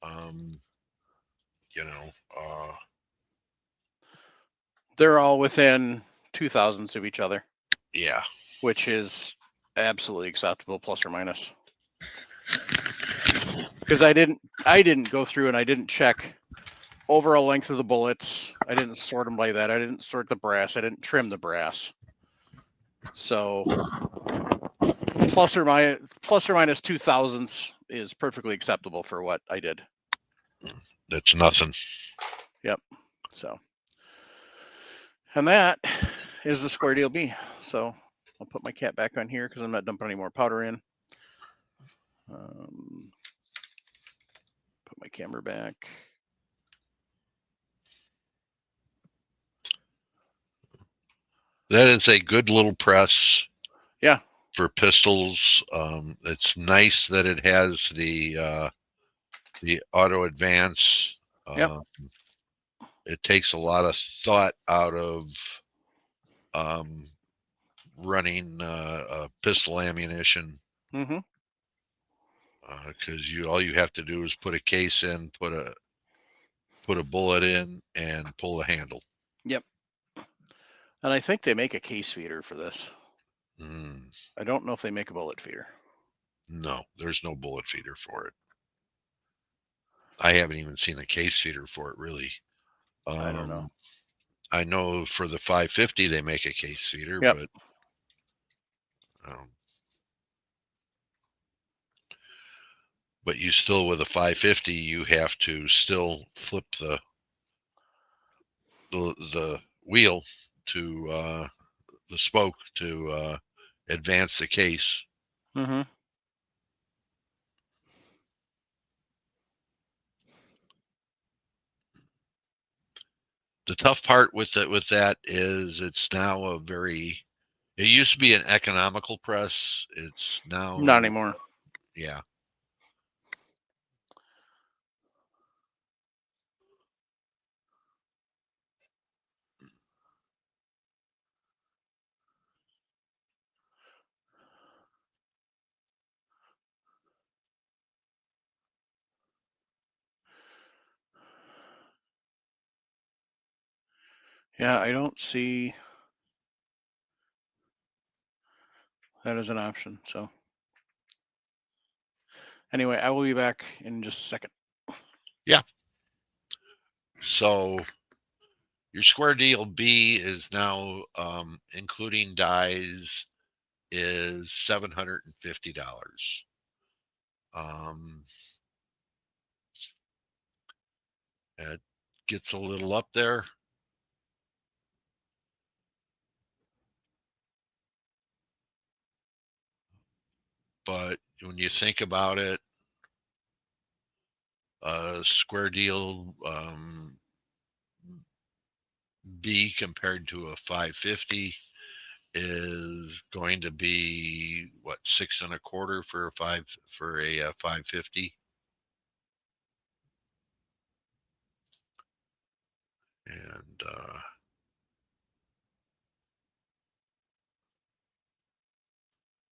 You know, they're all within 0.02 of each other. Yeah. Which is absolutely acceptable, plus or minus. Because I didn't go through and I didn't check overall length of the bullets. I didn't sort them like that. I didn't sort the brass. I didn't trim the brass. So plus or minus 0.02 is perfectly acceptable for what I did. That's nothing. Yep. So And that is the Square Deal B. So I'll put my cat back on here because I'm not dumping any more powder in. Put my camera back. That is a good little press. Yeah. For pistols, it's nice that it has the auto advance. Yep. It takes a lot of thought out of running pistol ammunition. Mm-hmm. Because all you have to do is put a case in, put a bullet in, and pull the handle. Yep. And I think they make a case feeder for this. I don't know if they make a bullet feeder. No, there's no bullet feeder for it. I haven't even seen a case feeder for it, really. I don't know. I know for the 550 they make a case feeder, Yep. But you still, with a 550, you have to still flip the wheel to the spoke to advance the case. Mm-hmm. The tough part with that is it's now a very. It used to be an economical press. It's now not anymore. Yeah. Yeah, I don't see that as an option. So anyway, I will be back in just a second. Yeah. So your Square Deal B is now, including dies, is $750. It gets a little up there. But when you think about it, Square Deal B compared to a 550 is going to be what, 6.25 for a 550. And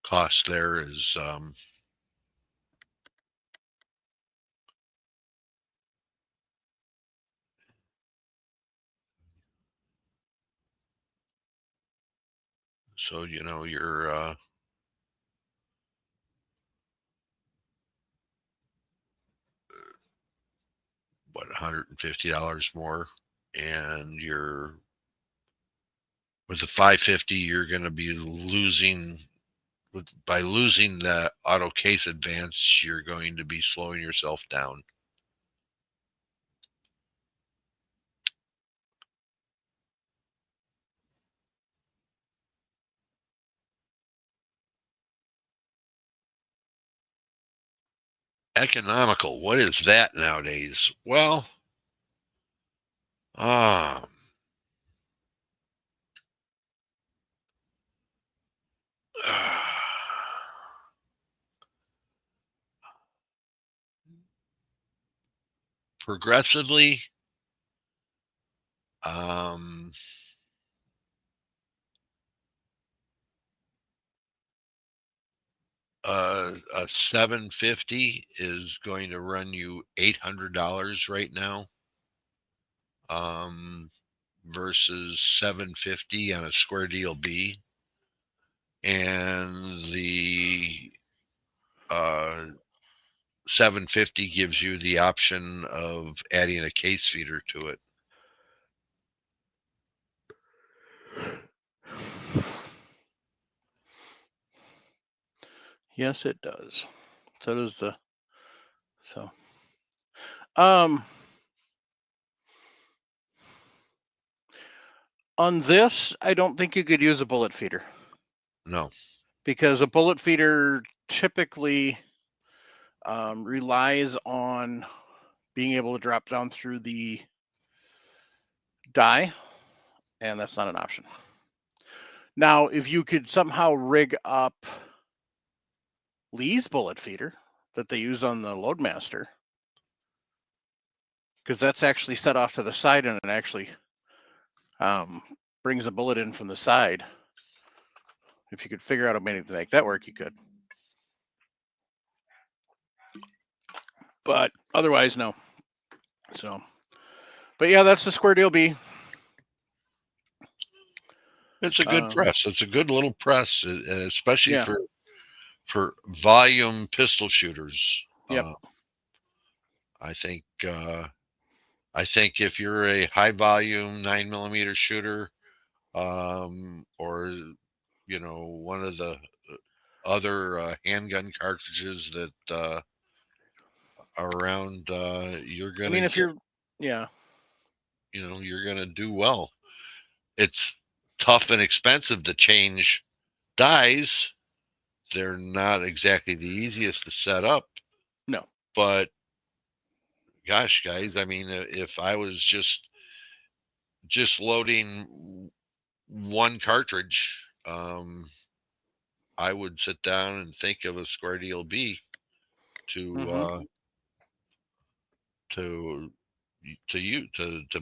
cost there is so you're what, $150 more, and you're with the 550 you're going to be losing. By losing the auto case advance, you're going to be slowing yourself down. Economical, what is that nowadays? Well, progressively, a 750 is going to run you $800 right now, versus 750 on a Square Deal B, and the 750 gives you the option of adding a case feeder to it. Yes, it does. So does the On this, I don't think you could use a bullet feeder No. because a bullet feeder typically relies on being able to drop down through the die, and that's not an option. Now, if you could somehow rig up Lee's bullet feeder that they use on the Loadmaster, because that's actually set off to the side and it actually brings a bullet in from the side. If you could figure out a way to make that work, you could. But otherwise, no. So, but yeah, that's the Square Deal B. It's a good press. It's a good little press, especially Yeah. for volume pistol shooters. Yep. I think if you're a high volume 9mm shooter, or one of the other handgun cartridges that are around, you're gonna. I mean, if you're, yeah, you're gonna do well. It's tough and expensive to change dies. They're not exactly the easiest to set up. No. But gosh, guys, I mean, if I was just loading one cartridge, I would sit down and think of a Square Deal B to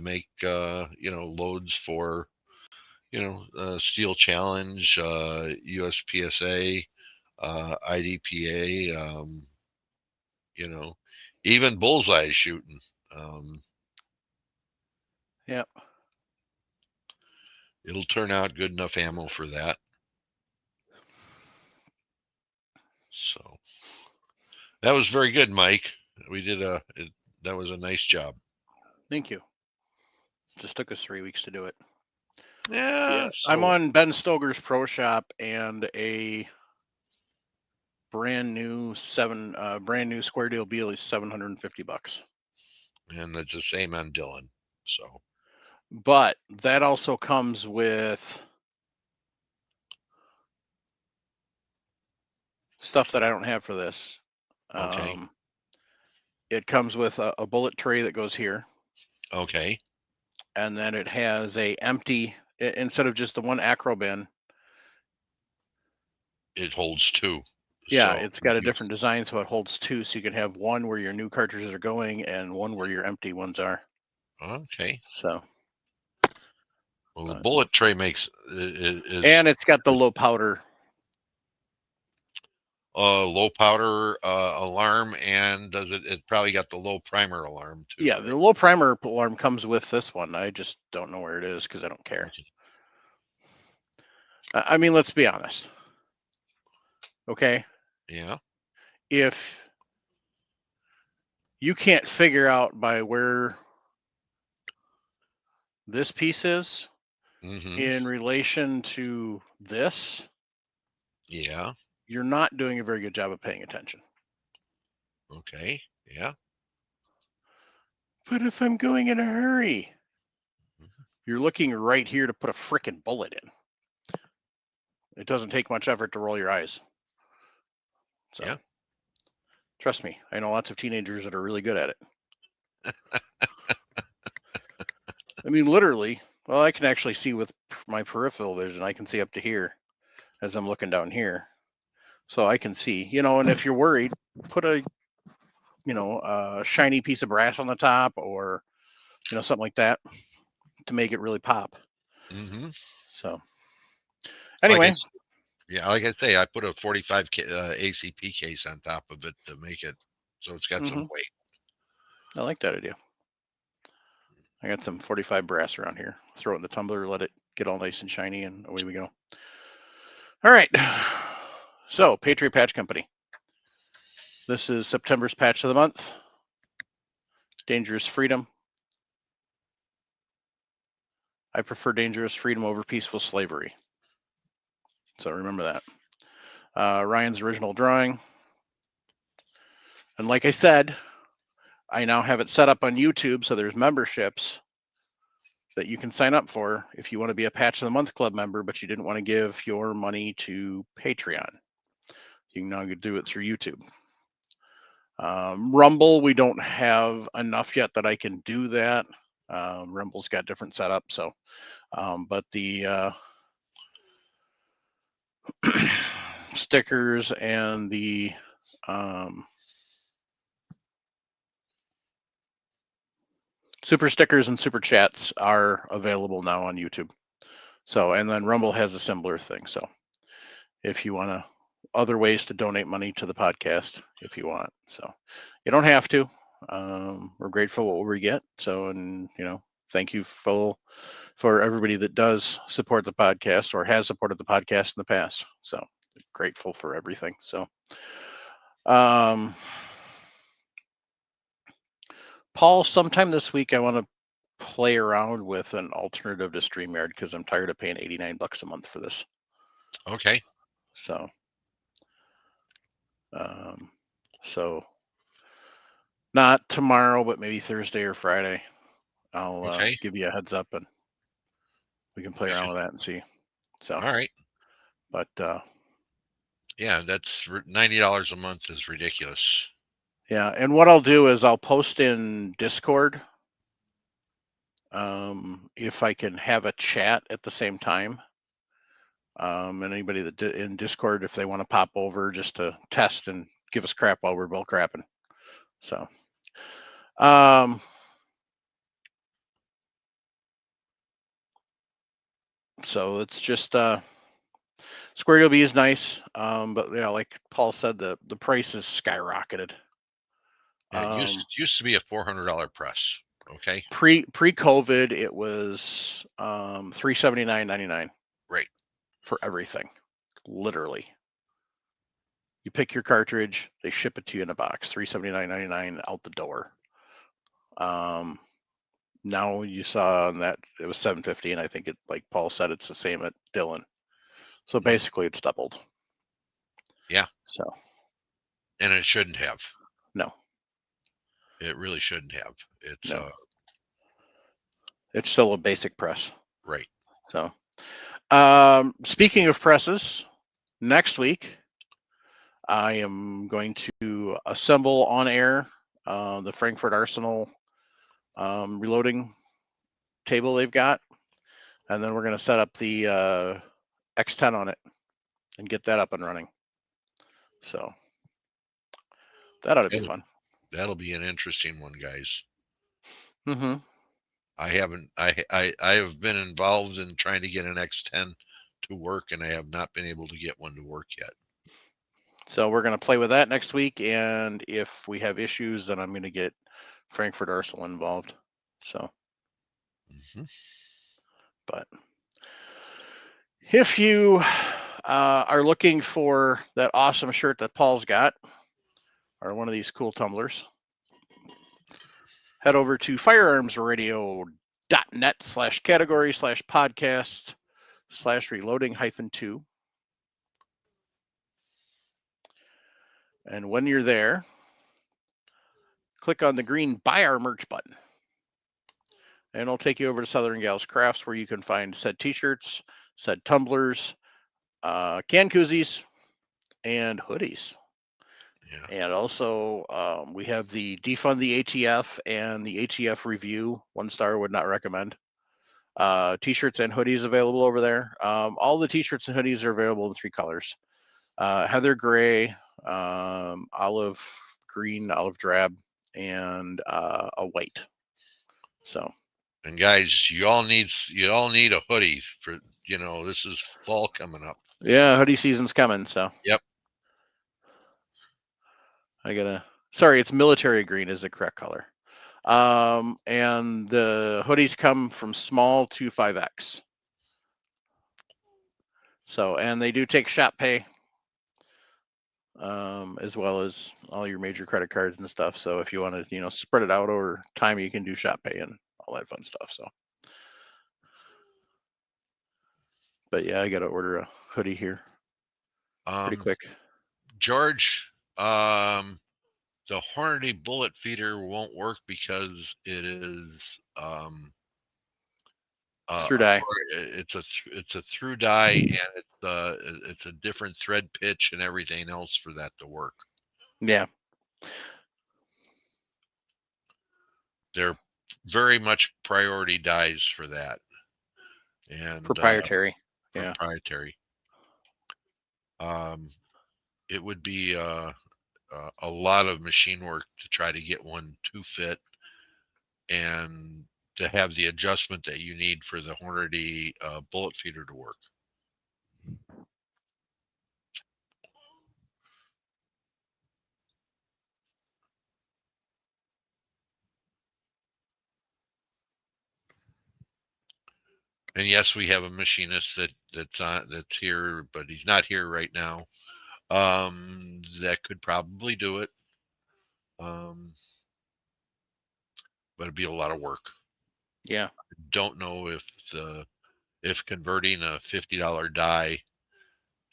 make loads for Steel Challenge, USPSA, IDPA, even bullseye shooting. Yeah. It'll turn out good enough ammo for that. So that was very good, Mike. We did that was a nice job. Thank you. Just took us 3 weeks to do it. Yeah. So I'm on Ben Stoger's Pro Shop, and a brand new Square Deal B is $750. And it's the same on Dylan. So, but that also comes with stuff that I don't have for this. Okay. It comes with a bullet tray that goes here. Okay. And then it has a empty, instead of just the one acro bin, it holds two. Yeah, so it's got a different design, so it holds two, so you can have one where your new cartridges are going and one where your empty ones are. Okay. So, well, the bullet tray makes is, and it's got the low powder. Low powder alarm, and it probably got the low primer alarm too. Yeah, the low primer alarm comes with this one. I just don't know where it is because I don't care. I mean, let's be honest. Okay. Yeah. If you can't figure out by where this piece is in relation to this, yeah, you're not doing a very good job of paying attention. Okay. Yeah. But if I'm going in a hurry, you're looking right here to put a frickin' bullet in. It doesn't take much effort to roll your eyes. So, yeah. Trust me, I know lots of teenagers that are really good at it. I mean, literally, well, I can actually see with my peripheral vision. I can see up to here as I'm looking down here. So I can see, and if you're worried, put a, a shiny piece of brass on the top, or, something like that to make it really pop. So anyway. Like I say, I put a 45 ACP case on top of it to make it so it's got some weight. I like that idea. I got some 45 brass around here. Throw it in the tumbler, let it get all nice and shiny, and away we go. All right. So, Patriot Patch Company. This is September's patch of the month. Dangerous Freedom. I prefer dangerous freedom over peaceful slavery. So remember that. Ryan's original drawing. And like I said, I now have it set up on YouTube, so there's memberships that you can sign up for if you want to be a Patch of the Month Club member, but you didn't want to give your money to Patreon. You can now do it through YouTube. Rumble, we don't have enough yet that I can do that. Rumble's got different setup, so but the stickers and the super stickers and super chats are available now on YouTube. So, and then Rumble has a similar thing. So, if you want to, other ways to donate money to the podcast, if you want. So, you don't have to. We're grateful what we get. So, and thank you for everybody that does support the podcast or has supported the podcast in the past. So, grateful for everything. So, Paul, sometime this week I want to play around with an alternative to StreamYard because I'm tired of paying $89 a month for this. Okay. So, not tomorrow, but maybe Thursday or Friday. I'll give you a heads up and we can play around with that and see. So, all right. But yeah, that's $90 a month is ridiculous. Yeah, and what I'll do is I'll post in Discord. If I can have a chat at the same time. And anybody that in Discord, if they want to pop over just to test and give us crap while we're bull crapping. So, so it's just Square Deal B is nice, but yeah, like Paul said, the price is skyrocketed. Yeah, it used to be a $400 press. Okay. Pre-COVID, it was $379.99. Right. For everything, literally. You pick your cartridge, they ship it to you in a box, $379.99 out the door. Now you saw on that it was $750, and I think it, like Paul said, it's the same at Dillon. So basically, it's doubled. Yeah. So. And it shouldn't have. No. It really shouldn't have. It's no. It's still a basic press. Right. So, speaking of presses, next week I am going to assemble on air the Frankfurt Arsenal reloading table they've got, and then we're going to set up the X10 on it and get that up and running. So that ought to be fun. That'll be an interesting one, guys. Mm-hmm. I have been involved in trying to get an X10 to work, and I have not been able to get one to work yet. So we're going to play with that next week, and if we have issues, then I'm going to get Frankfurt Arsenal involved. So, but if you are looking for that awesome shirt that Paul's got, or one of these cool tumblers, head over to firearmsradio.net/category/podcast/reloading-2. And when you're there, click on the green Buy Our Merch button. And it'll take you over to Southern Gals Crafts, where you can find said t-shirts, said tumblers, can koozies, and hoodies. Yeah. And also, we have the Defund the ATF and the ATF Review, 1 star, would not recommend. T-shirts and hoodies available over there. All the t-shirts and hoodies are available in 3 colors. Heather gray, olive green, olive drab, and a white. So. And guys, you all need a hoodie for, this is fall coming up. Yeah, hoodie season's coming. So. Yep. Sorry, it's military green is the correct color. And the hoodies come from small to 5X. So, and they do take shop pay, as well as all your major credit cards and stuff. So if you want to, spread it out over time, you can do shop pay and all that fun stuff. So, but yeah, I got to order a hoodie here pretty quick. George, the Hornady bullet feeder won't work because it is Through die. It's a through die, and it's a different thread pitch and everything else for that to work. Yeah. They're very much priority dies for that, and Proprietary. Yeah. proprietary. It would be a lot of machine work to try to get one to fit and to have the adjustment that you need for the Hornady bullet feeder to work. And yes, we have a machinist that's here, but he's not here right now. That could probably do it. But it'd be a lot of work. Yeah. Don't know if converting a $50 die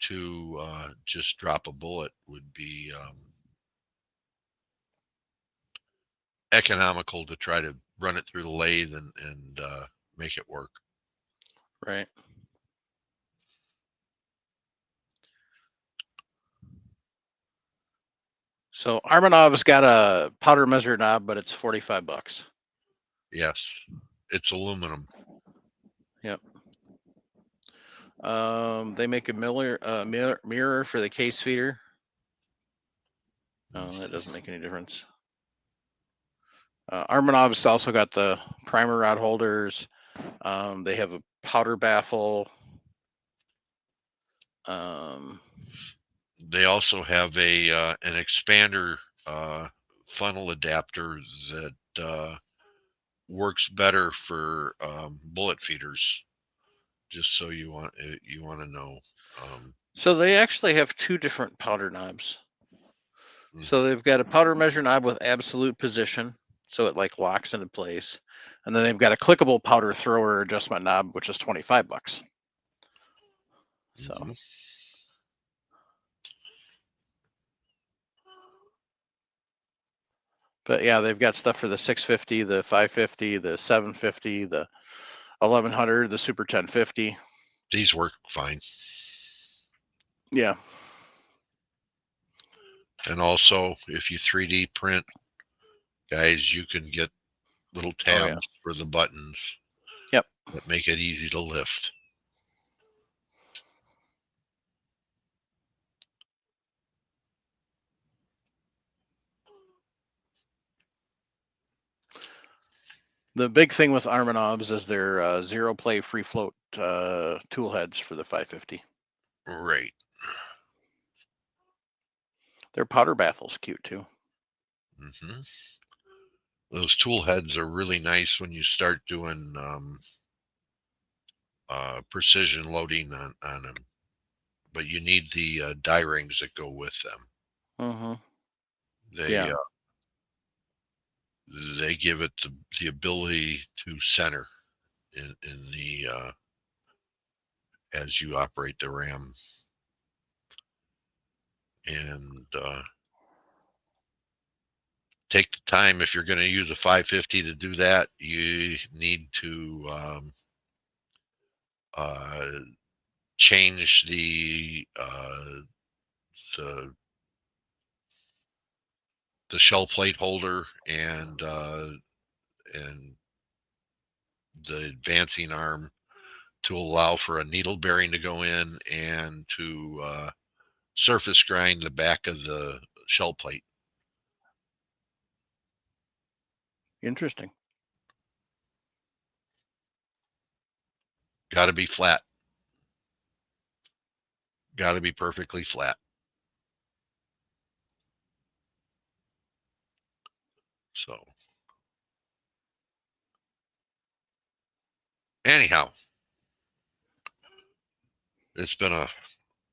to just drop a bullet would be economical to try to run it through the lathe and make it work. Right. So Armanov's got a powder measure knob, but it's $45. Yes, it's aluminum. Yep. They make a mirror for the case feeder. No, that doesn't make any difference. Armanov's also got the primer rod holders. They have a powder baffle. They also have an expander funnel adapter that works better for bullet feeders. Just so you want to know. So they actually have two different powder knobs. So they've got a powder measure knob with absolute position, so it like locks into place, and then they've got a clickable powder thrower adjustment knob, which is $25. So. But yeah, they've got stuff for the 650, the 550, the 750, the 1100, the Super 1050. These work fine. Yeah. And also, if you 3D print, guys, you can get little tabs for the buttons. Yep. That make it easy to lift. The big thing with Armanovs is their zero play free float tool heads for the 550. Right. Their powder baffle's cute too. Mm-hmm. Those tool heads are really nice when you start doing precision loading on them. But you need the die rings that go with them. Mm-hmm. They give it the ability to center in the as you operate the RAM. And take the time. If you're going to use a 550 to do that, you need to change the shell plate holder and the advancing arm to allow for a needle bearing to go in and to surface grind the back of the shell plate. Interesting. Got to be flat. Got to be perfectly flat. So anyhow, it's been a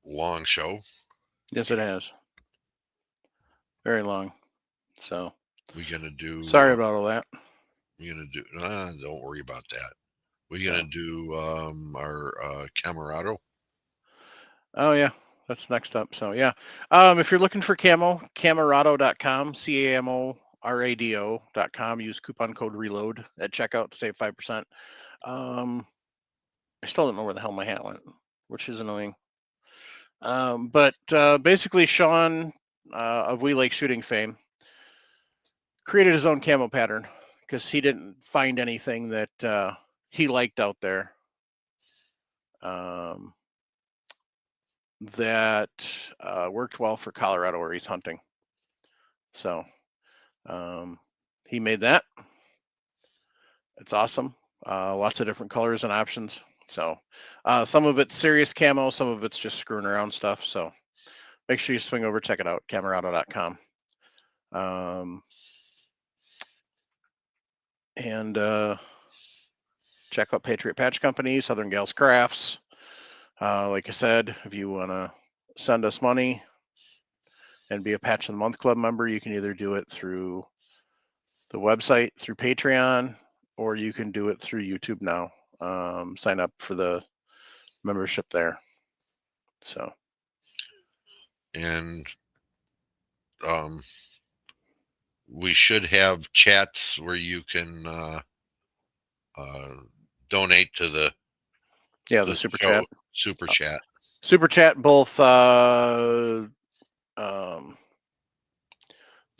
long show. Yes, it has. Very long. So we're gonna do. Sorry about all that. We're gonna do. Don't worry about that. We're gonna do our Camerado. Oh yeah, that's next up. So yeah, if you're looking for camo, Camerado.com, CAMORADO.com. Use coupon code RELOAD at checkout to save 5%. I still don't know where the hell my hat went, which is annoying. But basically, Sean of We Like Shooting fame created his own camo pattern because he didn't find anything that he liked out there that worked well for Colorado where he's hunting. So he made that. It's awesome. Lots of different colors and options. So some of it's serious camo, some of it's just screwing around stuff. So make sure you swing over, check it out, Camerado.com. And check out Patriot Patch Company, Southern Gals Crafts. Like I said, if you want to send us money and be a Patch of the Month Club member, you can either do it through the website, through Patreon, or you can do it through YouTube now. Sign up for the membership there. So. And we should have chats where you can donate to the the super chat. Super chat. Super chat, both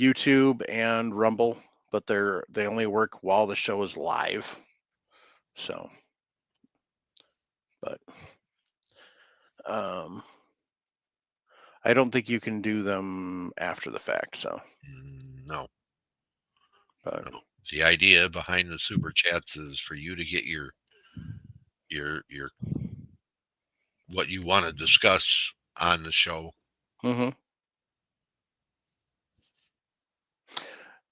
YouTube and Rumble, but they only work while the show is live. So, but I don't think you can do them after the fact. So no. But no. The idea behind the super chats is for you to get your what you want to discuss on the show. Mm-hmm.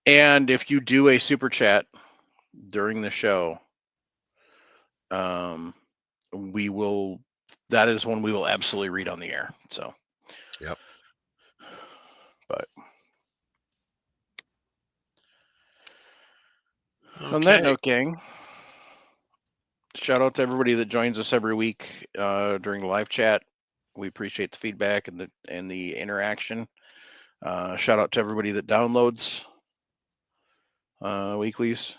And if you do a super chat during the show, we will. That is when we will absolutely read on the air. So. Yep. But. Okay. On that note, gang, shout out to everybody that joins us every week during the live chat. We appreciate the feedback and the interaction. Shout out to everybody that downloads weeklies.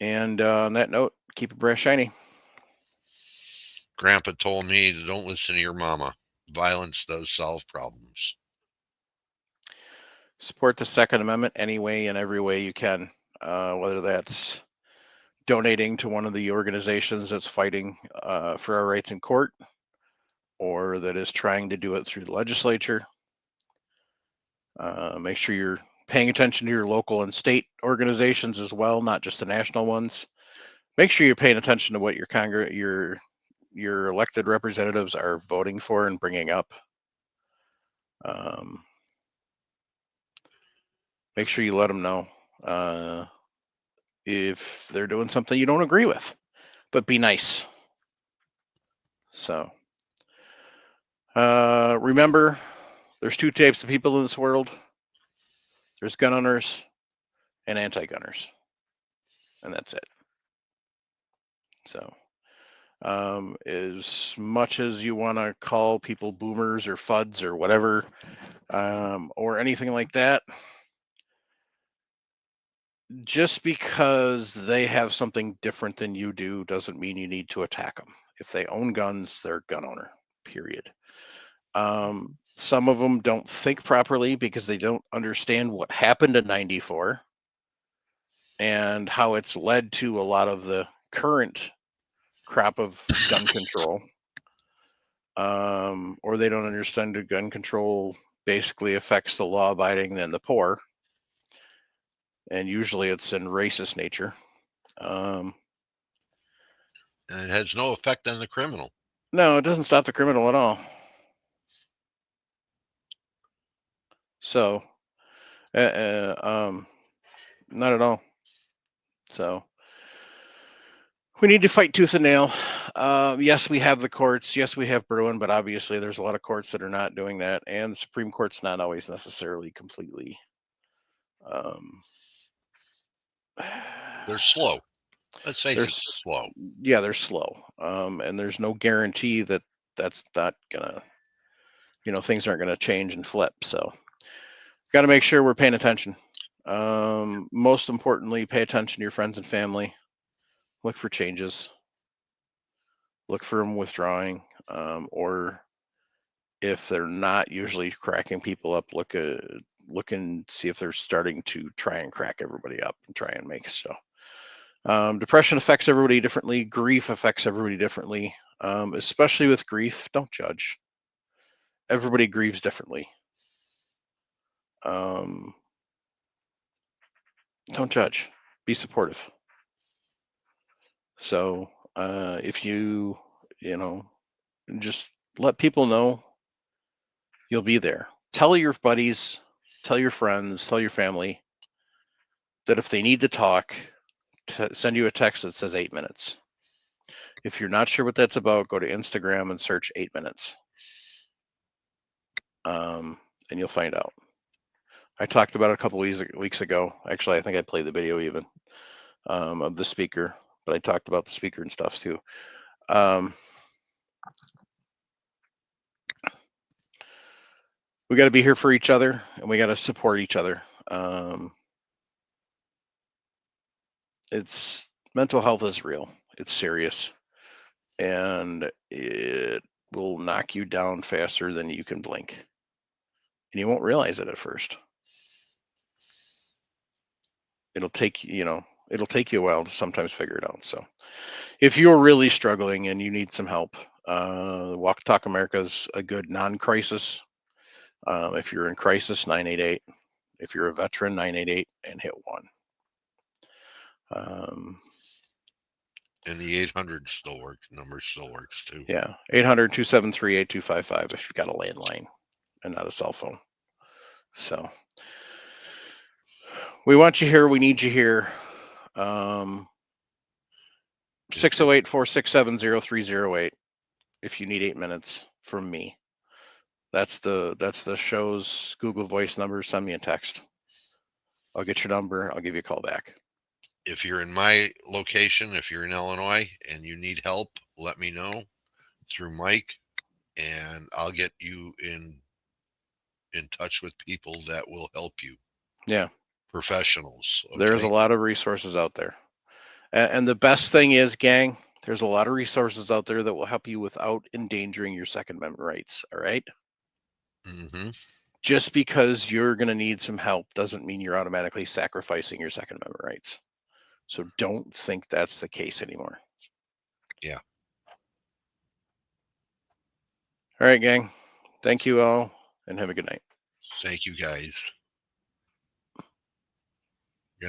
And on that note, keep your breath shiny. Grandpa told me to don't listen to your mama. Violence does solve problems. Support the Second Amendment any way and every way you can, whether that's donating to one of the organizations that's fighting for our rights in court, or that is trying to do it through the legislature. Make sure you're paying attention to your local and state organizations as well, not just the national ones. Make sure you're paying attention to what your elected representatives are voting for and bringing up. Make sure you let them know if they're doing something you don't agree with, but be nice. So remember, there's two types of people in this world. There's gun owners and anti-gunners, and that's it. So as much as you want to call people boomers or fuds or whatever, or anything like that, just because they have something different than you do doesn't mean you need to attack them. If they own guns, they're a gun owner, period. Some of them don't think properly because they don't understand what happened in '94 and how it's led to a lot of the current crop of gun control. Or they don't understand that gun control basically affects the law-abiding and the poor. And usually it's in racist nature. And it has no effect on the criminal. No, it doesn't stop the criminal at all. So, not at all. So, we need to fight tooth and nail. Yes, we have the courts. Yes, we have Bruin, but obviously there's a lot of courts that are not doing that, and the Supreme Court's not always necessarily completely. They're slow. Let's face it, they're slow. Yeah, they're slow. And there's no guarantee that that's not gonna, things aren't gonna change and flip. So, got to make sure we're paying attention. Most importantly, pay attention to your friends and family. Look for changes. Look for them withdrawing, or if they're not usually cracking people up, look and see if they're starting to try and crack everybody up and try and make stuff. Depression affects everybody differently. Grief affects everybody differently. Especially with grief, don't judge. Everybody grieves differently. Don't judge. Be supportive. So if you just let people know you'll be there. Tell your buddies, tell your friends, tell your family that if they need to talk, send you a text that says 8 minutes. If you're not sure what that's about, go to Instagram and search 8 minutes. And you'll find out. I talked about it a couple weeks ago. Actually, I think I played the video even of the speaker, but I talked about the speaker and stuff too. We got to be here for each other, and we got to support each other. It's mental health is real. It's serious, and it will knock you down faster than you can blink, and you won't realize it at first. It'll take it'll take you a while to sometimes figure it out. So, if you're really struggling and you need some help, Walk Talk America is a good non-crisis. If you're in crisis, 988. If you're a veteran, 988 and hit 1. And the 800 still works. Number still works too. Yeah, 800-273-8255 if you've got a landline and not a cell phone. So we want you here. We need you here. 608-467-0308 if you need 8 minutes from me. That's the show's Google Voice number. Send me a text. I'll get your number. I'll give you a call back. If you're in my location, if you're in Illinois and you need help, let me know through Mike, and I'll get you in touch with people that will help you. Yeah. Professionals. Okay? There's a lot of resources out there. And the best thing is, gang, there's a lot of resources out there that will help you without endangering your Second Amendment rights. All right. Mm-hmm. Just because you're going to need some help doesn't mean you're automatically sacrificing your Second Amendment rights. So don't think that's the case anymore. Yeah. All right, gang. Thank you all, and have a good night. Thank you, guys.